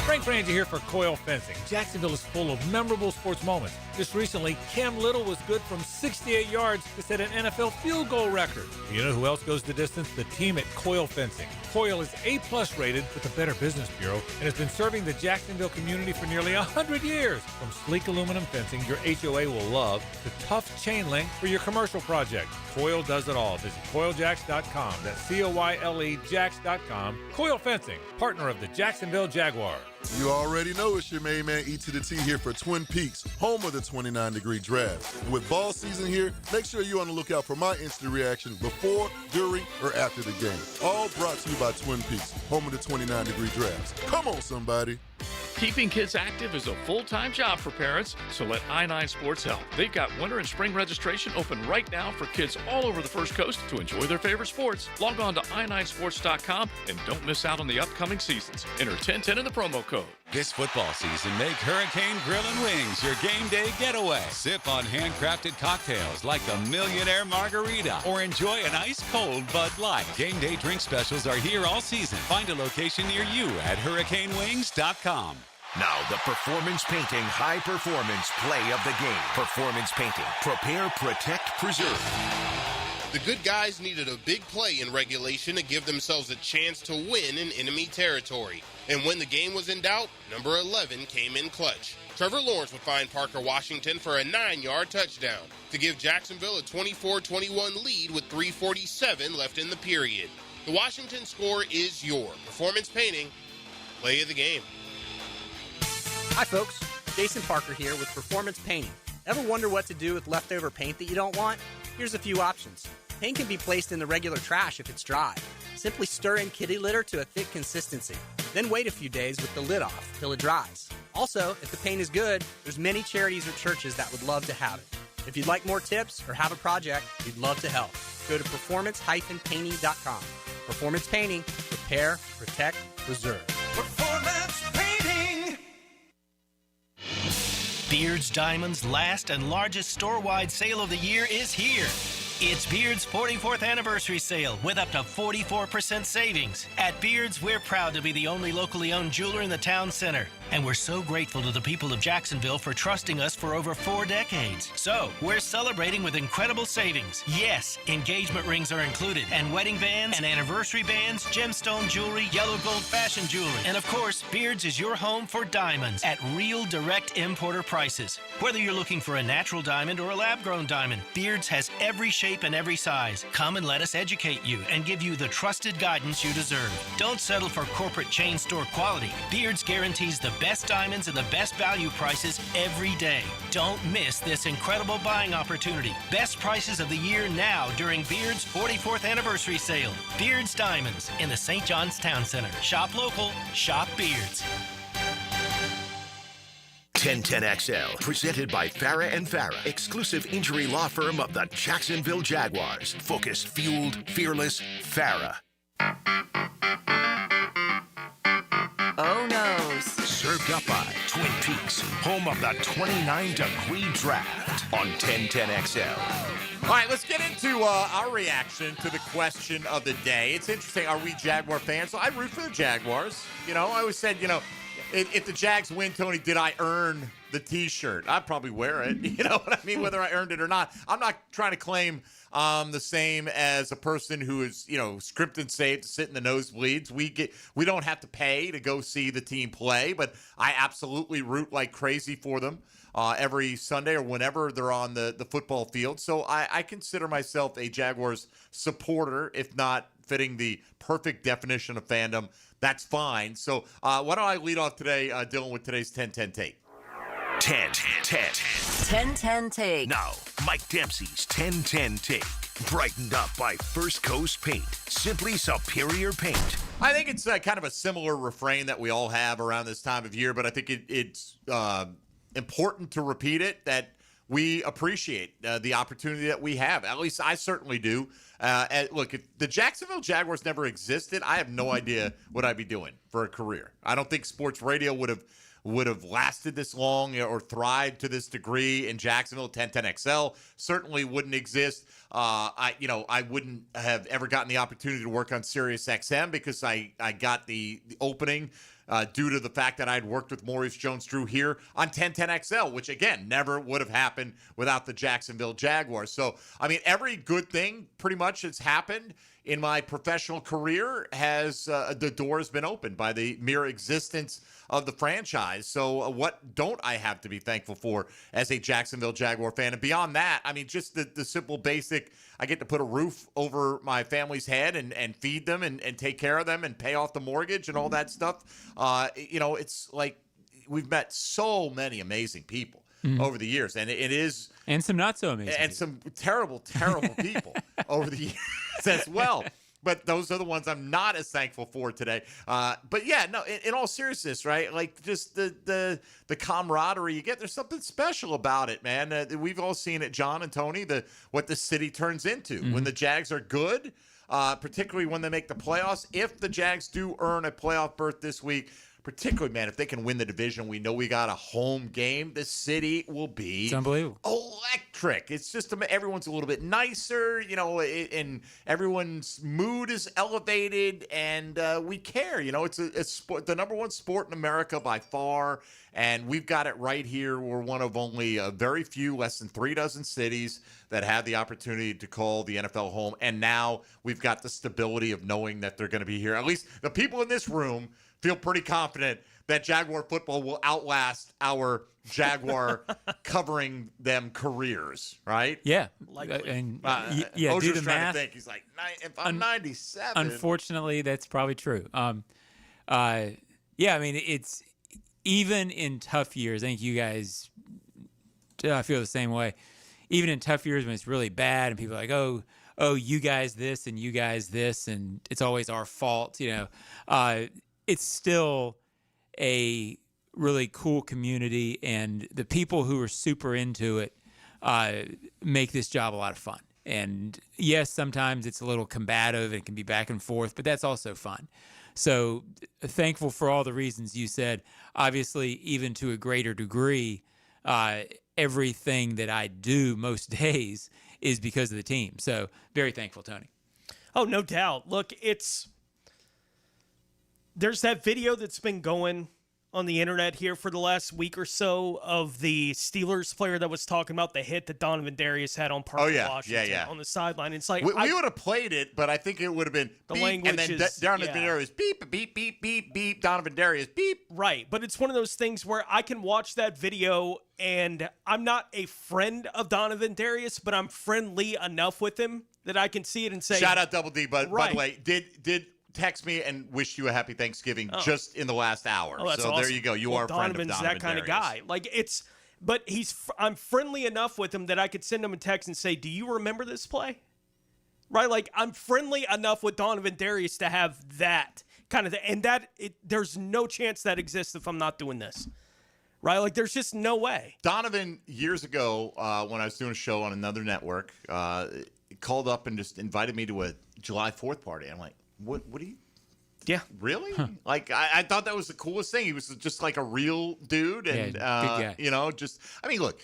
Frank Frangie here for Coil Fencing. Jacksonville is full of memorable sports moments. Just recently, Cam Little was good from 68 yards to set an NFL field goal record. You know who else goes the distance? The team at Coil Fencing. Coil is A+ rated with the Better Business Bureau and has been serving the Jacksonville community for nearly 100 years. From sleek aluminum fencing your HOA will love to tough chain link for your commercial project. Coil does it all. Visit CoilJacks.com. That's COYLE Jacks.com. Coil Fencing, partner of the Jacksonville Jaguars. You already know it's your main man E to the T here for Twin Peaks, home of the 29-degree draft. And with ball season here, make sure you're on the lookout for my instant reaction before, during, or after the game. All brought to you by Twin Peaks, home of the 29-degree drafts. Come on, somebody. Keeping kids active is a full-time job for parents, so let I-9 Sports help. They've got winter and spring registration open right now for kids all over the First Coast to enjoy their favorite sports. Log on to i9sports.com and don't miss out on the upcoming seasons. Enter 1010 in the promo code. This football season, make Hurricane Grill and Wings your game day getaway. Sip on handcrafted cocktails like the Millionaire Margarita or enjoy an ice-cold Bud Light. Game day drink specials are here all season. Find a location near you at hurricanewings.com. Now, the Performance Painting High Performance Play of the Game. Performance Painting. Prepare, protect, preserve. The good guys needed a big play in regulation to give themselves a chance to win in enemy territory. And when the game was in doubt, number 11 came in clutch. Trevor Lawrence would find Parker Washington for a 9-yard touchdown to give Jacksonville a 24-21 lead with 3:47 left in the period. The Washington score is your Performance Painting Play of the Game. Hi folks, Jason Parker here with Performance Painting. Ever wonder what to do with leftover paint that you don't want? Here's a few options. Paint can be placed in the regular trash if it's dry. Simply stir in kitty litter to a thick consistency. Then wait a few days with the lid off till it dries. Also, if the paint is good, there's many charities or churches that would love to have it. If you'd like more tips or have a project, we'd love to help. Go to performance-painting.com. Performance Painting. Repair, protect, preserve. Performance Painting. Beard's Diamonds' last and largest store-wide sale of the year is here. It's Beard's 44th anniversary sale with up to 44% savings. At Beard's, we're proud to be the only locally owned jeweler in the town center. And we're so grateful to the people of Jacksonville for trusting us for over 4 decades. So, we're celebrating with incredible savings. Yes, engagement rings are included, and wedding bands and anniversary bands, gemstone jewelry, yellow gold fashion jewelry. And of course, Beard's is your home for diamonds at real direct importer prices. Whether you're looking for a natural diamond or a lab-grown diamond, Beard's has every shape and every size. Come and let us educate you and give you the trusted guidance you deserve. Don't settle for corporate chain store quality. Beard's guarantees the best diamonds and the best value prices every day. Don't miss this incredible buying opportunity. Best prices of the year now during Beard's 44th anniversary sale. Beard's Diamonds in the St. John's Town Center. Shop local, shop Beard's. 1010XL, presented by Farah and Farah, exclusive injury law firm of the Jacksonville Jaguars. Focused, fueled, fearless, Farah. Oh no. Served up by Twin Peaks, home of the 29-degree draft on 1010XL. All right, let's get into our reaction to the question of the day. It's interesting. Are we Jaguar fans? So I root for the Jaguars. You know, I always said, you know, if the Jags win, Tony, did I earn the T-shirt? I'd probably wear it. You know what I mean? Whether I earned it or not. I'm not trying to claim the same as a person who is, you know, script and safe to sit in the nosebleeds. We don't have to pay to go see the team play, but I absolutely root like crazy for them every Sunday or whenever they're on the football field. So I consider myself a Jaguars supporter, if not fitting the perfect definition of fandom. That's fine. So why don't I lead off today, Dylan, with today's 10-10 take. 10-10 take. Now, Mike Dempsey's 10-10 take. Brightened up by First Coast Paint. Simply superior paint. I think it's kind of a similar refrain that we all have around this time of year, but I think it's important to repeat it, that we appreciate the opportunity that we have. At least I certainly do. And look, if the Jacksonville Jaguars never existed, I have no idea what I'd be doing for a career. I don't think sports radio would have lasted this long or thrived to this degree in Jacksonville. 1010XL certainly wouldn't exist. I wouldn't have ever gotten the opportunity to work on Sirius XM because I got the opening due to the fact that I'd worked with Maurice Jones-Drew here on 1010XL, which, again, never would have happened without the Jacksonville Jaguars. So, I mean, every good thing pretty much has happened in my professional career has the door has been opened by the mere existence of the franchise. So what don't I have to be thankful for as a Jacksonville Jaguar fan? And beyond that, I mean, just the simple basic, I get to put a roof over my family's head and feed them and take care of them and pay off the mortgage and all that stuff. It's like we've met so many amazing people over the years, and it is. And some not so amazing. And some terrible, terrible people over the years as well. But those are the ones I'm not as thankful for today. But yeah, no, in all seriousness, right? Like just the camaraderie you get, there's something special about it, man. We've all seen it, John and Tony, what the city turns into when the Jags are good, particularly when they make the playoffs. If the Jags do earn a playoff berth this week, particularly, man, if they can win the division, we know we got a home game. The city will be unbelievable, electric. It's just everyone's a little bit nicer, and everyone's mood is elevated, and we care. It's a sport, the number one sport in America by far, and we've got it right here. We're one of only a very few, less than 36 cities that have the opportunity to call the NFL home, and now we've got the stability of knowing that they're going to be here. At least the people in this room feel pretty confident that Jaguar football will outlast our Jaguar covering them careers, right? Yeah. And do the trying math. to think. He's like, if I'm 97. Unfortunately, that's probably true. It's even in tough years. I think you guys feel the same way. Even in tough years when it's really bad and people are like, oh, you guys this and you guys this, and it's always our fault, it's still a really cool community, and the people who are super into it make this job a lot of fun. And yes, sometimes it's a little combative and it can be back and forth, but that's also fun. So thankful for all the reasons you said. Obviously, even to a greater degree, everything that I do most days is because of the team. So very thankful, Tony. Oh, no doubt. Look, there's that video that's been going on the internet here for the last week or so of the Steelers player that was talking about the hit that Donovan Darius had on Parker Washington on the sideline. It's like we would have played it, but I think it would have been the beep, language and then is, Donovan Darius beep, beep, beep, beep, beep, Donovan Darius beep. Right, but it's one of those things where I can watch that video, and I'm not a friend of Donovan Darius, but I'm friendly enough with him that I can see it and say, shout out Double D, but by the way, did text me and wish you a happy Thanksgiving just in the last hour. Oh, that's so awesome. there you go. You are a friend of Donovan's Donovan that kind Darius. of guy. Like but I'm friendly enough with him that I could send him a text and say, "Do you remember this play?" Right? Like I'm friendly enough with Donovan Darius to have that kind of thing, and there's no chance that exists if I'm not doing this. Right? Like there's just no way. Donovan years ago, when I was doing a show on another network, called up and just invited me to a July 4th party. I'm like, what do you? Yeah. Really? Huh. Like, I thought that was the coolest thing. He was just like a real dude. And, good guy. Look,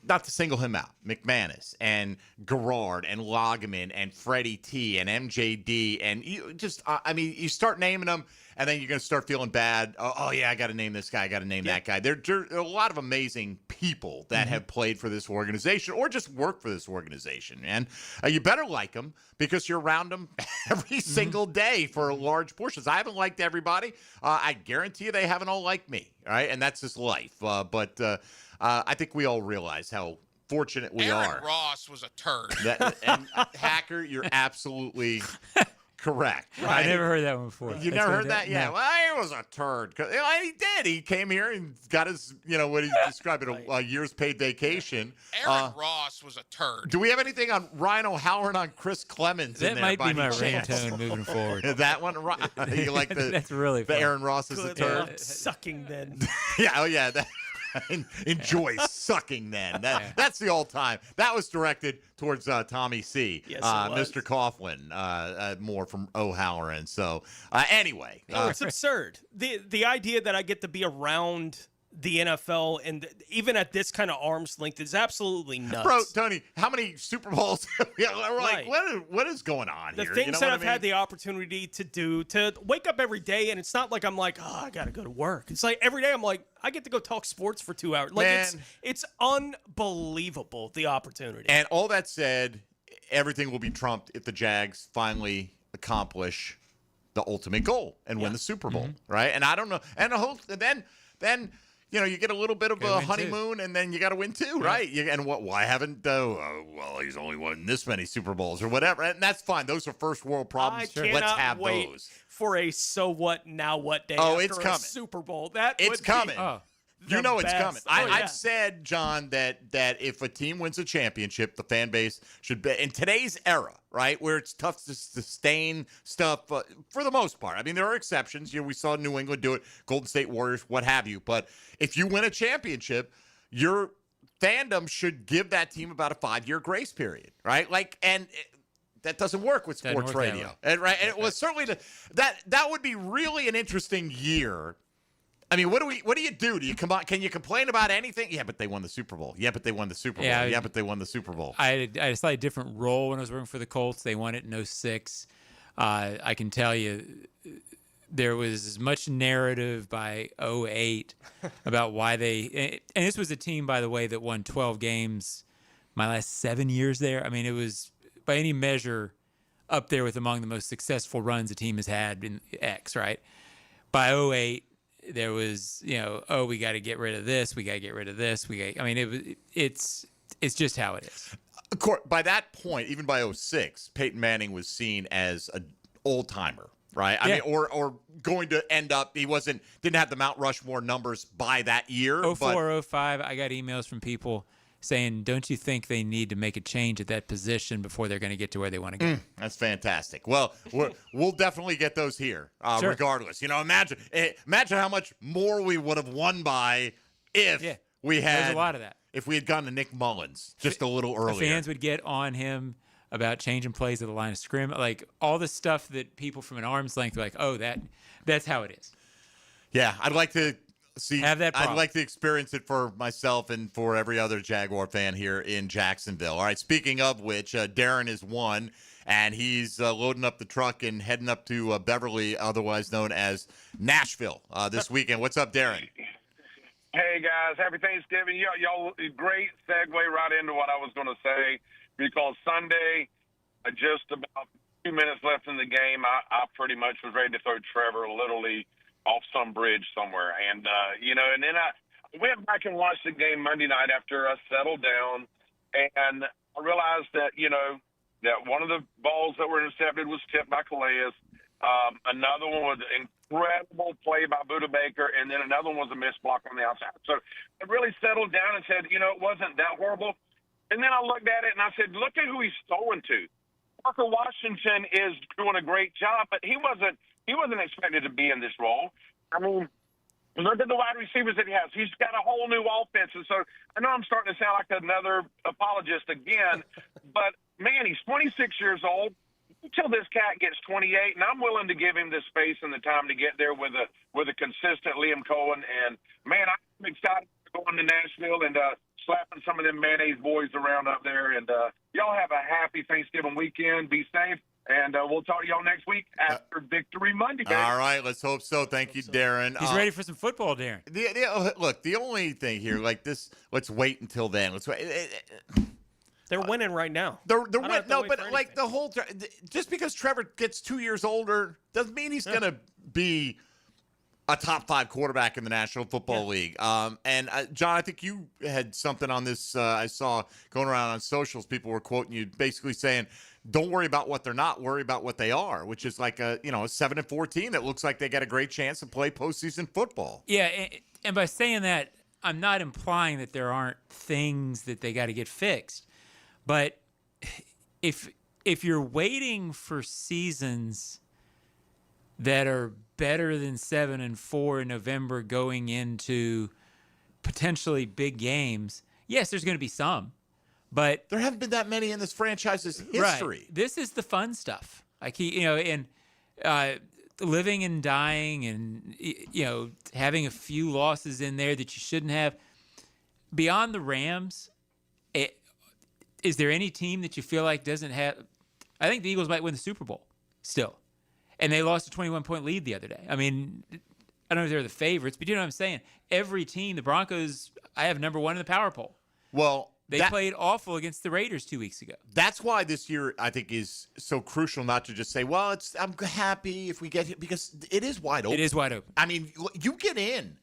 not to single him out, McManus and Garrard and Loggeman and Freddie T and MJD. And you start naming them, and then you're going to start feeling bad. Oh, yeah, I got to name this guy. I got to name that guy. There are a lot of amazing people that have played for this organization or just work for this organization. And you better like them because you're around them every single day for large portions. I haven't liked everybody. I guarantee you they haven't all liked me. All right. And that's just life. But I think we all realize how fortunate we are. Aaron Ross was a turd. And Hacker, you're absolutely correct. Right? I never heard that one before. You never heard that? Yeah. No. Well, he was a turd. He did. He came here and got his, what he described it, a year's paid vacation. Aaron Ross was a turd. Do we have anything on Ryan O'Halloran on Chris Clemens? That in there might be my chance? ringtone moving forward. That one? You like that's really fun. The Aaron Ross is a turd? Sucking then. Yeah. Oh, yeah. Enjoy sucking then. That's the all-time. That was directed towards Tommy C. Yes, Mr. Coughlin, more from O'Halloran. So anyway. It's absurd. The idea that I get to be around the NFL and even at this kind of arm's length is absolutely nuts. Bro, Tony, how many Super Bowls? We're Right. like, what is going on the here? things that I've had the opportunity to do, to wake up every day, and it's not like I'm like, oh, I got to go to work. It's like every day I'm like, I get to go talk sports for 2 hours. Like it's unbelievable, the opportunity. And all that said, everything will be trumped if the Jags finally accomplish the ultimate goal and win the Super Bowl, right? And I don't know. And then you get a little bit of a honeymoon, and then you got to win too, right? And why haven't? Well, he's only won this many Super Bowls or whatever, and that's fine. Those are first world problems. Let's have those for a so what now what day. Oh, after it's coming. Super Bowl. That it's coming. You know it's coming. Yeah. I've said, John, that if a team wins a championship, the fan base should be in today's era, right, where it's tough to sustain stuff for the most part. I mean, there are exceptions. We saw New England do it, Golden State Warriors, what have you. But if you win a championship, your fandom should give that team about a 5-year grace period, right? That doesn't work with sports radio, right? And it was certainly that would be really an interesting year. I mean, what do you do? Do you come on? Can you complain about anything? Yeah, but they won the Super Bowl. Yeah, but they won the Super Bowl. Yeah, but they won the Super Bowl. I had a slightly different role when I was working for the Colts. They won it in 2006. I can tell you there was as much narrative by 2008 about why they – and this was a team, by the way, that won 12 games my last 7 years there. I mean, it was, by any measure, up there with among the most successful runs a team has had in X, right? By 2008, there was, we got to get rid of this. We got to get rid of this. It's just how it is. Of course, by that point, even by 2006, Peyton Manning was seen as an old timer, right? I mean, or going to end up, didn't have the Mount Rushmore numbers by that year. 2004, 2005, I got emails from people saying, don't you think they need to make a change at that position before they're going to get to where they want to get? That's fantastic. Well, we'll definitely get those here, regardless. Imagine how much more we would have won by if we had. There's a lot of that. If we had gone to Nick Mullins just a little earlier. The fans would get on him about changing plays at the line of scrimmage, like all the stuff that people from an arm's length are like, oh, that's how it is. Yeah, I'd like to have that problem. I'd like to experience it for myself and for every other Jaguar fan here in Jacksonville. All right, speaking of which, Darren is one, and he's loading up the truck and heading up to Beverly, otherwise known as Nashville, this weekend. What's up, Darren? Hey, guys. Happy Thanksgiving. Y'all, great segue right into what I was going to say, because Sunday, just about 2 minutes left in the game, I pretty much was ready to throw Trevor literally off some bridge somewhere. And, and then I went back and watched the game Monday night after I settled down, and I realized that, that one of the balls that were intercepted was tipped by Calais. Another one was an incredible play by Budda Baker, and then another one was a missed block on the outside. So I really settled down and said, it wasn't that horrible. And then I looked at it and I said, look at who he's throwing to. Parker Washington is doing a great job, but he wasn't expected to be in this role. I mean, look at the wide receivers that he has. He's got a whole new offense. And so I know I'm starting to sound like another apologist again, but, man, he's 26 years old. Until this cat gets 28, and I'm willing to give him the space and the time to get there with a consistent Liam Cohen. And, man, I'm excited for going to Nashville and slapping some of them mayonnaise boys around up there. And y'all have a happy Thanksgiving weekend. Be safe. And we'll talk to y'all next week after Victory Monday. Guys. All right, let's hope so. Thank you, Darren. He's ready for some football, Darren. Look, the only thing here, like this, let's wait until then. Let's wait. They're winning right now. They're winning. No, but like the whole just because Trevor gets 2 years older doesn't mean he's going to be a top 5 quarterback in the National Football League. And John, I think you had something on this. I saw going around on socials. People were quoting you, basically saying, "Don't worry about what they're not. Worry about what they are," which is like a 7-4 team that looks like they got a great chance to play postseason football. Yeah, and by saying that, I'm not implying that there aren't things that they got to get fixed. But if you're waiting for seasons that are better than 7-4 in November going into potentially big games, yes, there's going to be some, but there haven't been that many in this franchise's history. Right. This is the fun stuff. And living and dying, and having a few losses in there that you shouldn't have. Beyond the Rams, is there any team that you feel like doesn't have? I think the Eagles might win the Super Bowl still. And they lost a 21-point lead the other day. I mean, I don't know if they're the favorites, but you know what I'm saying? Every team, the Broncos, I have number 1 in the power poll. Well, they played awful against the Raiders 2 weeks ago. That's why this year, I think, is so crucial not to just say, well, I'm happy if we get hit, because it is wide open. It is wide open. I mean, you get in.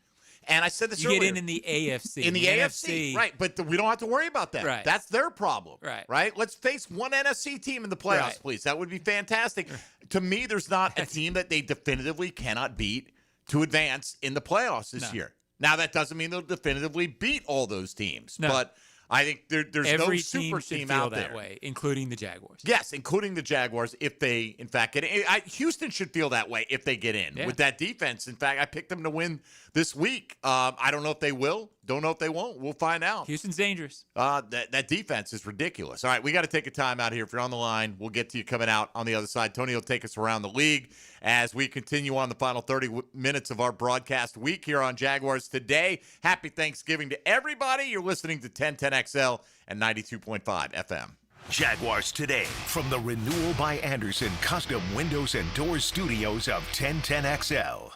And I said this you earlier. get in the AFC. In the AFC, right. But we don't have to worry about that. Right. That's their problem. Right. Let's face one NFC team in the playoffs, please. That would be fantastic. To me, there's not a team that they definitively cannot beat to advance in the playoffs this year. Now, that doesn't mean they'll definitively beat all those teams. No. But I think there's Every no super team team out that there. way, including the Jaguars. Yes, including the Jaguars if they, in fact, get in. Houston should feel that way if they get in with that defense. In fact, I picked them to win this week. I don't know if they will. Don't know if they won't. We'll find out. Houston's dangerous. That defense is ridiculous. All right, we got to take a time out here. If you're on the line, we'll get to you coming out on the other side. Tony will take us around the league as we continue on the final 30 minutes of our broadcast week here on Jaguars Today. Happy Thanksgiving to everybody. You're listening to 1010XL and 92.5 FM. Jaguars Today from the Renewal by Anderson Custom Windows and Doors Studios of 1010XL.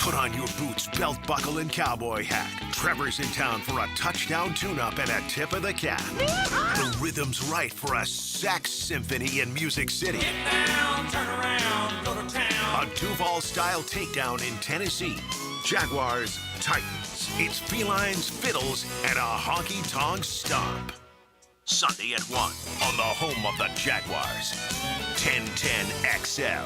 Put on your boots, belt buckle, and cowboy hat. Trevor's in town for a touchdown tune-up and a tip of the cap. The rhythm's right for a sax symphony in Music City. Get down, turn around, go to town. A Duval-style takedown in Tennessee. Jaguars, Titans. It's felines, fiddles, and a honky-tonk stomp. Sunday at 1 on the home of the Jaguars. 1010XL.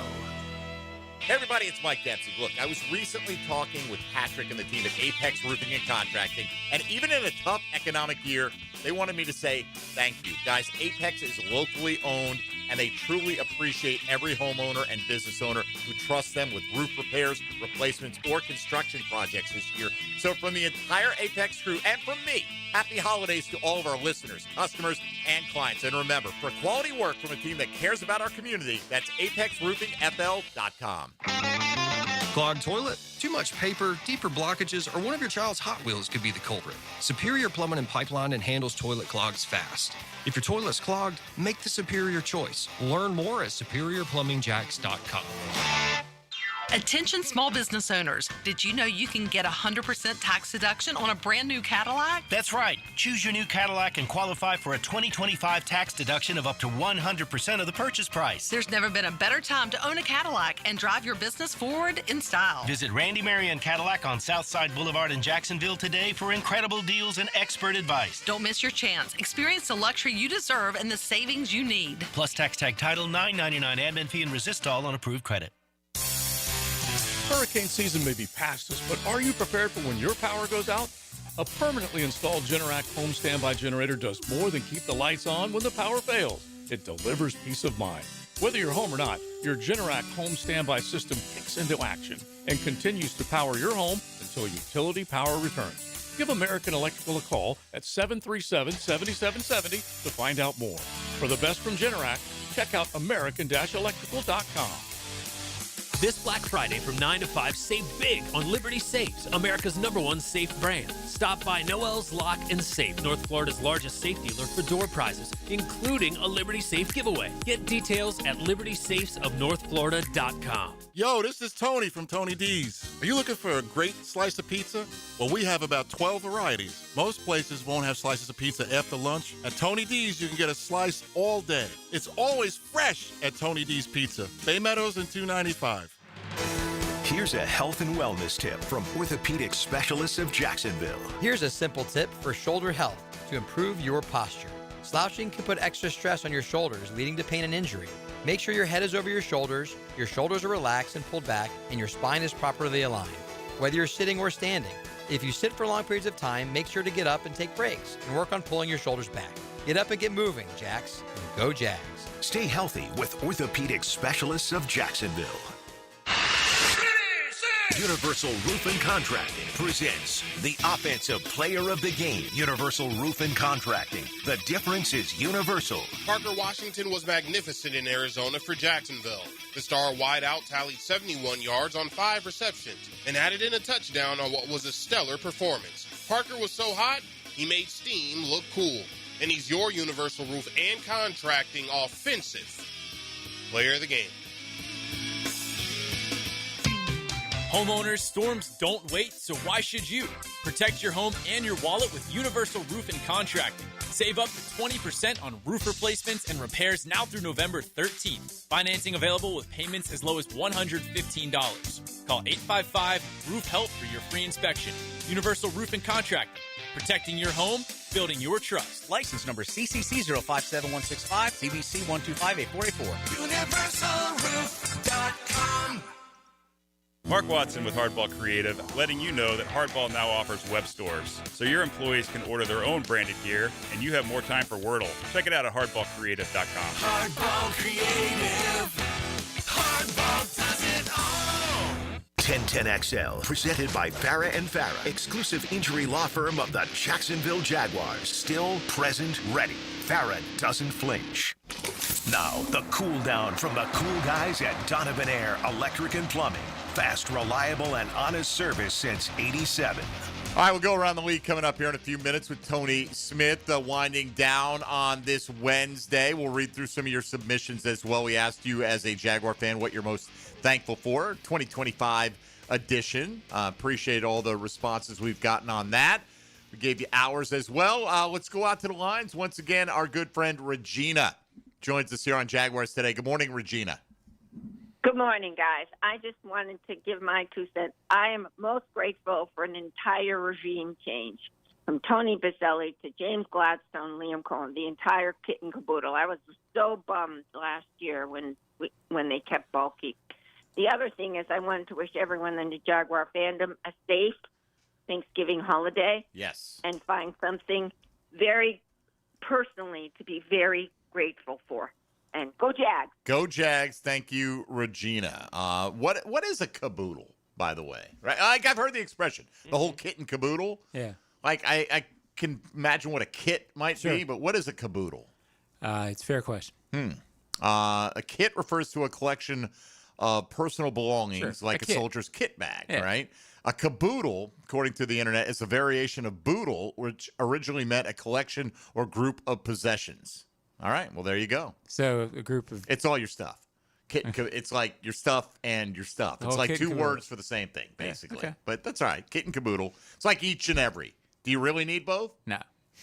Hey everybody, it's Mike Dempsey. Look, I was recently talking with Patrick and the team at Apex Roofing and Contracting, and even in a tough economic year, they wanted me to say thank you. Guys, Apex is locally owned, and they truly appreciate every homeowner and business owner who trusts them with roof repairs, replacements, or construction projects this year. So from the entire Apex crew and from me, happy holidays to all of our listeners, customers, and clients. And remember, for quality work from a team that cares about our community, that's apexroofingfl.com. Clogged toilet, too much paper, deeper blockages, or one of your child's Hot Wheels could be the culprit. Superior Plumbing and Pipeline and handles toilet clogs fast. If your toilet's clogged, make the superior choice. Learn more at superiorplumbingjacks.com. Attention small business owners. Did you know you can get 100% tax deduction on a brand new Cadillac? That's right. Choose your new Cadillac and qualify for a 2025 tax deduction of up to 100% of the purchase price. There's never been a better time to own a Cadillac and drive your business forward in style. Visit Randy Marion Cadillac on Southside Boulevard in Jacksonville today for incredible deals and expert advice. Don't miss your chance. Experience the luxury you deserve and the savings you need. Plus tax tag title, $9.99 admin fee and resistol on approved credit. Hurricane season may be past us, but are you prepared for when your power goes out? A permanently installed Generac home standby generator does more than keep the lights on when the power fails. It delivers peace of mind. Whether you're home or not, your Generac home standby system kicks into action and continues to power your home until utility power returns. Give American Electrical a call at 737-7770 to find out more. For the best from Generac, check out american-electrical.com. This Black Friday from 9 to 5, save big on Liberty Safes, America's #1 safe brand. Stop by Noel's Lock and Safe, North Florida's largest safe dealer for door prizes, including a Liberty Safe giveaway. Get details at libertysafesofnorthflorida.com. Yo, this is Tony from Tony D's. Are you looking for a great slice of pizza? Well, we have about 12 varieties. Most places won't have slices of pizza after lunch. At Tony D's, you can get a slice all day. It's always fresh at Tony D's Pizza. Bay Meadows and 295. Here's a health and wellness tip from orthopedic specialists of Jacksonville. Here's a simple tip for shoulder health to improve your posture. Slouching can put extra stress on your shoulders, leading to pain and injury. Make sure your head is over your shoulders are relaxed and pulled back, and your spine is properly aligned, whether you're sitting or standing. If you sit for long periods of time, make sure to get up and take breaks and work on pulling your shoulders back. Get up and get moving, Jacks, and go Jags. Stay healthy with orthopedic specialists of Jacksonville. Universal Roof and Contracting presents the Offensive Player of the Game. Universal Roof and Contracting. The difference is universal. Parker Washington was magnificent in Arizona for Jacksonville. The star wideout tallied 71 yards on 5 receptions and added in a touchdown on what was a stellar performance. Parker was so hot, he made steam look cool. And he's your Universal Roof and Contracting offensive player of the game. Homeowners, storms don't wait, so why should you? Protect your home and your wallet with Universal Roof and Contracting. Save up to 20% on roof replacements and repairs now through November 13th. Financing available with payments as low as $115. Call 855-ROOF-HELP for your free inspection. Universal Roofing Contracting. Protecting your home, building your trust. License number CCC 057165, CBC 1258484. UniversalRoof.com. Mark Watson with Hardball Creative, letting you know that Hardball now offers web stores, so your employees can order their own branded gear, and you have more time for Wordle. Check it out at hardballcreative.com. Hardball Creative. Hardball does it all. 1010XL, presented by Farah and Farah, exclusive injury law firm of the Jacksonville Jaguars. Still, present, ready. Farah doesn't flinch. Now, the cool down from the cool guys at Donovan Air Electric and Plumbing. Fast, reliable, and honest service since '87. All right, we'll go around the league coming up here in a few minutes with Tony Smith winding down on this Wednesday. We'll read through some of your submissions as well. We asked you as a Jaguar fan what you're most thankful for. 2025 edition. Appreciate all the responses we've gotten on that. We gave you hours as well. Let's go out to the lines. Once again, our good friend Regina joins us here on Jaguars Today. Good morning, Regina. Good morning, guys. I just wanted to give my 2 cents. I am most grateful for an entire regime change, from Tony Baselli to James Gladstone, Liam Cohen, the entire kit and caboodle. I was so bummed last year when they kept Bulky. The other thing is I wanted to wish everyone in the Jaguar fandom a safe Thanksgiving holiday. Yes. And find something very personally to be very grateful for. And go Jags. Go Jags. Thank you, Regina. What is a caboodle, by the way? Right? Like, I've heard the expression, the whole kit and caboodle. Yeah. Like, I can imagine what a kit might be, but what is a caboodle? It's a fair question. A kit refers to a collection of personal belongings, like a soldier's kit bag, right? A caboodle, according to the internet, is a variation of boodle, which originally meant a collection or group of possessions. All right, well, there you go. So a group of... It's all your stuff. Kit and it's like your stuff and your stuff. It's like two words for the same thing, basically. Yeah, okay. But that's all right. Kit and caboodle. It's like each and every. Do you really need both? No.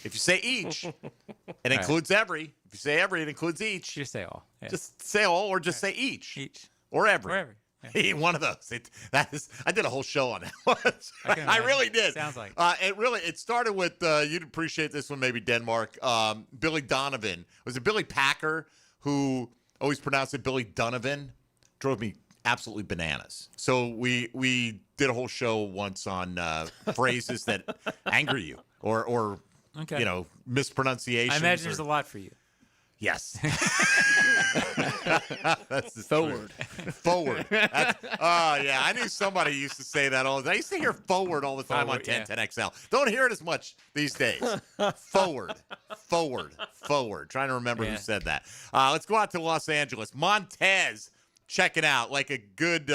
If you say each, it includes every. If you say every, it includes each. Just say all. Yeah. Just say all or just say each. Each. Or every. Or every. One of those. I did a whole show on that one. I really did. Sounds like it started with you'd appreciate this one, maybe Denmark. Billy Donovan. Was it Billy Packer who always pronounced it Billy Donovan? Drove me absolutely bananas. So we did a whole show once on phrases that anger you or mispronunciations. I imagine there's a lot for you. Yes. That's the forward. Forward. Yeah. I knew somebody used to say that all the time. I used to hear forward all the time Forward, on 1010XL. Don't hear it as much these days. Forward. Trying to remember who said that. Let's go out to Los Angeles. Montez checking out like a good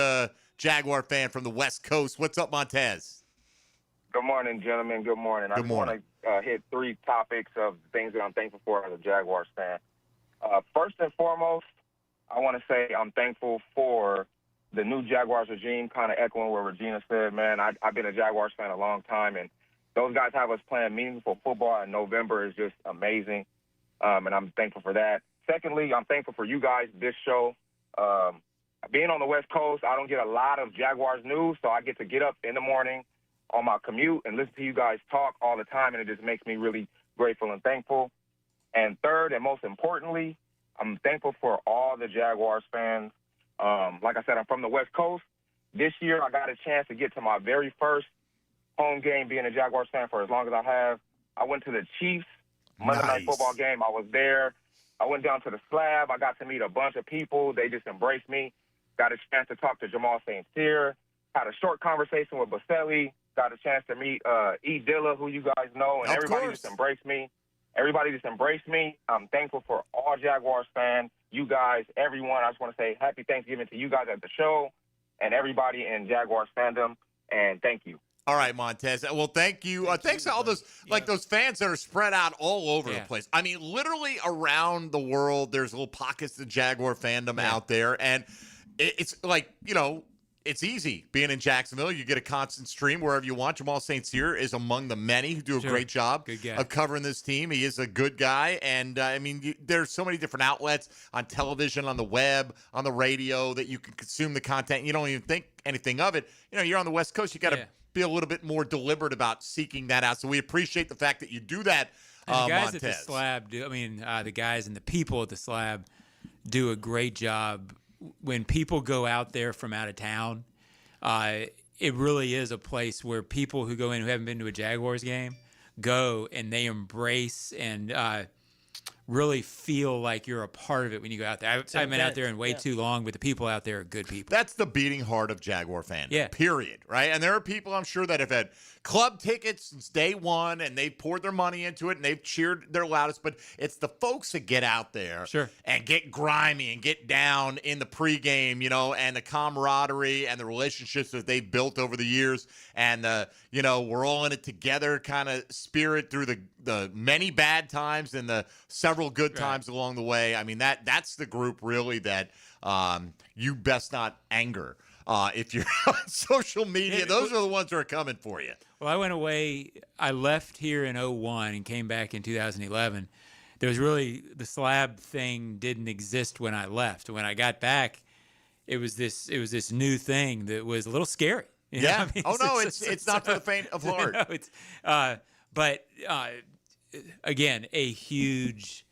Jaguar fan from the West Coast. What's up, Montez? Good morning, gentlemen. Good morning. Good morning. I just want to hit 3 topics of things that I'm thankful for as a Jaguars fan. First and foremost, I want to say I'm thankful for the new Jaguars regime, kind of echoing what Regina said, man. I've been a Jaguars fan a long time, and those guys have us playing meaningful football in November is just amazing, and I'm thankful for that. Secondly, I'm thankful for you guys, this show. Being on the West Coast, I don't get a lot of Jaguars news, so I get to get up in the morning on my commute and listen to you guys talk all the time, and it just makes me really grateful and thankful. And third, and most importantly, I'm thankful for all the Jaguars fans. Like I said, I'm from the West Coast. This year, I got a chance to get to my very first home game being a Jaguars fan for as long as I have. I went to the Chiefs Monday night football game. I was there. I went down to the slab. I got to meet a bunch of people. They just embraced me. Got a chance to talk to Jamal St. Cyr. Had a short conversation with Baselli. Got a chance to meet E. Dilla, who you guys know, and everybody just embraced me. I'm thankful for all Jaguars fans, you guys, everyone. I just want to say happy Thanksgiving to you guys at the show and everybody in Jaguars fandom, and thank you. All right, Montez. Well, thank you. Thanks to all those those fans that are spread out all over the place. I mean, literally around the world, there's little pockets of Jaguar fandom out there, and it's like, it's easy being in Jacksonville. You get a constant stream wherever you want. Jamal St. Cyr is among the many who do a great job of covering this team. He is a good guy. And, there's so many different outlets on television, on the web, on the radio that you can consume the content. You don't even think anything of it. You're on the West Coast. You got to be a little bit more deliberate about seeking that out. So we appreciate the fact that you do that, and the guys Montez. at the Slab do. The guys and the people at the Slab do a great job. When people go out there from out of town, it really is a place where people who go in who haven't been to a Jaguars game go and they embrace and really feel like you're a part of it when you go out there. I've been out there in way too long, but the people out there are good people. That's the beating heart of Jaguar fans. Yeah. Period. Right? And there are people, I'm sure, that have had club tickets since day one, and they've poured their money into it, and they've cheered their loudest. But it's the folks that get out there and get grimy and get down in the pregame, and the camaraderie and the relationships that they've built over the years. And, we're all in it together kind of spirit through the many bad times and the several good times along the way. That's the group really that you best not anger. If you're on social media, those are the ones who are coming for you. Well, I went away. I left here in 2001 and came back in 2011. There was really the Slab thing didn't exist when I left. When I got back, it was this new thing that was a little scary. Yeah. It's not for the faint of heart. But again, a huge.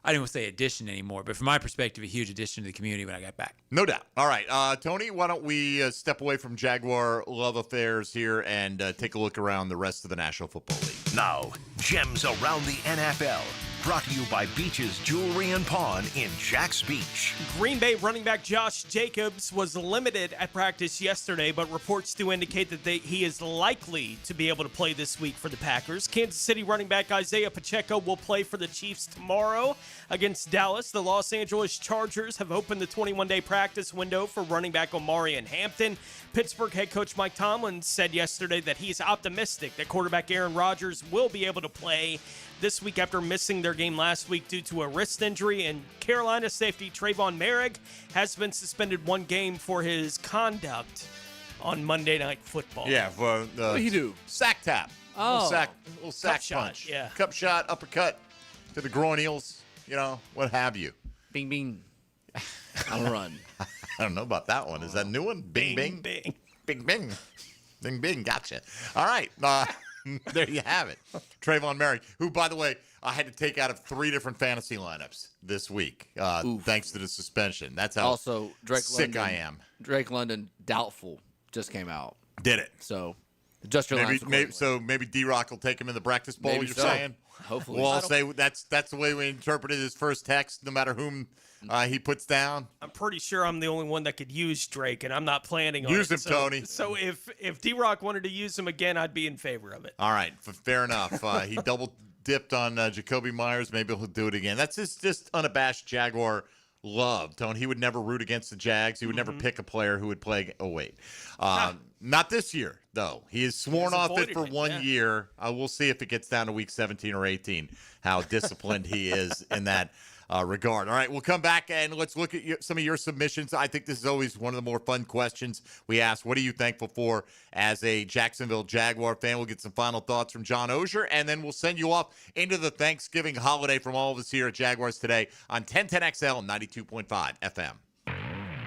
I didn't want to say addition anymore, but from my perspective, a huge addition to the community when I got back. No doubt. All right, Tony, why don't we step away from Jaguar love affairs here and take a look around the rest of the National Football League. Now, gems around the NFL. Brought to you by Beach's Jewelry and Pawn in Jax Beach. Green Bay running back Josh Jacobs was limited at practice yesterday, but reports do indicate that he is likely to be able to play this week for the Packers. Kansas City running back Isaiah Pacheco will play for the Chiefs tomorrow against Dallas. The Los Angeles Chargers have opened the 21-day practice window for running back Omarion Hampton. Pittsburgh head coach Mike Tomlin said yesterday that he's optimistic that quarterback Aaron Rodgers will be able to play this week after missing their game last week due to a wrist injury. And Carolina safety Trayvon Merrick has been suspended one game for his conduct on Monday Night Football. Yeah, for what did he do? Sack tap. Oh, little sack shot, punch. yeah. Cup shot, uppercut to the groinials, what have you. Bing, bing. I'll run. I don't know about that one. Is that a new one? Bing, bing. Bing. Bing, bing. Bing, bing. Gotcha. All right. There you have it. Trayvon Merrick, who, by the way, I had to take out of 3 different fantasy lineups this week, thanks to the suspension. That's how also, sick I am. Drake London, doubtful, just came out. Did it? So, adjust your lines accordingly. Maybe D-Rock will take him in the breakfast bowl, Maybe you're so. saying? Hopefully. We'll all say that's the way we interpreted his first text, no matter whom he puts down. I'm pretty sure I'm the only one that could use Drake, and I'm not planning on Use it. him, Tony. So if D-Rock wanted to use him again, I'd be in favor of it. All right, fair enough. He double dipped on Jacoby Myers. Maybe he'll do it again. That's just unabashed Jaguar love, Tony. He would never root against the Jags. He would never pick a player who would play. Oh, wait. Not this year, though. He has sworn off it for 1 year. We'll see if it gets down to week 17 or 18, how disciplined he is in that regard. All right, we'll come back and let's look at some of your submissions. I think this is always one of the more fun questions we ask. What are you thankful for as a Jacksonville Jaguar fan? We'll get some final thoughts from John Ozier, and then we'll send you off into the Thanksgiving holiday from all of us here at Jaguars Today on 1010XL 92.5 FM.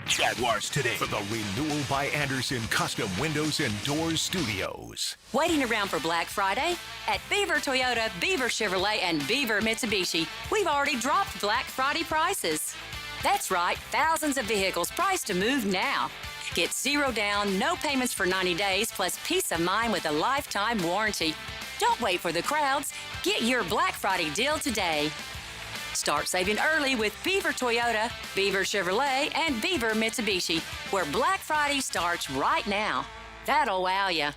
Jaguars Today for the Renewal by Anderson Custom Windows and Doors Studios. Waiting around for Black Friday? At Beaver Toyota, Beaver Chevrolet, and Beaver Mitsubishi, we've already dropped Black Friday prices. That's right, thousands of vehicles priced to move now. Get zero down, no payments for 90 days, plus peace of mind with a lifetime warranty. Don't wait for the crowds. Get your Black Friday deal today. Start saving early with Beaver Toyota, Beaver Chevrolet, and Beaver Mitsubishi, where Black Friday starts right now. That'll wow ya.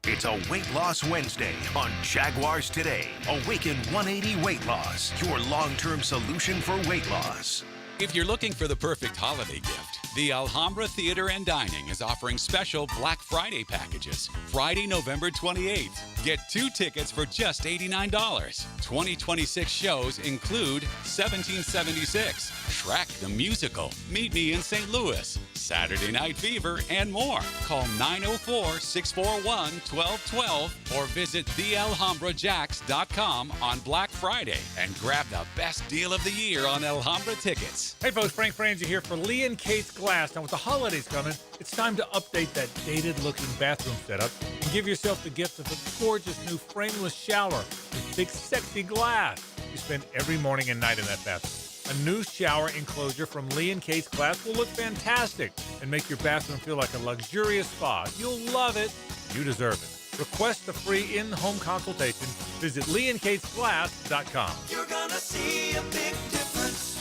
It's a Weight Loss Wednesday on Jaguars Today. Awaken 180 Weight Loss, your long-term solution for weight loss. If you're looking for the perfect holiday gift, the Alhambra Theater and Dining is offering special Black Friday packages. Friday, November 28th. Get 2 tickets for just $89. 2026 shows include 1776, Shrek the Musical, Meet Me in St. Louis, Saturday Night Fever, and more. Call 904-641-1212 or visit thealhambrajacks.com on Black Friday and grab the best deal of the year on Alhambra tickets. Hey folks, Frank Frangie here for Lee & Kate's Glass. Now with the holidays coming, it's time to update that dated-looking bathroom setup and give yourself the gift of a gorgeous new frameless shower with big sexy glass. You spend every morning and night in that bathroom. A new shower enclosure from Lee & Kate's Glass will look fantastic and make your bathroom feel like a luxurious spa. You'll love it. You deserve it. Request a free in-home consultation. Visit leeandkatesglass.com. You're gonna see a big difference.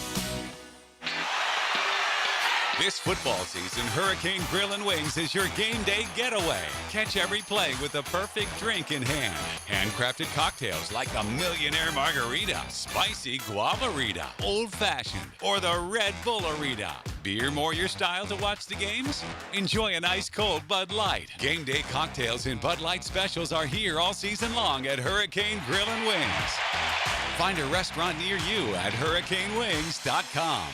This football season, Hurricane Grill and Wings is your game day getaway. Catch every play with the perfect drink in hand. Handcrafted cocktails like the Millionaire Margarita, Spicy Guavarita, Old Fashioned, or the Red Bullerita. Beer more your style to watch the games? Enjoy an ice cold Bud Light. Game day cocktails and Bud Light specials are here all season long at Hurricane Grill and Wings. Find a restaurant near you at hurricanewings.com.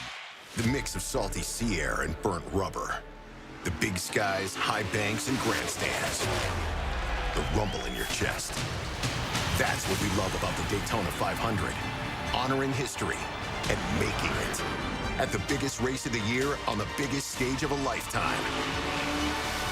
The mix of salty sea air and burnt rubber. The big skies, high banks, and grandstands. The rumble in your chest. That's what we love about the Daytona 500. Honoring history and making it. At the biggest race of the year on the biggest stage of a lifetime.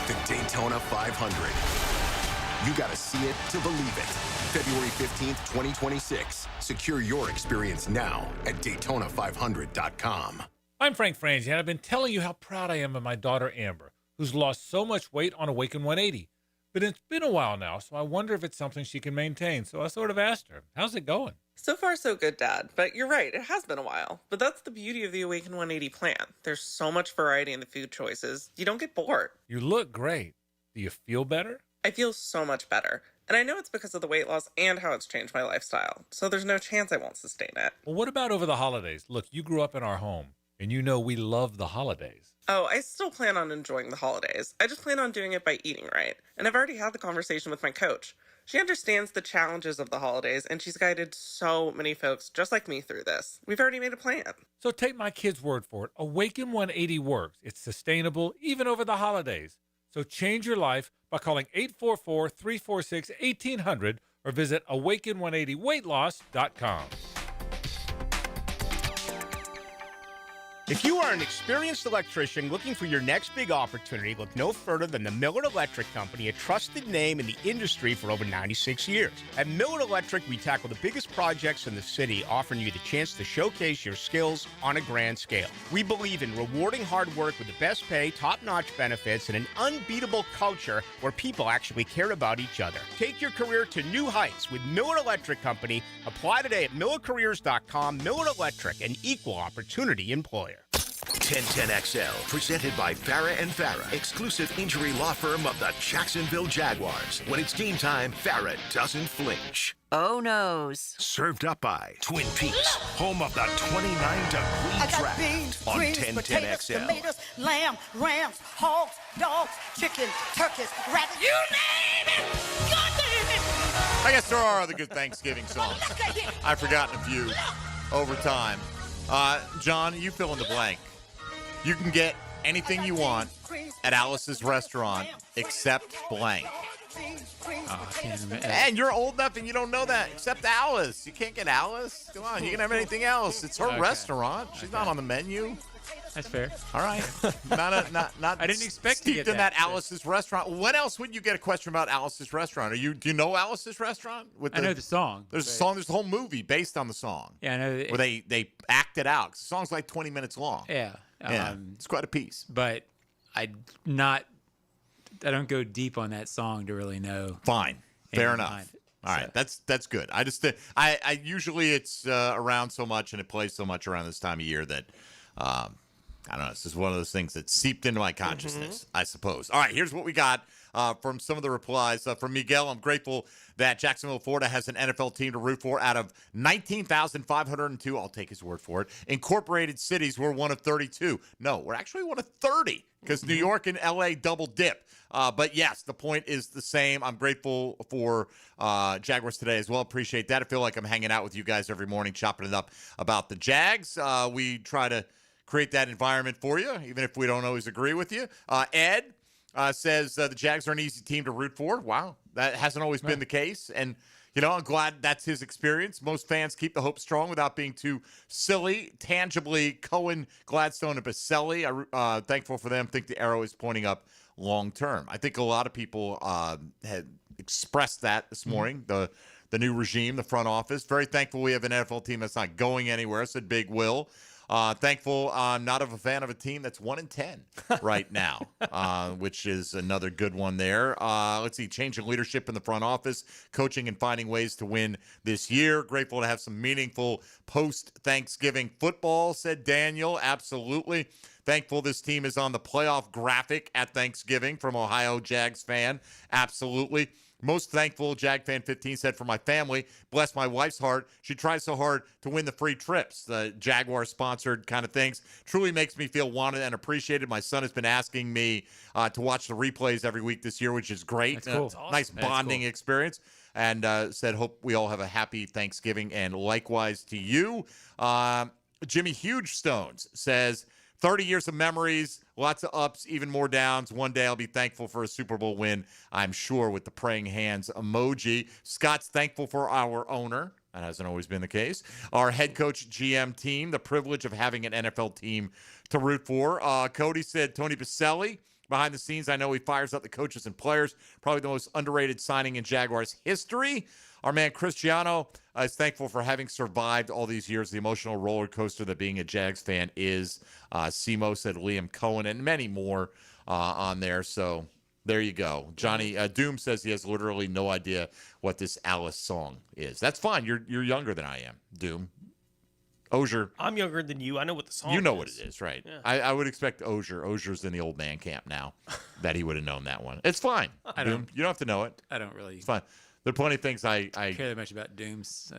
The Daytona 500. You gotta see it to believe it. February 15th, 2026. Secure your experience now at Daytona500.com. I'm Frank Frangie, and I've been telling you how proud I am of my daughter Amber, who's lost so much weight on Awaken 180. But it's been a while now, so I wonder if it's something she can maintain. So I sort of asked her, how's it going? So far, so good, Dad. But you're right, it has been a while. But that's the beauty of the Awaken 180 plan. There's so much variety in the food choices. You don't get bored. You look great. Do you feel better? I feel so much better. And I know it's because of the weight loss and how it's changed my lifestyle. So there's no chance I won't sustain it. Well, what about over the holidays? Look, you grew up in our home, and you know we love the holidays. Oh, I still plan on enjoying the holidays. I just plan on doing it by eating right. And I've already had the conversation with my coach. She understands the challenges of the holidays, and she's guided so many folks just like me through this. We've already made a plan. So take my kid's word for it. Awaken 180 works. It's sustainable, even over the holidays. So change your life by calling 844-346-1800 or visit awaken180weightloss.com. If you are an experienced electrician looking for your next big opportunity, look no further than the Miller Electric Company, a trusted name in the industry for over 96 years. At Miller Electric, we tackle the biggest projects in the city, offering you the chance to showcase your skills on a grand scale. We believe in rewarding hard work with the best pay, top-notch benefits, and an unbeatable culture where people actually care about each other. Take your career to new heights with Miller Electric Company. Apply today at millercareers.com. Miller Electric, an equal opportunity employer. 1010XL, presented by Farah and Farah, exclusive injury law firm of the Jacksonville Jaguars. When it's game time, Farah doesn't flinch. Oh noes. Served up by Twin Peaks, home of the 29-degree draft on 1010XL. Tomatoes, lamb, rams, hogs, dogs, chicken, turkeys, rabbits, you name it! God damn it! I guess there are other good Thanksgiving songs. I've forgotten a few over time. John, you fill in the blank. You can get anything you want at Alice's restaurant except blank. Oh, I can't remember. And you're old enough and you don't know that. Except Alice. You can't get Alice. Come on, you can have anything else. It's her restaurant. She's not on the menu. That's fair. All right. Not. I didn't expect to get in that Alice's restaurant. When else would you get a question about Alice's restaurant? Do you know Alice's restaurant? I know the song. There's a song. There's the whole movie based on the song. Yeah, I know. Where they act it out. The song's like 20 minutes long. Yeah. It's quite a piece. But I don't go deep on that song to really know. Fine. Fair enough. All right, that's good. I just I usually it's around so much and it plays so much around this time of year that I don't know. This is one of those things that seeped into my consciousness, I suppose. All right, here's what we got from some of the replies. From Miguel, I'm grateful that Jacksonville, Florida has an NFL team to root for. Out of 19,502, I'll take his word for it, incorporated cities, we're one of 32. No, we're actually one of 30 because New York and L.A. double dip. But, yes, the point is the same. I'm grateful for Jaguars Today as well. Appreciate that. I feel like I'm hanging out with you guys every morning, chopping it up about the Jags. We try to create that environment for you, even if we don't always agree with you. Ed says the Jags are an easy team to root for. Wow, that hasn't always been the case. And, you know, I'm glad that's his experience. Most fans keep the hope strong without being too silly. Tangibly, Cohen, Gladstone, and Baselli, thankful for them. Think the arrow is pointing up long term. I think a lot of people had expressed that this morning, the new regime, the front office. Very thankful we have an NFL team that's not going anywhere, said Big Will. Thankful I'm not a fan of a team that's 1-10 right now, which is another good one there. Let's see, changing leadership in the front office, coaching and finding ways to win this year. Grateful to have some meaningful post-Thanksgiving football, said Daniel. Absolutely. Thankful this team is on the playoff graphic at Thanksgiving from Ohio Jags fan. Absolutely. Most thankful, Jag Fan 15 said, for my family. Bless my wife's heart. She tries so hard to win the free trips, the Jaguar-sponsored kind of things. Truly makes me feel wanted and appreciated. My son has been asking me to watch the replays every week this year, which is great. That's cool. That's awesome. Nice bonding experience. And said, hope we all have a happy Thanksgiving, and likewise to you. Jimmy Huge Stones says, 30 years of memories, lots of ups, even more downs. One day I'll be thankful for a Super Bowl win, I'm sure, with the praying hands emoji. Scott's thankful for our owner. That hasn't always been the case. Our head coach, GM team, the privilege of having an NFL team to root for. Cody said Tony Baselli. Behind the scenes, I know he fires up the coaches and players. Probably the most underrated signing in Jaguars history. Our man Cristiano is thankful for having survived all these years, the emotional roller coaster that being a Jags fan is. Simo said Liam Cohen, and many more on there. So there you go. Johnny Doom says he has literally no idea what this Alice song is. That's fine. You're younger than I am, Doom. Ozier. I'm younger than you. I know what the song is. You know what it is, right? Yeah. I would expect Ozier. Ozier's in the old man camp now, that he would have known that one. It's fine. Doom. You don't have to know it. I don't really. It's fine. There are plenty of things I care that much about Doom's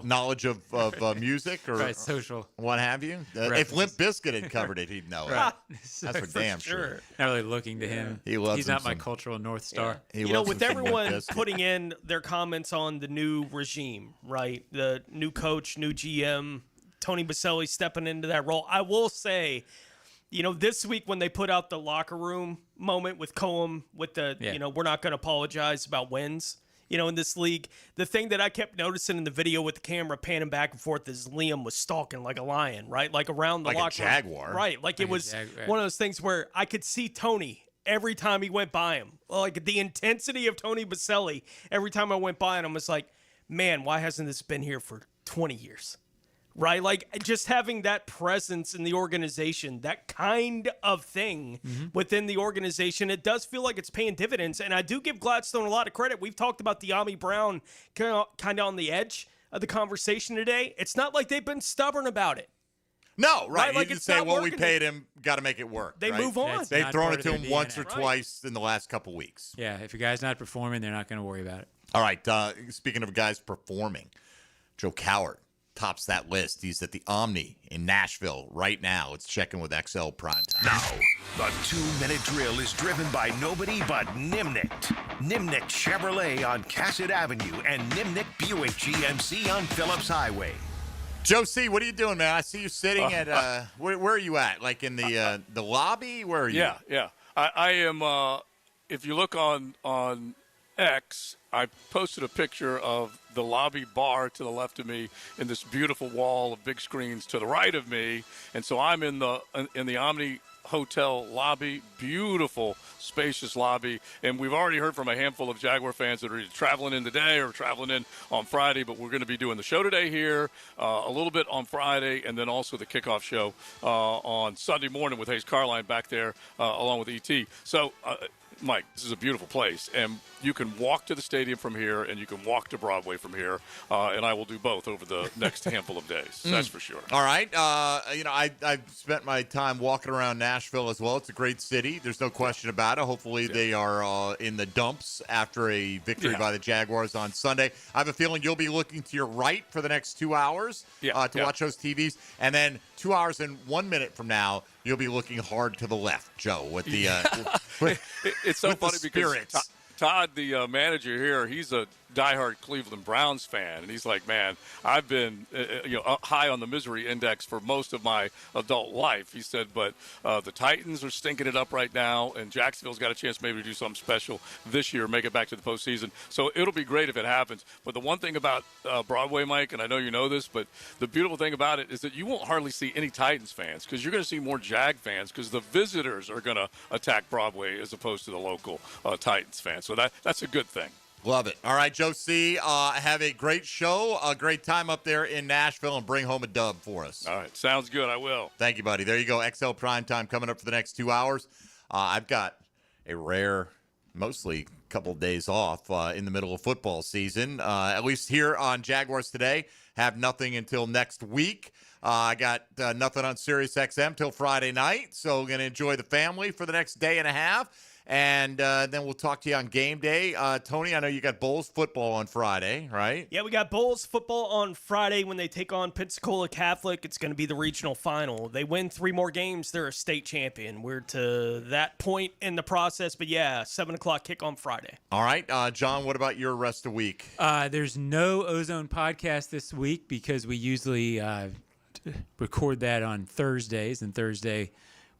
knowledge of music or right, social, what have you. If Limp Bizkit had covered it, he'd know it. Right. That's for damn sure. Not really looking to him. He loves. He's not my cultural North Star. Yeah. With everyone putting in their comments on the new regime, right? The new coach, new GM, Tony Baselli stepping into that role. I will say, this week when they put out the locker room moment with Cohen, with the, we're not going to apologize about wins, in this league. The thing that I kept noticing in the video with the camera panning back and forth is Liam was stalking like a lion, right? Like around the locker room. Like a jaguar. Right. Like it was one of those things where I could see Tony every time he went by him. Like the intensity of Tony Baselli every time I went by him was like, man, why hasn't this been here for 20 years? Right? Like just having that presence in the organization, that kind of thing within the organization, it does feel like it's paying dividends. And I do give Gladstone a lot of credit. We've talked about De'Ami Brown kind of on the edge of the conversation today. It's not like they've been stubborn about it. No, right. Like you just say, well, we paid him, got to make it work. They move on. They've thrown it to him once or twice in the last couple weeks. Yeah, if your guy's not performing, they're not going to worry about it. All right, speaking of guys performing, Joe Coward tops that list. He's at the Omni in Nashville right now. Let's check in with XL Primetime. Now, the 2-minute drill is driven by nobody but Nimnicht. Nimnicht Chevrolet on Cassett Avenue and Nimnicht Buick GMC on Phillips Highway. Joe C., what are you doing, man? I see you sitting at, where are you at? Like in the lobby? Where are you? Yeah. I am, if you look on X, I posted a picture of the lobby bar to the left of me and this beautiful wall of big screens to the right of me. And so I'm in the Omni Hotel lobby, beautiful, spacious lobby. And we've already heard from a handful of Jaguar fans that are either traveling in today or traveling in on Friday, but we're going to be doing the show today here, a little bit on Friday, and then also the kickoff show on Sunday morning with Hayes Carline back there along with ET. So Mike, this is a beautiful place, and you can walk to the stadium from here, and you can walk to Broadway from here, and I will do both over the next handful of days. That's for sure. All right. I've spent my time walking around Nashville as well. It's a great city. There's no question about it. Hopefully they are in the dumps after a victory by the Jaguars on Sunday. I have a feeling you'll be looking to your right for the next 2 hours to watch those TVs, and then 2 hours and 1 minute from now, you'll be looking hard to the left, Joe, with the it's so with funny the because spirits. Todd, the manager here, he's a diehard Cleveland Browns fan, and he's like, man, I've been high on the misery index for most of my adult life. He said, but the Titans are stinking it up right now, and Jacksonville's got a chance maybe to do something special this year, make it back to the postseason. So it'll be great if it happens. But the one thing about Broadway, Mike, and I know you know this, but the beautiful thing about it is that you won't hardly see any Titans fans because you're going to see more Jag fans because the visitors are going to attack Broadway as opposed to the local Titans fans. So that's a good thing. Love it. All right, Joe C., have a great show, a great time up there in Nashville, and bring home a dub for us. All right, sounds good. I will. Thank you, buddy. There you go. XL Primetime coming up for the next 2 hours. I've got a rare, mostly couple of days off in the middle of football season, at least here on Jaguars Today. Have nothing until next week. I got nothing on Sirius XM till Friday night, so going to enjoy the family for the next day and a half. And then we'll talk to you on game day. Tony, I know you got Bulls football on Friday, right? Yeah, we got Bulls football on Friday when they take on Pensacola Catholic. It's going to be the regional final. They win 3 more games, they're a state champion. We're to that point in the process. But, yeah, 7 o'clock kick on Friday. All right. John, what about your rest of the week? There's no Ozone podcast this week because we usually record that on Thursdays, and Thursday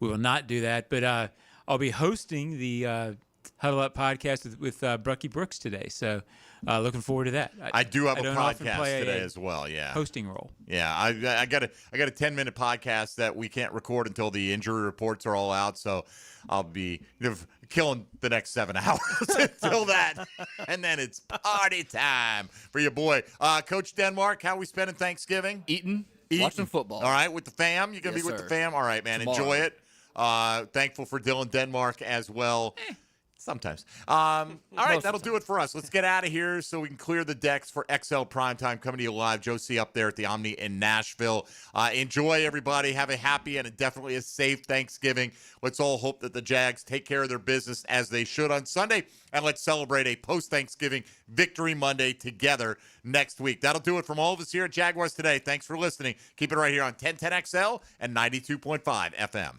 we will not do that. But I'll be hosting the Huddle Up podcast with Brucky Brooks today, so looking forward to that. I do have a podcast today as well. Yeah, hosting role. Yeah, I got a 10-minute podcast that we can't record until the injury reports are all out. So I'll be killing the next 7 hours until that, and then it's party time for your boy, Coach Denmark. How we spending Thanksgiving? Eating, watching football. All right, with the fam. You gonna be with the fam? All right, man. Tomorrow. Enjoy it. Thankful for Dylan Denmark as well. Sometimes. All right, that'll do it for us. Let's get out of here so we can clear the decks for XL Primetime coming to you live. Joe C. up there at the Omni in Nashville. Enjoy, everybody. Have a happy and definitely a safe Thanksgiving. Let's all hope that the Jags take care of their business as they should on Sunday, and let's celebrate a post-Thanksgiving Victory Monday together next week. That'll do it from all of us here at Jaguars Today. Thanks for listening. Keep it right here on 1010XL and 92.5 FM.